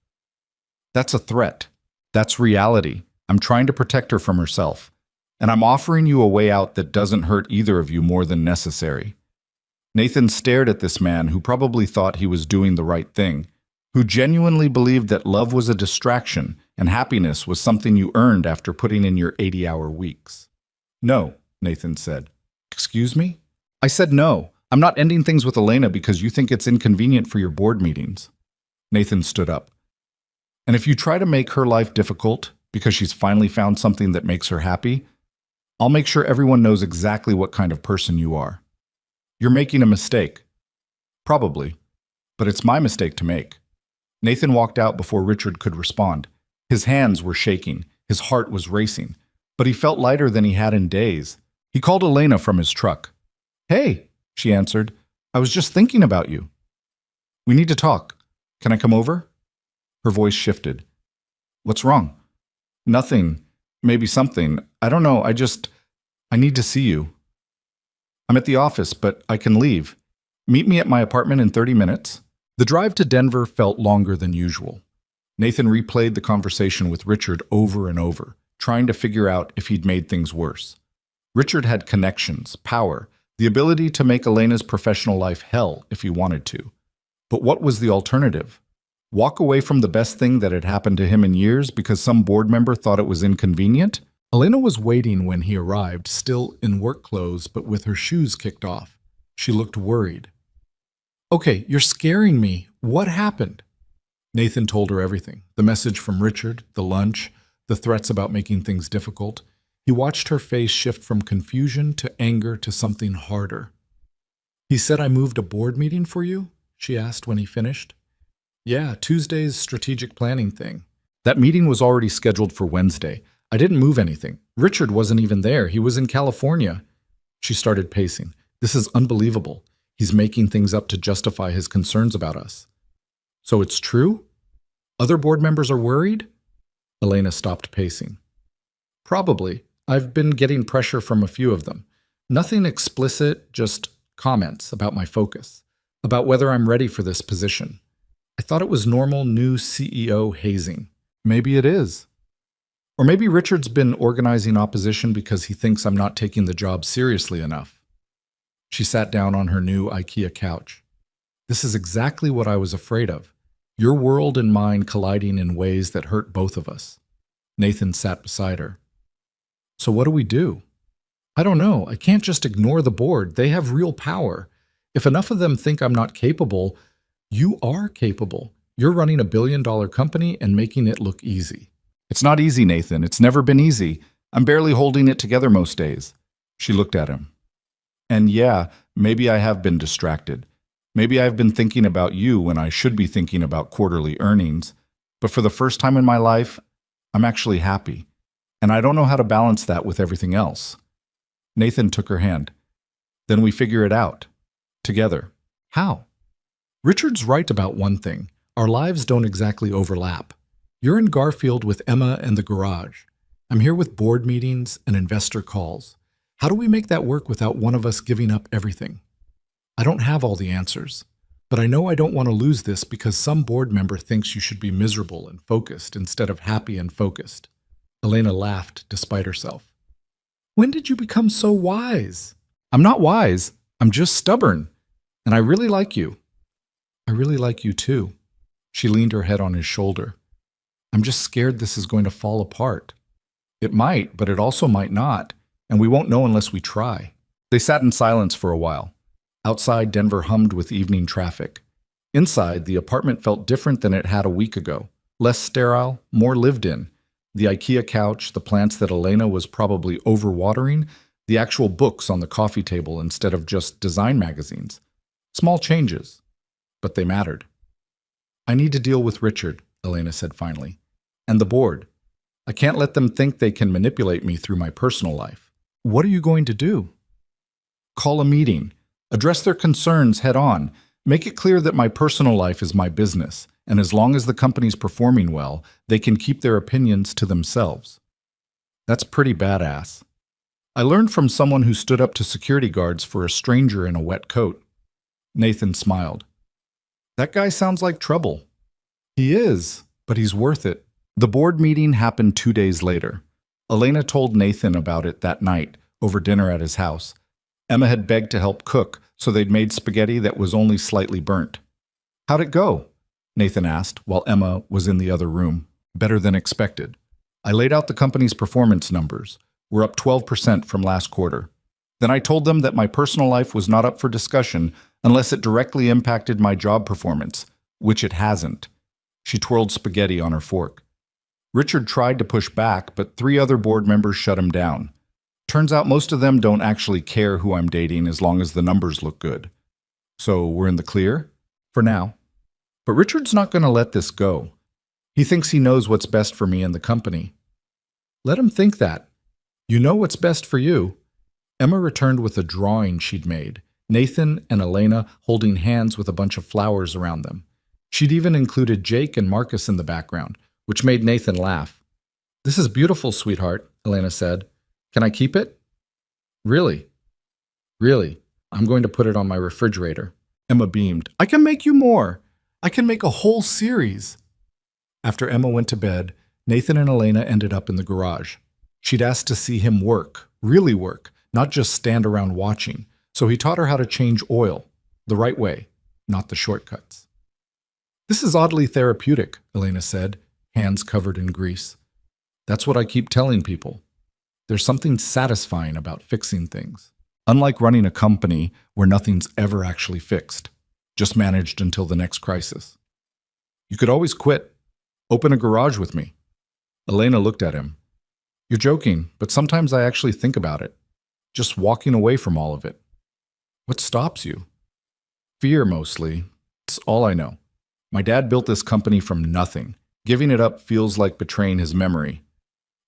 That's a threat. That's reality. I'm trying to protect her from herself. And I'm offering you a way out that doesn't hurt either of you more than necessary. Nathan stared at this man who probably thought he was doing the right thing, who genuinely believed that love was a distraction and happiness was something you earned after putting in your 80-hour weeks. No, Nathan said. Excuse me? I said no. I'm not ending things with Elena because you think it's inconvenient for your board meetings. Nathan stood up. And if you try to make her life difficult because she's finally found something that makes her happy, I'll make sure everyone knows exactly what kind of person you are. You're making a mistake. Probably. But it's my mistake to make. Nathan walked out before Richard could respond. His hands were shaking. His heart was racing. But he felt lighter than he had in days. He called Elena from his truck. Hey, she answered. I was just thinking about you. We need to talk. Can I come over? Her voice shifted. What's wrong? Nothing. Maybe something. I don't know. I need to see you. I'm at the office, but I can leave. Meet me at my apartment in 30 minutes. The drive to Denver felt longer than usual. Nathan replayed the conversation with Richard over and over, trying to figure out if he'd made things worse. Richard had connections, power, the ability to make Elena's professional life hell if he wanted to. But what was the alternative? Walk away from the best thing that had happened to him in years because some board member thought it was inconvenient? Elena was waiting when he arrived, still in work clothes but with her shoes kicked off. She looked worried. Okay, you're scaring me. What happened? Nathan told her everything. The message from Richard, the lunch, the threats about making things difficult. He watched her face shift from confusion to anger to something harder. He said I moved a board meeting for you? She asked when he finished. Yeah, Tuesday's strategic planning thing. That meeting was already scheduled for Wednesday. I didn't move anything. Richard wasn't even there. He was in California. She started pacing. This is unbelievable. He's making things up to justify his concerns about us. So it's true? Other board members are worried? Elena stopped pacing. Probably. I've been getting pressure from a few of them. Nothing explicit, just comments about my focus, about whether I'm ready for this position. I thought it was normal new CEO hazing. Maybe it is. Or maybe Richard's been organizing opposition because he thinks I'm not taking the job seriously enough. She sat down on her new IKEA couch. This is exactly what I was afraid of. Your world and mine colliding in ways that hurt both of us. Nathan sat beside her. So what do we do? I don't know. I can't just ignore the board. They have real power. If enough of them think I'm not capable, you are capable. You're running $1 billion company and making it look easy. It's not easy, Nathan. It's never been easy. I'm barely holding it together most days. She looked at him. And yeah, maybe I have been distracted. Maybe I've been thinking about you when I should be thinking about quarterly earnings. But for the first time in my life, I'm actually happy. And I don't know how to balance that with everything else. Nathan took her hand. Then we figure it out. Together. How? Richard's right about one thing. Our lives don't exactly overlap. You're in Garfield with Emma and the garage. I'm here with board meetings and investor calls. How do we make that work without one of us giving up everything? I don't have all the answers, but I know I don't want to lose this because some board member thinks you should be miserable and focused instead of happy and focused. Elena laughed despite herself. When did you become so wise? I'm not wise. I'm just stubborn. And I really like you. I really like you too. She leaned her head on his shoulder. I'm just scared this is going to fall apart. It might, but it also might not, and we won't know unless we try. They sat in silence for a while. Outside, Denver hummed with evening traffic. Inside, the apartment felt different than it had a week ago. Less sterile, more lived in. The IKEA couch, the plants that Elena was probably overwatering, the actual books on the coffee table instead of just design magazines. Small changes, but they mattered. I need to deal with Richard, Elena said finally, and the board. I can't let them think they can manipulate me through my personal life. What are you going to do? Call a meeting. Address their concerns head on. Make it clear that my personal life is my business, and as long as the company's performing well, they can keep their opinions to themselves. That's pretty badass. I learned from someone who stood up to security guards for a stranger in a wet coat. Nathan smiled. That guy sounds like trouble. He is, but he's worth it. The board meeting happened 2 days later. Elena told Nathan about it that night, over dinner at his house. Emma had begged to help cook, so they'd made spaghetti that was only slightly burnt. How'd it go? Nathan asked, while Emma was in the other room. Better than expected. I laid out the company's performance numbers. We're up 12% from last quarter. Then I told them that my personal life was not up for discussion unless it directly impacted my job performance, which it hasn't. She twirled spaghetti on her fork. Richard tried to push back, but 3 other board members shut him down. Turns out most of them don't actually care who I'm dating as long as the numbers look good. So we're in the clear? For now. But Richard's not going to let this go. He thinks he knows what's best for me and the company. Let him think that. You know what's best for you. Emma returned with a drawing she'd made, Nathan and Elena holding hands with a bunch of flowers around them. She'd even included Jake and Marcus in the background, which made Nathan laugh. "This is beautiful, sweetheart," Elena said. "Can I keep it?" "Really? Really? I'm going to put it on my refrigerator." Emma beamed. "I can make you more. I can make a whole series." After Emma went to bed, Nathan and Elena ended up in the garage. She'd asked to see him work, really work, not just stand around watching. So he taught her how to change oil, the right way, not the shortcuts. "This is oddly therapeutic," Elena said, hands covered in grease. "That's what I keep telling people. There's something satisfying about fixing things. Unlike running a company where nothing's ever actually fixed, just managed until the next crisis. You could always quit. Open a garage with me." Elena looked at him. "You're joking, but sometimes I actually think about it. Just walking away from all of it." "What stops you?" "Fear, mostly. It's all I know. My dad built this company from nothing. Giving it up feels like betraying his memory."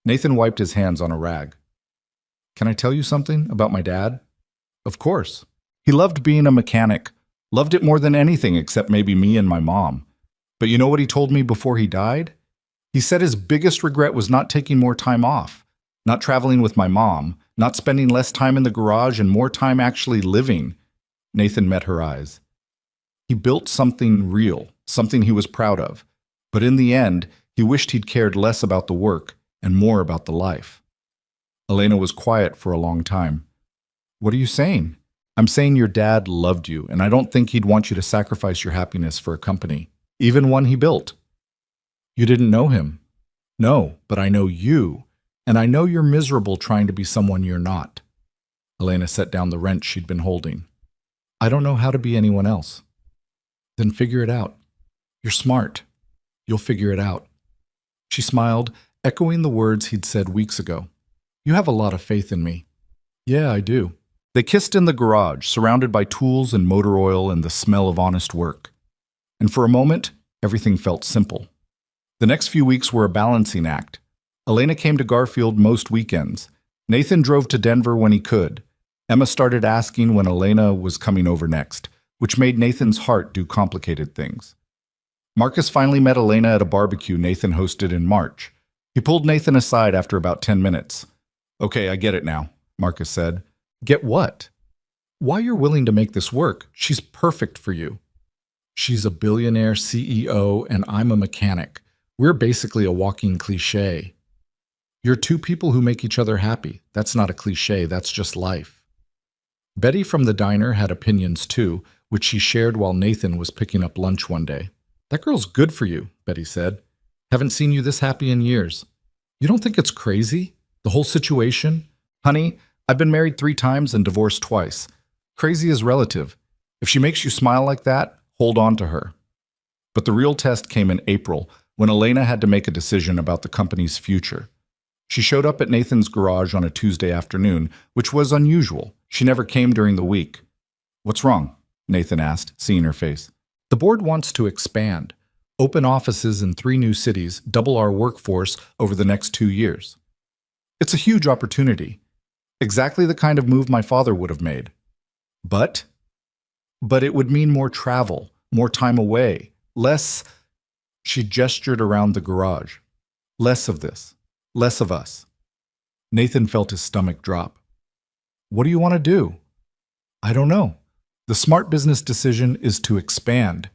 Nathan wiped his hands on a rag. "Can I tell you something about my dad?" "Of course. He loved being a mechanic. Loved it more than anything except maybe me and my mom. But you know what he told me before he died? He said his biggest regret was not taking more time off, not traveling with my mom, not spending less time in the garage and more time actually living." Nathan met her eyes. He built something real, something he was proud of. But in the end, he wished he'd cared less about the work and more about the life. Elena was quiet for a long time. "What are you saying?" "I'm saying your dad loved you, and I don't think he'd want you to sacrifice your happiness for a company, even one he built." "You didn't know him." "No, but I know you, and I know you're miserable trying to be someone you're not." Elena set down the wrench she'd been holding. "I don't know how to be anyone else." "Then figure it out. You're smart. You'll figure it out." She smiled, echoing the words he'd said weeks ago. "You have a lot of faith in me." "Yeah, I do." They kissed in the garage, surrounded by tools and motor oil and the smell of honest work. And for a moment, everything felt simple. The next few weeks were a balancing act. Elena came to Garfield most weekends. Nathan drove to Denver when he could. Emma started asking when Elena was coming over next, which made Nathan's heart do complicated things. Marcus finally met Elena at a barbecue Nathan hosted in March. He pulled Nathan aside after about 10 minutes. "Okay, I get it now," Marcus said. "Get what?" "Why you're willing to make this work. She's perfect for you." "She's a billionaire CEO and I'm a mechanic. We're basically a walking cliché." "You're two people who make each other happy. That's not a cliché, that's just life." Betty from the diner had opinions too, which she shared while Nathan was picking up lunch one day. "That girl's good for you," Betty said. "Haven't seen you this happy in years. You don't think it's crazy? The whole situation?" "Honey, I've been married 3 times and divorced twice. Crazy is relative. If she makes you smile like that, hold on to her." But the real test came in April, when Elena had to make a decision about the company's future. She showed up at Nathan's garage on a Tuesday afternoon, which was unusual. She never came during the week. "What's wrong?" Nathan asked, seeing her face. "The board wants to expand. Open offices in 3 new cities, double our workforce over the next 2 years. It's a huge opportunity. Exactly the kind of move my father would have made. But it would mean more travel, more time away, less..." She gestured around the garage. "Less of this. Less of us." Nathan felt his stomach drop. "What do you want to do?" "I don't know. The smart business decision is to expand,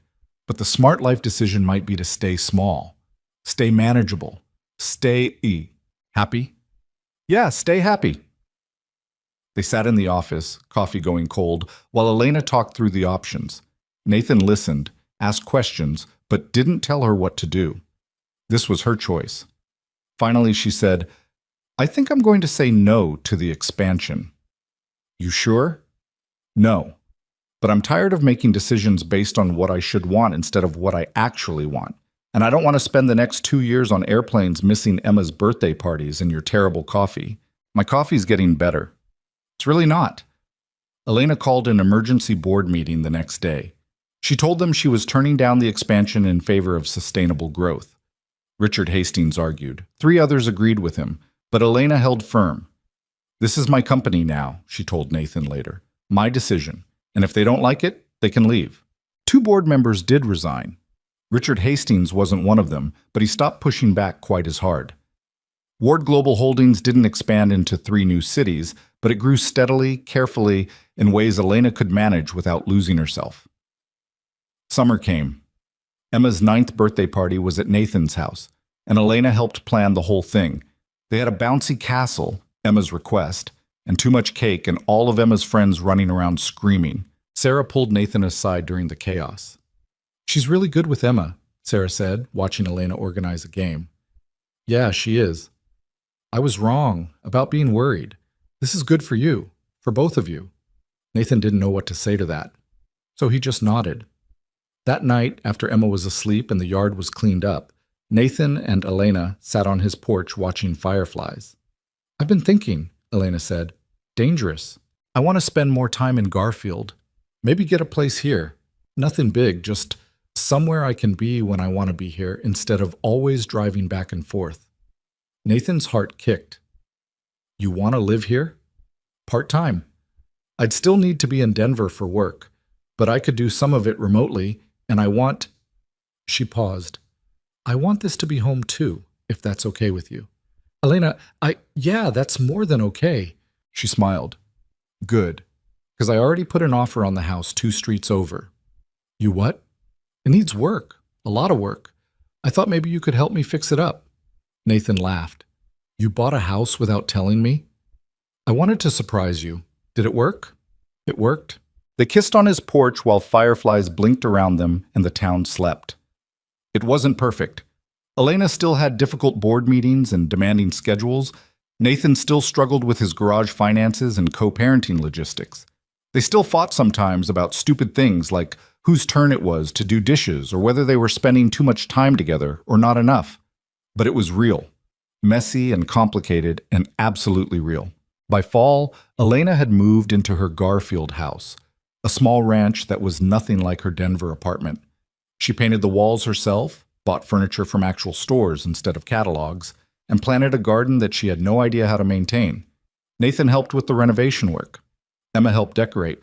but the smart life decision might be to stay small, stay manageable, stay happy." "Yeah, stay happy." They sat in the office, coffee going cold, while Elena talked through the options. Nathan listened, asked questions, but didn't tell her what to do. This was her choice. Finally, she said, "I think I'm going to say no to the expansion." "You sure?" "No. But I'm tired of making decisions based on what I should want instead of what I actually want. And I don't want to spend the next 2 years on airplanes missing Emma's birthday parties and your terrible coffee. My coffee's getting better." "It's really not." Elena called an emergency board meeting the next day. She told them she was turning down the expansion in favor of sustainable growth. Richard Hastings argued. 3 others agreed with him, but Elena held firm. This is my company now, she told Nathan later. My decision. And if they don't like it, they can leave. 2 board members did resign. Richard Hastings wasn't one of them, but he stopped pushing back quite as hard. Ward Global Holdings didn't expand into 3 new cities, but it grew steadily, carefully, in ways Elena could manage without losing herself. Summer came. Emma's 9th birthday party was at Nathan's house, and Elena helped plan the whole thing. They had a bouncy castle, Emma's request, and too much cake and all of Emma's friends running around screaming. Sarah pulled Nathan aside during the chaos. She's really good with Emma, Sarah said, watching Elena organize a game. Yeah, she is. I was wrong about being worried. This is good for you, for both of you. Nathan didn't know what to say to that, so he just nodded. That night, after Emma was asleep and the yard was cleaned up, Nathan and Elena sat on his porch watching fireflies. I've been thinking, Elena said. Dangerous. I want to spend more time in Garfield. Maybe get a place here. Nothing big, just somewhere I can be when I want to be here instead of always driving back and forth. Nathan's heart kicked. You want to live here? Part-time. I'd still need to be in Denver for work, but I could do some of it remotely, and I want... She paused. I want this to be home too, if that's okay with you. Elena, yeah, that's more than okay. She smiled. Good, because I already put an offer on the house 2 streets over. You what? It needs work, a lot of work. I thought maybe you could help me fix it up. Nathan laughed. You bought a house without telling me? I wanted to surprise you. Did it work? It worked. They kissed on his porch while fireflies blinked around them and the town slept. It wasn't perfect. Elena still had difficult board meetings and demanding schedules. Nathan still struggled with his garage finances and co-parenting logistics. They still fought sometimes about stupid things like whose turn it was to do dishes or whether they were spending too much time together or not enough. But it was real, messy and complicated and absolutely real. By fall, Elena had moved into her Garfield house, a small ranch that was nothing like her Denver apartment. She painted the walls herself, bought furniture from actual stores instead of catalogs, and planted a garden that she had no idea how to maintain. Nathan helped with the renovation work. Emma helped decorate.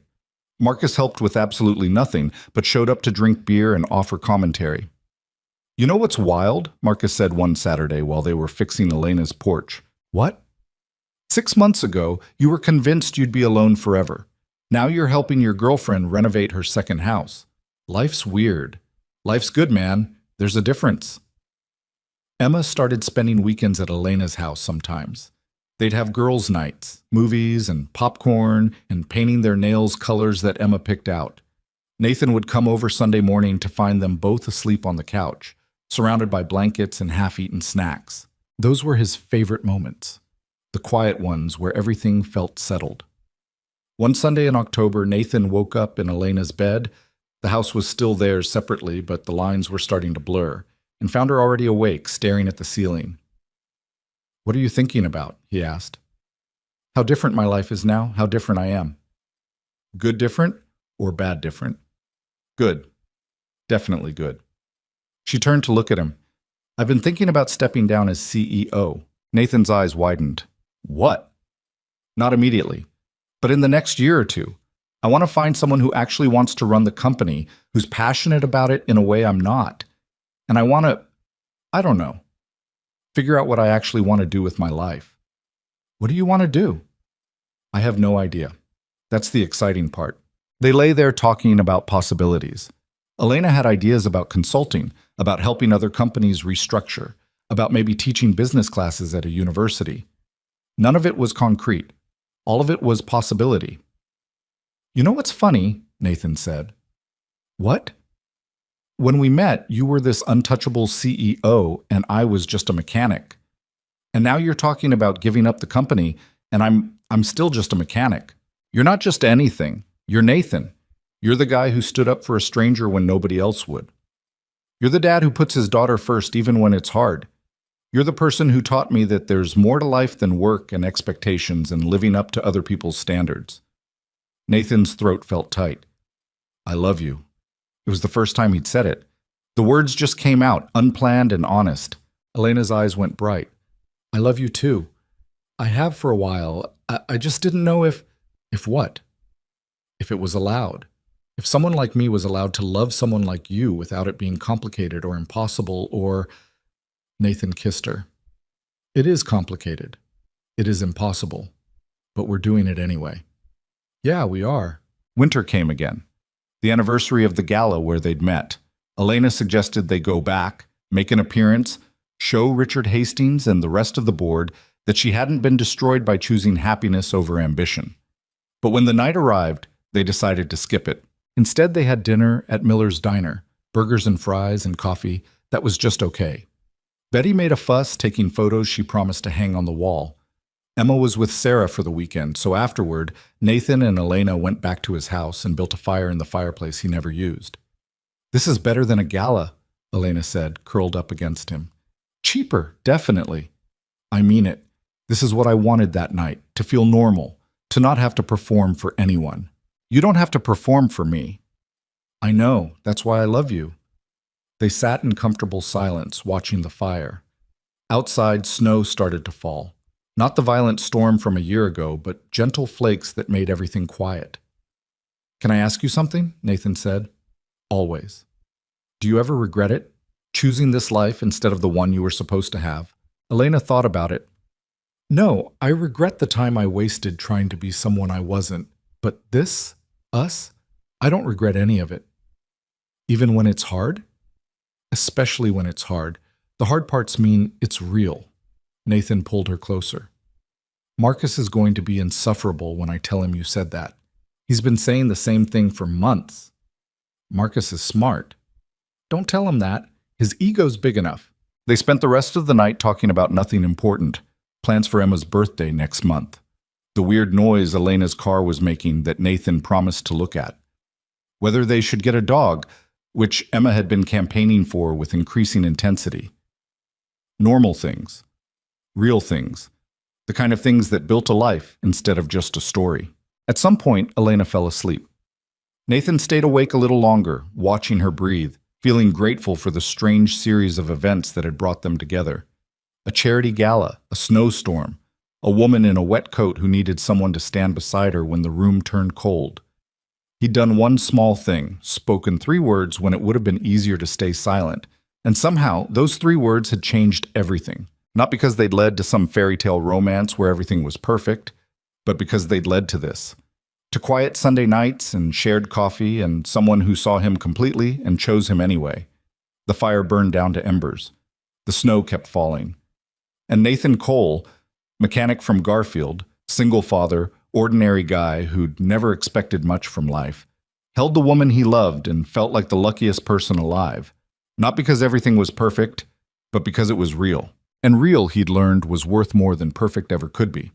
Marcus helped with absolutely nothing, but showed up to drink beer and offer commentary. You know what's wild? Marcus said one Saturday while they were fixing Elena's porch. What? 6 months ago, you were convinced you'd be alone forever. Now you're helping your girlfriend renovate her second house. Life's weird. Life's good, man. There's a difference. Emma started spending weekends at Elena's house sometimes. They'd have girls' nights, movies and popcorn, and painting their nails colors that Emma picked out. Nathan would come over Sunday morning to find them both asleep on the couch, surrounded by blankets and half-eaten snacks. Those were his favorite moments, the quiet ones where everything felt settled. One Sunday in October, Nathan woke up in Elena's bed. The house was still theirs separately, but the lines were starting to blur, and found her already awake, staring at the ceiling. What are you thinking about? He asked. How different my life is now, how different I am. Good different or bad different? Good. Definitely good. She turned to look at him. I've been thinking about stepping down as CEO. Nathan's eyes widened. What? Not immediately, but in the next year or two. I want to find someone who actually wants to run the company, who's passionate about it in a way I'm not. And I want to, I don't know, figure out what I actually want to do with my life. What do you want to do? I have no idea. That's the exciting part. They lay there talking about possibilities. Elena had ideas about consulting, about helping other companies restructure, about maybe teaching business classes at a university. None of it was concrete. All of it was possibility. You know what's funny? Nathan said. What? When we met, you were this untouchable CEO and I was just a mechanic. And now you're talking about giving up the company and I'm still just a mechanic. You're not just anything. You're Nathan. You're the guy who stood up for a stranger when nobody else would. You're the dad who puts his daughter first even when it's hard. You're the person who taught me that there's more to life than work and expectations and living up to other people's standards. Nathan's throat felt tight. I love you. It was the first time he'd said it. The words just came out, unplanned and honest. Elena's eyes went bright. I love you too. I have for a while. I just didn't know if what? If it was allowed. If someone like me was allowed to love someone like you without it being complicated or impossible or... Nathan kissed her. It is complicated. It is impossible. But we're doing it anyway. Yeah, we are. Winter came again. The anniversary of the gala where they'd met. Elena suggested they go back, make an appearance, show Richard Hastings and the rest of the board that she hadn't been destroyed by choosing happiness over ambition. But when the night arrived, they decided to skip it. Instead, they had dinner at Miller's Diner, burgers and fries and coffee. That was just okay. Betty made a fuss taking photos she promised to hang on the wall. Emma was with Sarah for the weekend, so afterward, Nathan and Elena went back to his house and built a fire in the fireplace he never used. This is better than a gala, Elena said, curled up against him. Cheaper, definitely. I mean it. This is what I wanted that night, to feel normal, to not have to perform for anyone. You don't have to perform for me. I know, that's why I love you. They sat in comfortable silence, watching the fire. Outside, snow started to fall. Not the violent storm from a year ago, but gentle flakes that made everything quiet. Can I ask you something? Nathan said. Always. Do you ever regret it? Choosing this life instead of the one you were supposed to have? Elena thought about it. No, I regret the time I wasted trying to be someone I wasn't. But this, us, I don't regret any of it. Even when it's hard? Especially when it's hard. The hard parts mean it's real. Nathan pulled her closer. Marcus is going to be insufferable when I tell him you said that. He's been saying the same thing for months. Marcus is smart. Don't tell him that. His ego's big enough. They spent the rest of the night talking about nothing important. Plans for Emma's birthday next month. The weird noise Elena's car was making that Nathan promised to look at. Whether they should get a dog, which Emma had been campaigning for with increasing intensity. Normal things. Real things. The kind of things that built a life instead of just a story. At some point, Elena fell asleep. Nathan stayed awake a little longer, watching her breathe, feeling grateful for the strange series of events that had brought them together. A charity gala, a snowstorm, a woman in a wet coat who needed someone to stand beside her when the room turned cold. He'd done one small thing, spoken 3 words when it would have been easier to stay silent, and somehow those 3 words had changed everything. Not because they'd led to some fairy tale romance where everything was perfect, but because they'd led to this. To quiet Sunday nights and shared coffee and someone who saw him completely and chose him anyway. The fire burned down to embers. The snow kept falling. And Nathan Cole, mechanic from Garfield, single father, ordinary guy who'd never expected much from life, held the woman he loved and felt like the luckiest person alive. Not because everything was perfect, but because it was real. And real, he'd learned, was worth more than perfect ever could be.